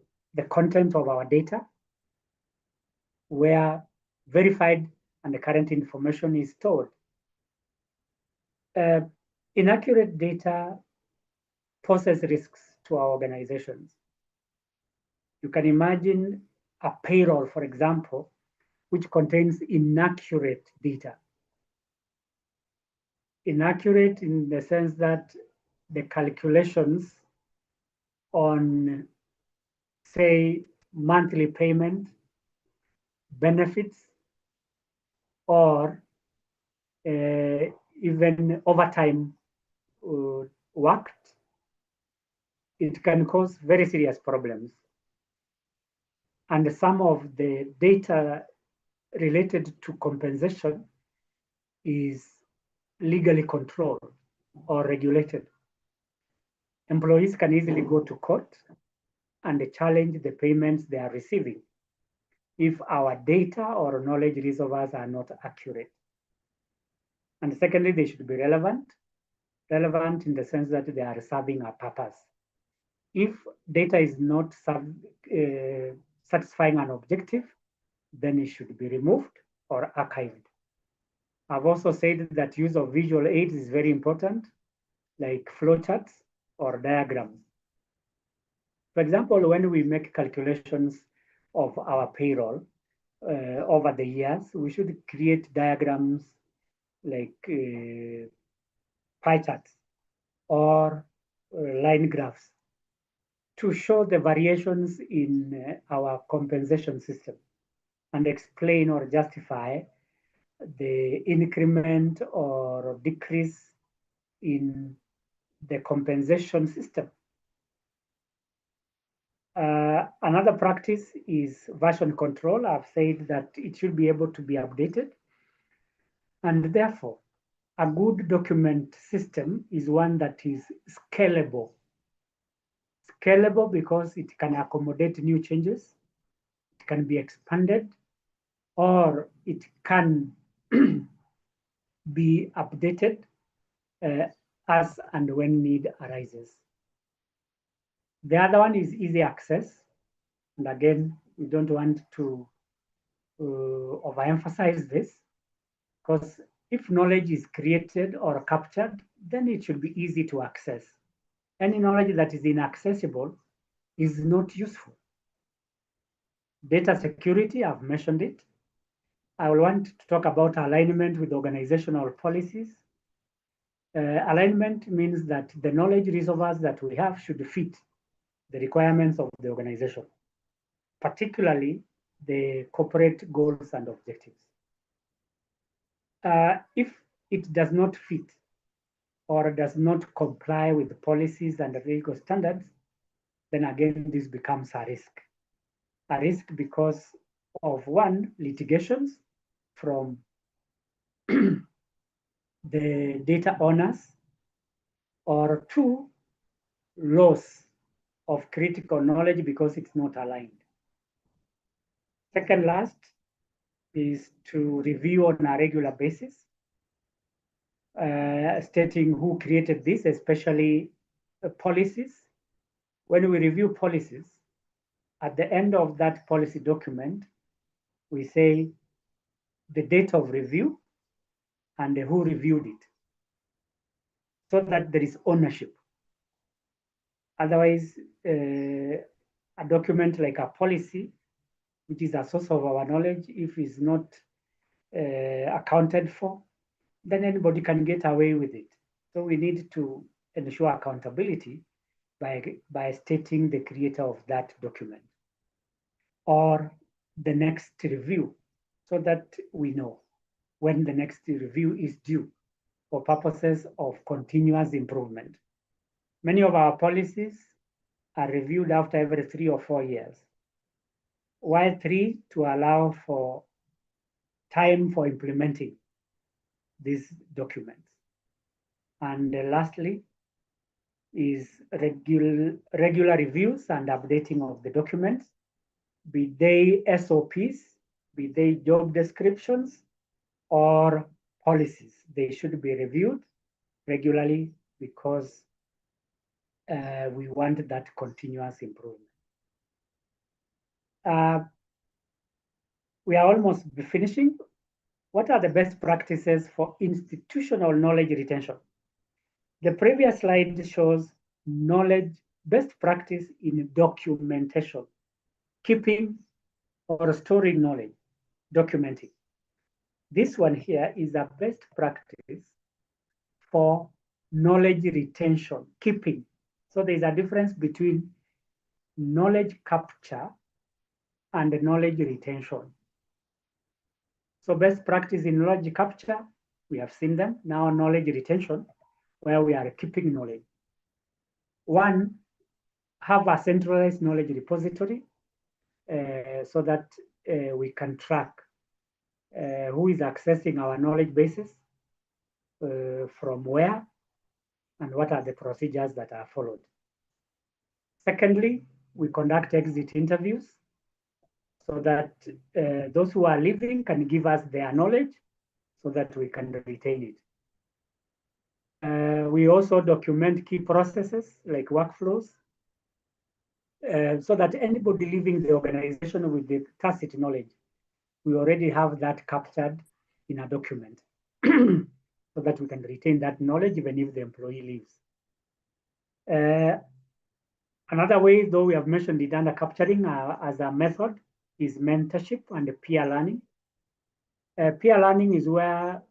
content of our data, where verified and the current information is stored. Inaccurate data poses risks to our organizations. You can imagine a payroll, for example, which contains inaccurate data. Inaccurate in the sense that the calculations on, say, monthly payment, benefits, or even overtime worked, it can cause very serious problems. And some of the data related to compensation is legally controlled or regulated. Employees can easily go to court and challenge the payments they are receiving if our data or knowledge reservoirs are not accurate. And secondly, they should be relevant in the sense that they are serving a purpose. If data is not satisfying an objective, then it should be removed or archived. I've also said that use of visual aids is very important, like flowcharts or diagrams. For example, when we make calculations of our payroll over the years, we should create diagrams like pie charts or line graphs to show the variations in our compensation system and explain or justify the increment or decrease in the compensation system. Another practice is version control. I've said that it should be able to be updated, and therefore a good document system is one that is scalable. Scalable because it can accommodate new changes, it can be expanded, or it can be updated as and when need arises. The other one is easy access. And again, we don't want to overemphasize this, because if knowledge is created or captured, then it should be easy to access. Any knowledge that is inaccessible is not useful. Data security, I've mentioned it. I will want to talk about alignment with organizational policies. Alignment means that the knowledge reservoirs that we have should fit the requirements of the organization, particularly the corporate goals and objectives. If it does not fit or does not comply with the policies and the legal standards, then again, this becomes a risk. A risk because of one, litigations from the data owners, or two, loss of critical knowledge because it's not aligned. Second last is to review on a regular basis, stating who created this, especially policies. When we review policies, at the end of that policy document, we say the date of review and who reviewed it, so that there is ownership. Otherwise, a document like a policy, which is a source of our knowledge, if it's not accounted for, then anybody can get away with it. So we need to ensure accountability by stating the creator of that document or the next review, so that we know when the next review is due for purposes of continuous improvement. Many of our policies are reviewed after every 3 or 4 years. Why 3? To allow for time for implementing these documents. And lastly is regular reviews and updating of the documents, be they SOPs, be they job descriptions or policies. They should be reviewed regularly because we want that continuous improvement. We are almost finishing. What are the best practices for institutional knowledge retention? The previous slide shows knowledge best practice in documentation, keeping or storing knowledge, documenting. This one here is a best practice for knowledge retention, keeping. So there's a difference between knowledge capture and knowledge retention. So best practice in knowledge capture, we have seen them. Now knowledge retention, where we are keeping knowledge. One, have a centralized knowledge repository. so that we can track who is accessing our knowledge bases, from where, and what are the procedures that are followed. Secondly, we conduct exit interviews so that those who are leaving can give us their knowledge so that we can retain it. We also document key processes like workflows so that anybody leaving the organization with the tacit knowledge, we already have that captured in a document so that we can retain that knowledge even if the employee leaves. Another way, though we have mentioned it under capturing as a method, is mentorship and peer learning. Peer learning is where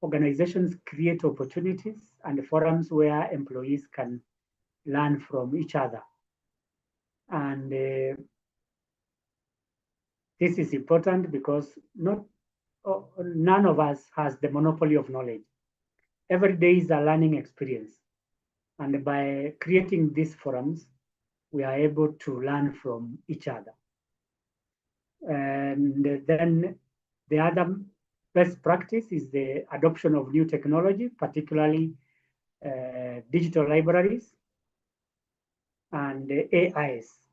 organizations create opportunities and forums where employees can learn from each other. And this is important because none of us has the monopoly of knowledge. Every day is a learning experience. And by creating these forums, we are able to learn from each other. And then the other best practice is the adoption of new technology, particularly digital libraries and AIs.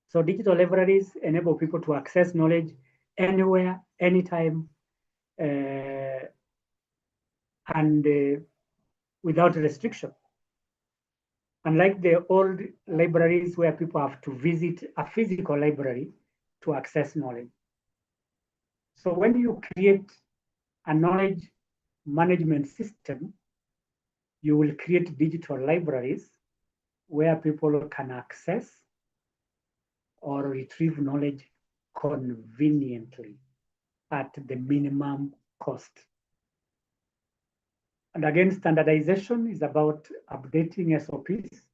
So digital libraries enable people to access knowledge anywhere, anytime, and without restriction. Unlike the old libraries where people have to visit a physical library to access knowledge. So when you create a knowledge management system, you will create digital libraries where people can access or retrieve knowledge conveniently at the minimum cost. And again, standardization is about updating SOPs.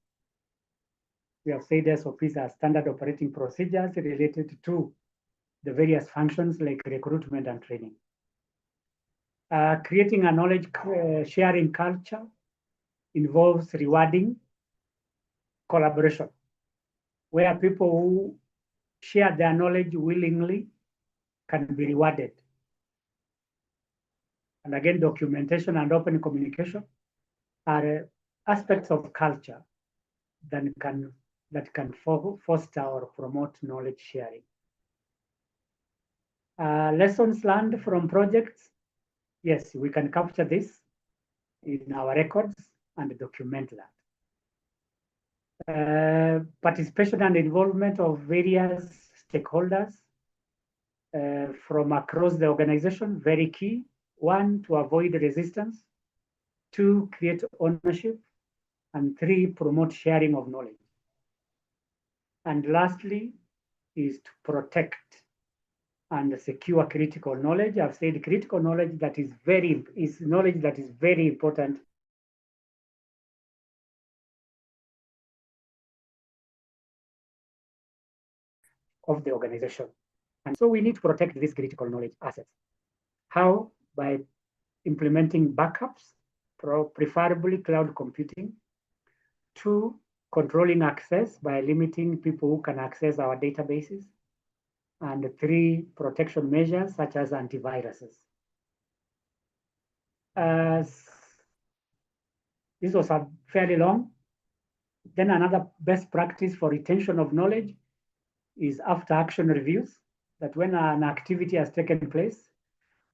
We have said SOPs are standard operating procedures related to the various functions like recruitment and training. Creating a knowledge sharing culture involves rewarding collaboration, where people who share their knowledge willingly can be rewarded. And again, documentation and open communication are aspects of culture that can foster or promote knowledge sharing. Lessons learned from projects. Yes, we can capture this in our records and document that. Participation and involvement of various stakeholders from across the organization, very key. 1, to avoid resistance. 2, create ownership. And 3, promote sharing of knowledge. And lastly is to protect and secure critical knowledge. I've said critical knowledge that is knowledge that is very important of the organization. And so we need to protect these critical knowledge assets. How? By implementing backups, preferably cloud computing. 2, controlling access by limiting people who can access our databases. And 3, protection measures such as antiviruses. This was fairly long. Then another best practice for retention of knowledge is after action reviews, that when an activity has taken place,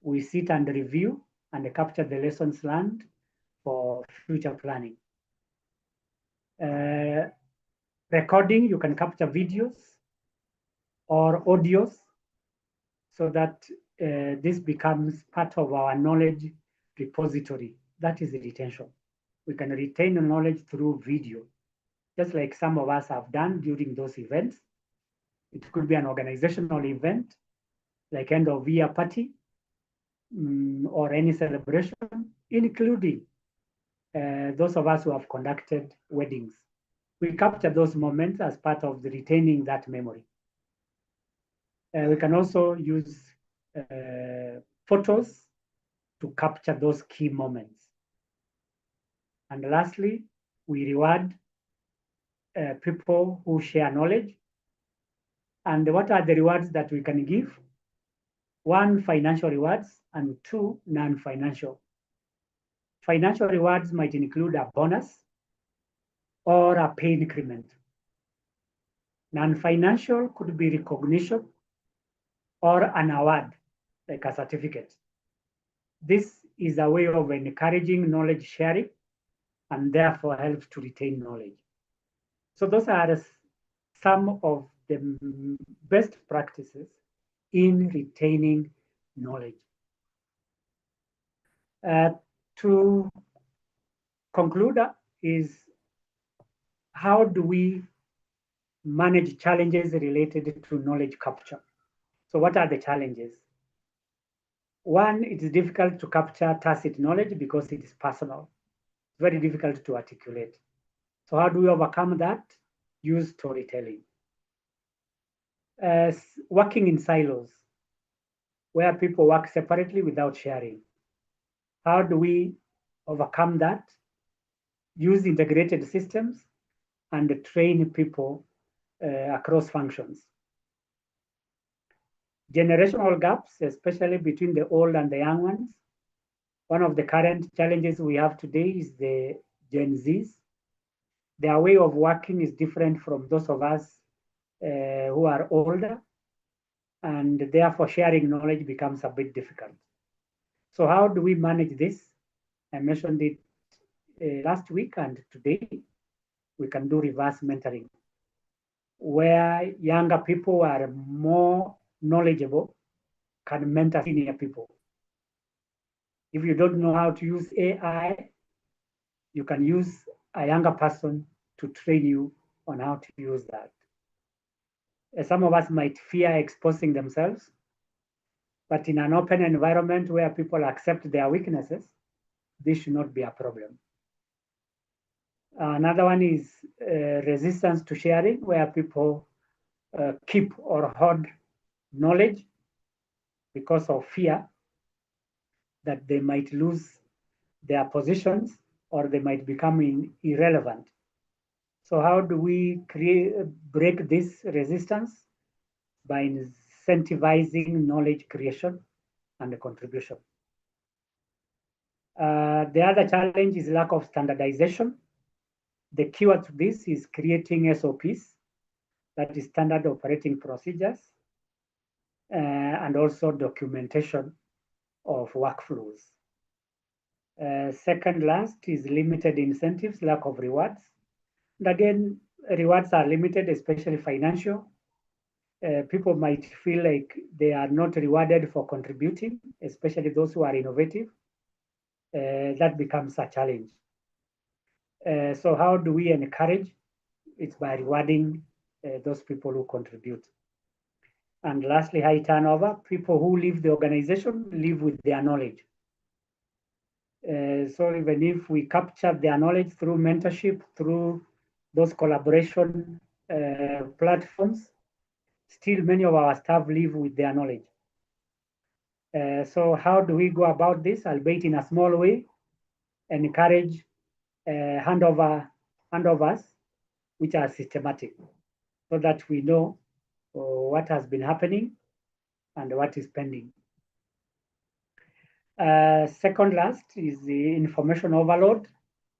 we sit and review and capture the lessons learned for future planning. Recording, you can capture videos or audios so that this becomes part of our knowledge repository. That is the retention. We can retain the knowledge through video, just like some of us have done during those events. It could be an organizational event, like end of year party, or any celebration, including those of us who have conducted weddings. We capture those moments as part of the retaining that memory. We can also use photos to capture those key moments. And lastly, we reward people who share knowledge And what are the rewards that we can give? 1, financial rewards, and 2, non-financial. Financial rewards might include a bonus or a pay increment. Non-financial could be recognition or an award, like a certificate. This is a way of encouraging knowledge sharing and therefore helps to retain knowledge. So those are some of the best practices in retaining knowledge. To conclude is how do we manage challenges related to knowledge capture? So what are the challenges? 1, it is difficult to capture tacit knowledge because it is personal. It's very difficult to articulate. So how do we overcome that? Use storytelling. Working in silos, where people work separately without sharing. How do we overcome that? Use integrated systems and train people across functions. Generational gaps, especially between the old and the young ones. One of the current challenges we have today is the Gen Zs. Their way of working is different from those of us who are older, and therefore sharing knowledge becomes a bit difficult. So how do we manage this? I mentioned it last week, and today we can do reverse mentoring, where younger people are more knowledgeable can mentor senior people. If you don't know how to use AI, you can use a younger person to train you on how to use that. Some of us might fear exposing themselves, but in an open environment where people accept their weaknesses, this should not be a problem. Another one is resistance to sharing, where people keep or hoard knowledge because of fear that they might lose their positions or they might become irrelevant. So how do we break this resistance? By incentivizing knowledge creation and contribution. The other challenge is lack of standardization. The keyword to this is creating SOPs, that is standard operating procedures, and also documentation of workflows. Second last is limited incentives, lack of rewards. And again, rewards are limited, especially financial. People might feel like they are not rewarded for contributing, especially those who are innovative. That becomes a challenge. So how do we encourage? It's by rewarding those people who contribute. And lastly, high turnover. People who leave the organization leave with their knowledge. So even if we capture their knowledge through mentorship, through those collaboration platforms, still many of our staff leave with their knowledge. So how do we go about this, albeit in a small way? Encourage handovers, which are systematic, so that we know what has been happening and what is pending. Second last is the information overload.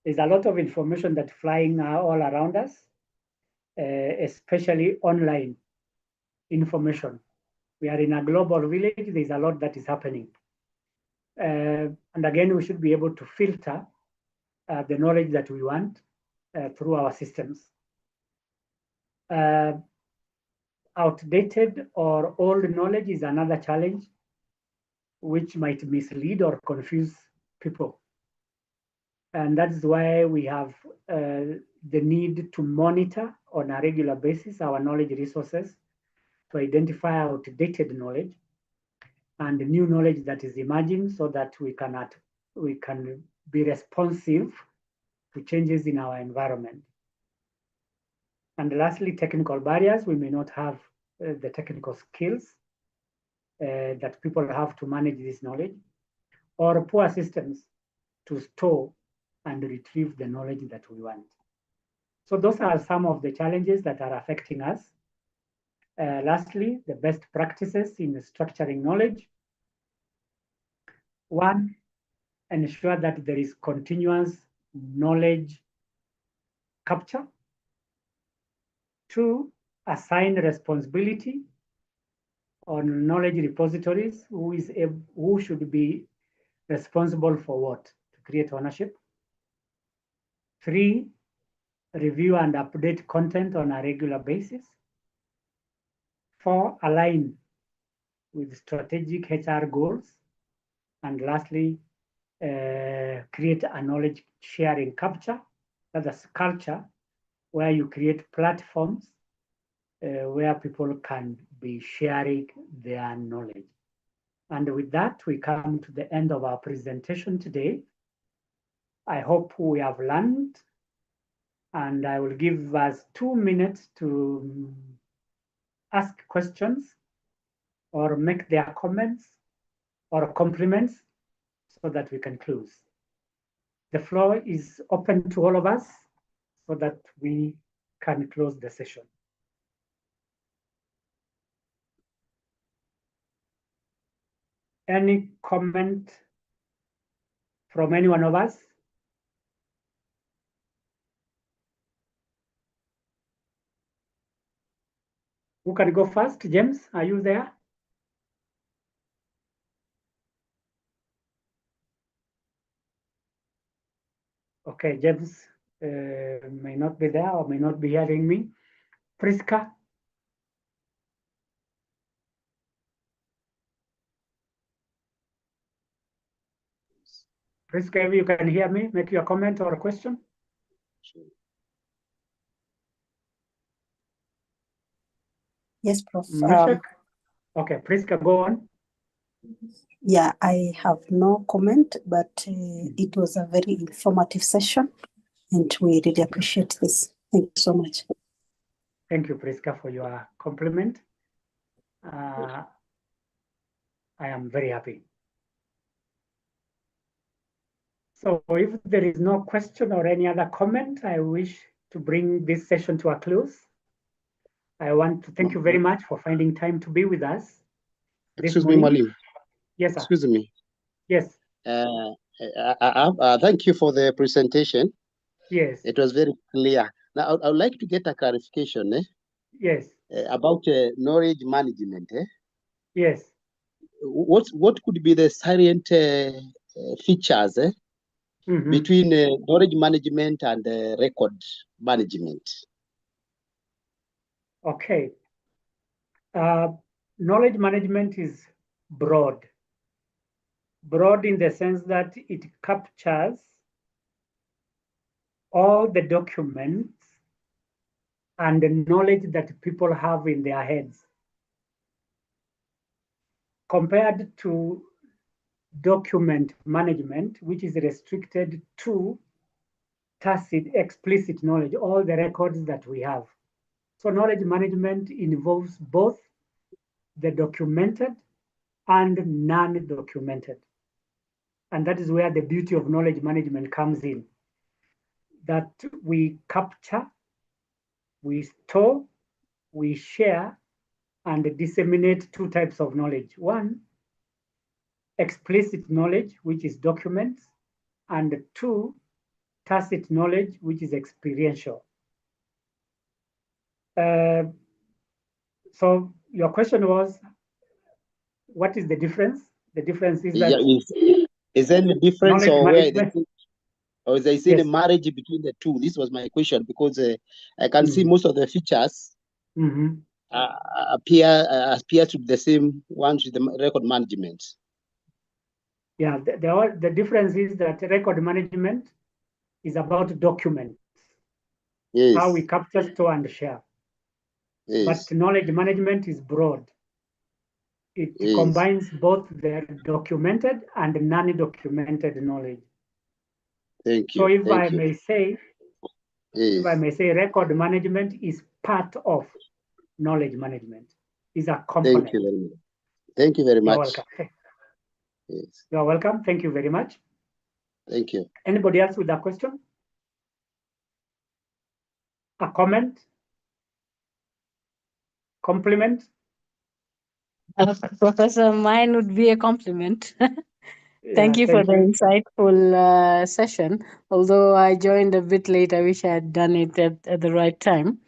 There's a lot of information that's flying all around us, especially online information. We are in a global village. There's a lot that is happening. And again, we should be able to filter the knowledge that we want through our systems. Outdated or old knowledge is another challenge, which might mislead or confuse people. And that's why we have the need to monitor on a regular basis our knowledge resources to identify outdated knowledge and new knowledge that is emerging, so that we can be responsive to changes in our environment. And lastly, technical barriers. We may not have the technical skills that people have to manage this knowledge, or poor systems to store and retrieve the knowledge that we want. So those are some of the challenges that are affecting us. Lastly, the best practices in structuring knowledge. 1, ensure that there is continuous knowledge capture. 2, assign responsibility on knowledge repositories, who should be responsible for what, to create ownership. 3, review and update content on a regular basis. 4, align with strategic HR goals. And lastly, create a knowledge sharing culture, that's culture, where you create platforms where people can be sharing their knowledge. And with that, we come to the end of our presentation today. I hope we have learned, and I will give us 2 minutes to ask questions or make their comments or compliments so that we can close. The floor is open to all of us so that we can close the session. Any comment from any one of us? Who can go first? James, are you there? Okay, James may not be there or may not be hearing me. Priska? Priska, if you can hear me, make your comment or a question. Yes, Prof. Okay, Priska, go on. Yeah, I have no comment, but it was a very informative session, and we really appreciate this. Thank you so much. Thank you, Priska, for your compliment. I am very happy. So if there is no question or any other comment, I wish to bring this session to a close. I want to thank you very much for finding time to be with us. Excuse me, Malim. Yes, sir. Excuse me. Yes. Thank you for the presentation. Yes. It was very clear. Now, I would like to get a clarification yes. About knowledge management. Yes. What could be the salient features between knowledge management and record management? Okay. Knowledge management is broad. Broad in the sense that it captures all the documents and the knowledge that people have in their heads, compared to document management, which is restricted to tacit, explicit knowledge, all the records that we have. So knowledge management involves both the documented and non-documented. And that is where the beauty of knowledge management comes in, that we capture, we store, we share, and disseminate 2 types of knowledge. 1, explicit knowledge, which is documents, and 2, tacit knowledge, which is experiential. So your question was, what is the difference? The difference is that is there any difference or where or is there any marriage between the two? This was my question, because I can see most of the features appear to be the same ones with the record management. Yeah, the difference is that record management is about documents, how we capture, store, and share. But knowledge management is broad. It combines both the documented and non-documented knowledge. Thank you. So if I may say, record management is part of knowledge management, is a component. Thank you very much. Thank you very much. You're welcome. Yes. You're welcome. Thank you very much. Thank you. Anybody else with a question? A comment? compliment? Professor, mine would be a compliment. Thank you for the insightful session. Although I joined a bit late, I wish I had done it at the right time.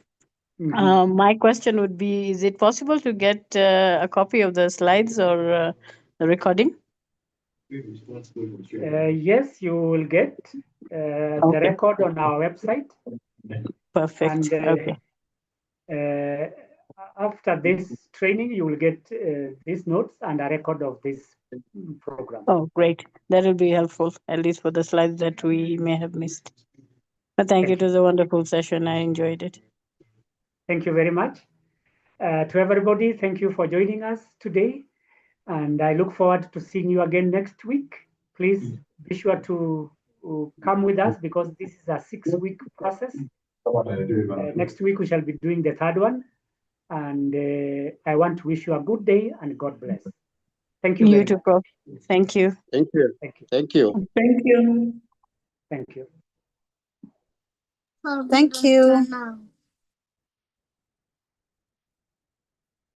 My question would be, is it possible to get a copy of the slides or the recording? Yes, you will get the record on our website. Perfect. And after this training, you will get these notes and a record of this program. Oh, great. That will be helpful, at least for the slides that we may have missed. But thank you. It was a wonderful session. I enjoyed it. Thank you very much. To everybody, thank you for joining us today. And I look forward to seeing you again next week. Please be sure to come with us because this is a 6-week process. Next week, we shall be doing the 3rd one. And I want to wish you a good day and God bless. Thank you. You too, Prof. Thank you. Thank you. Thank you. Thank you. Thank you. Thank you. Thank you.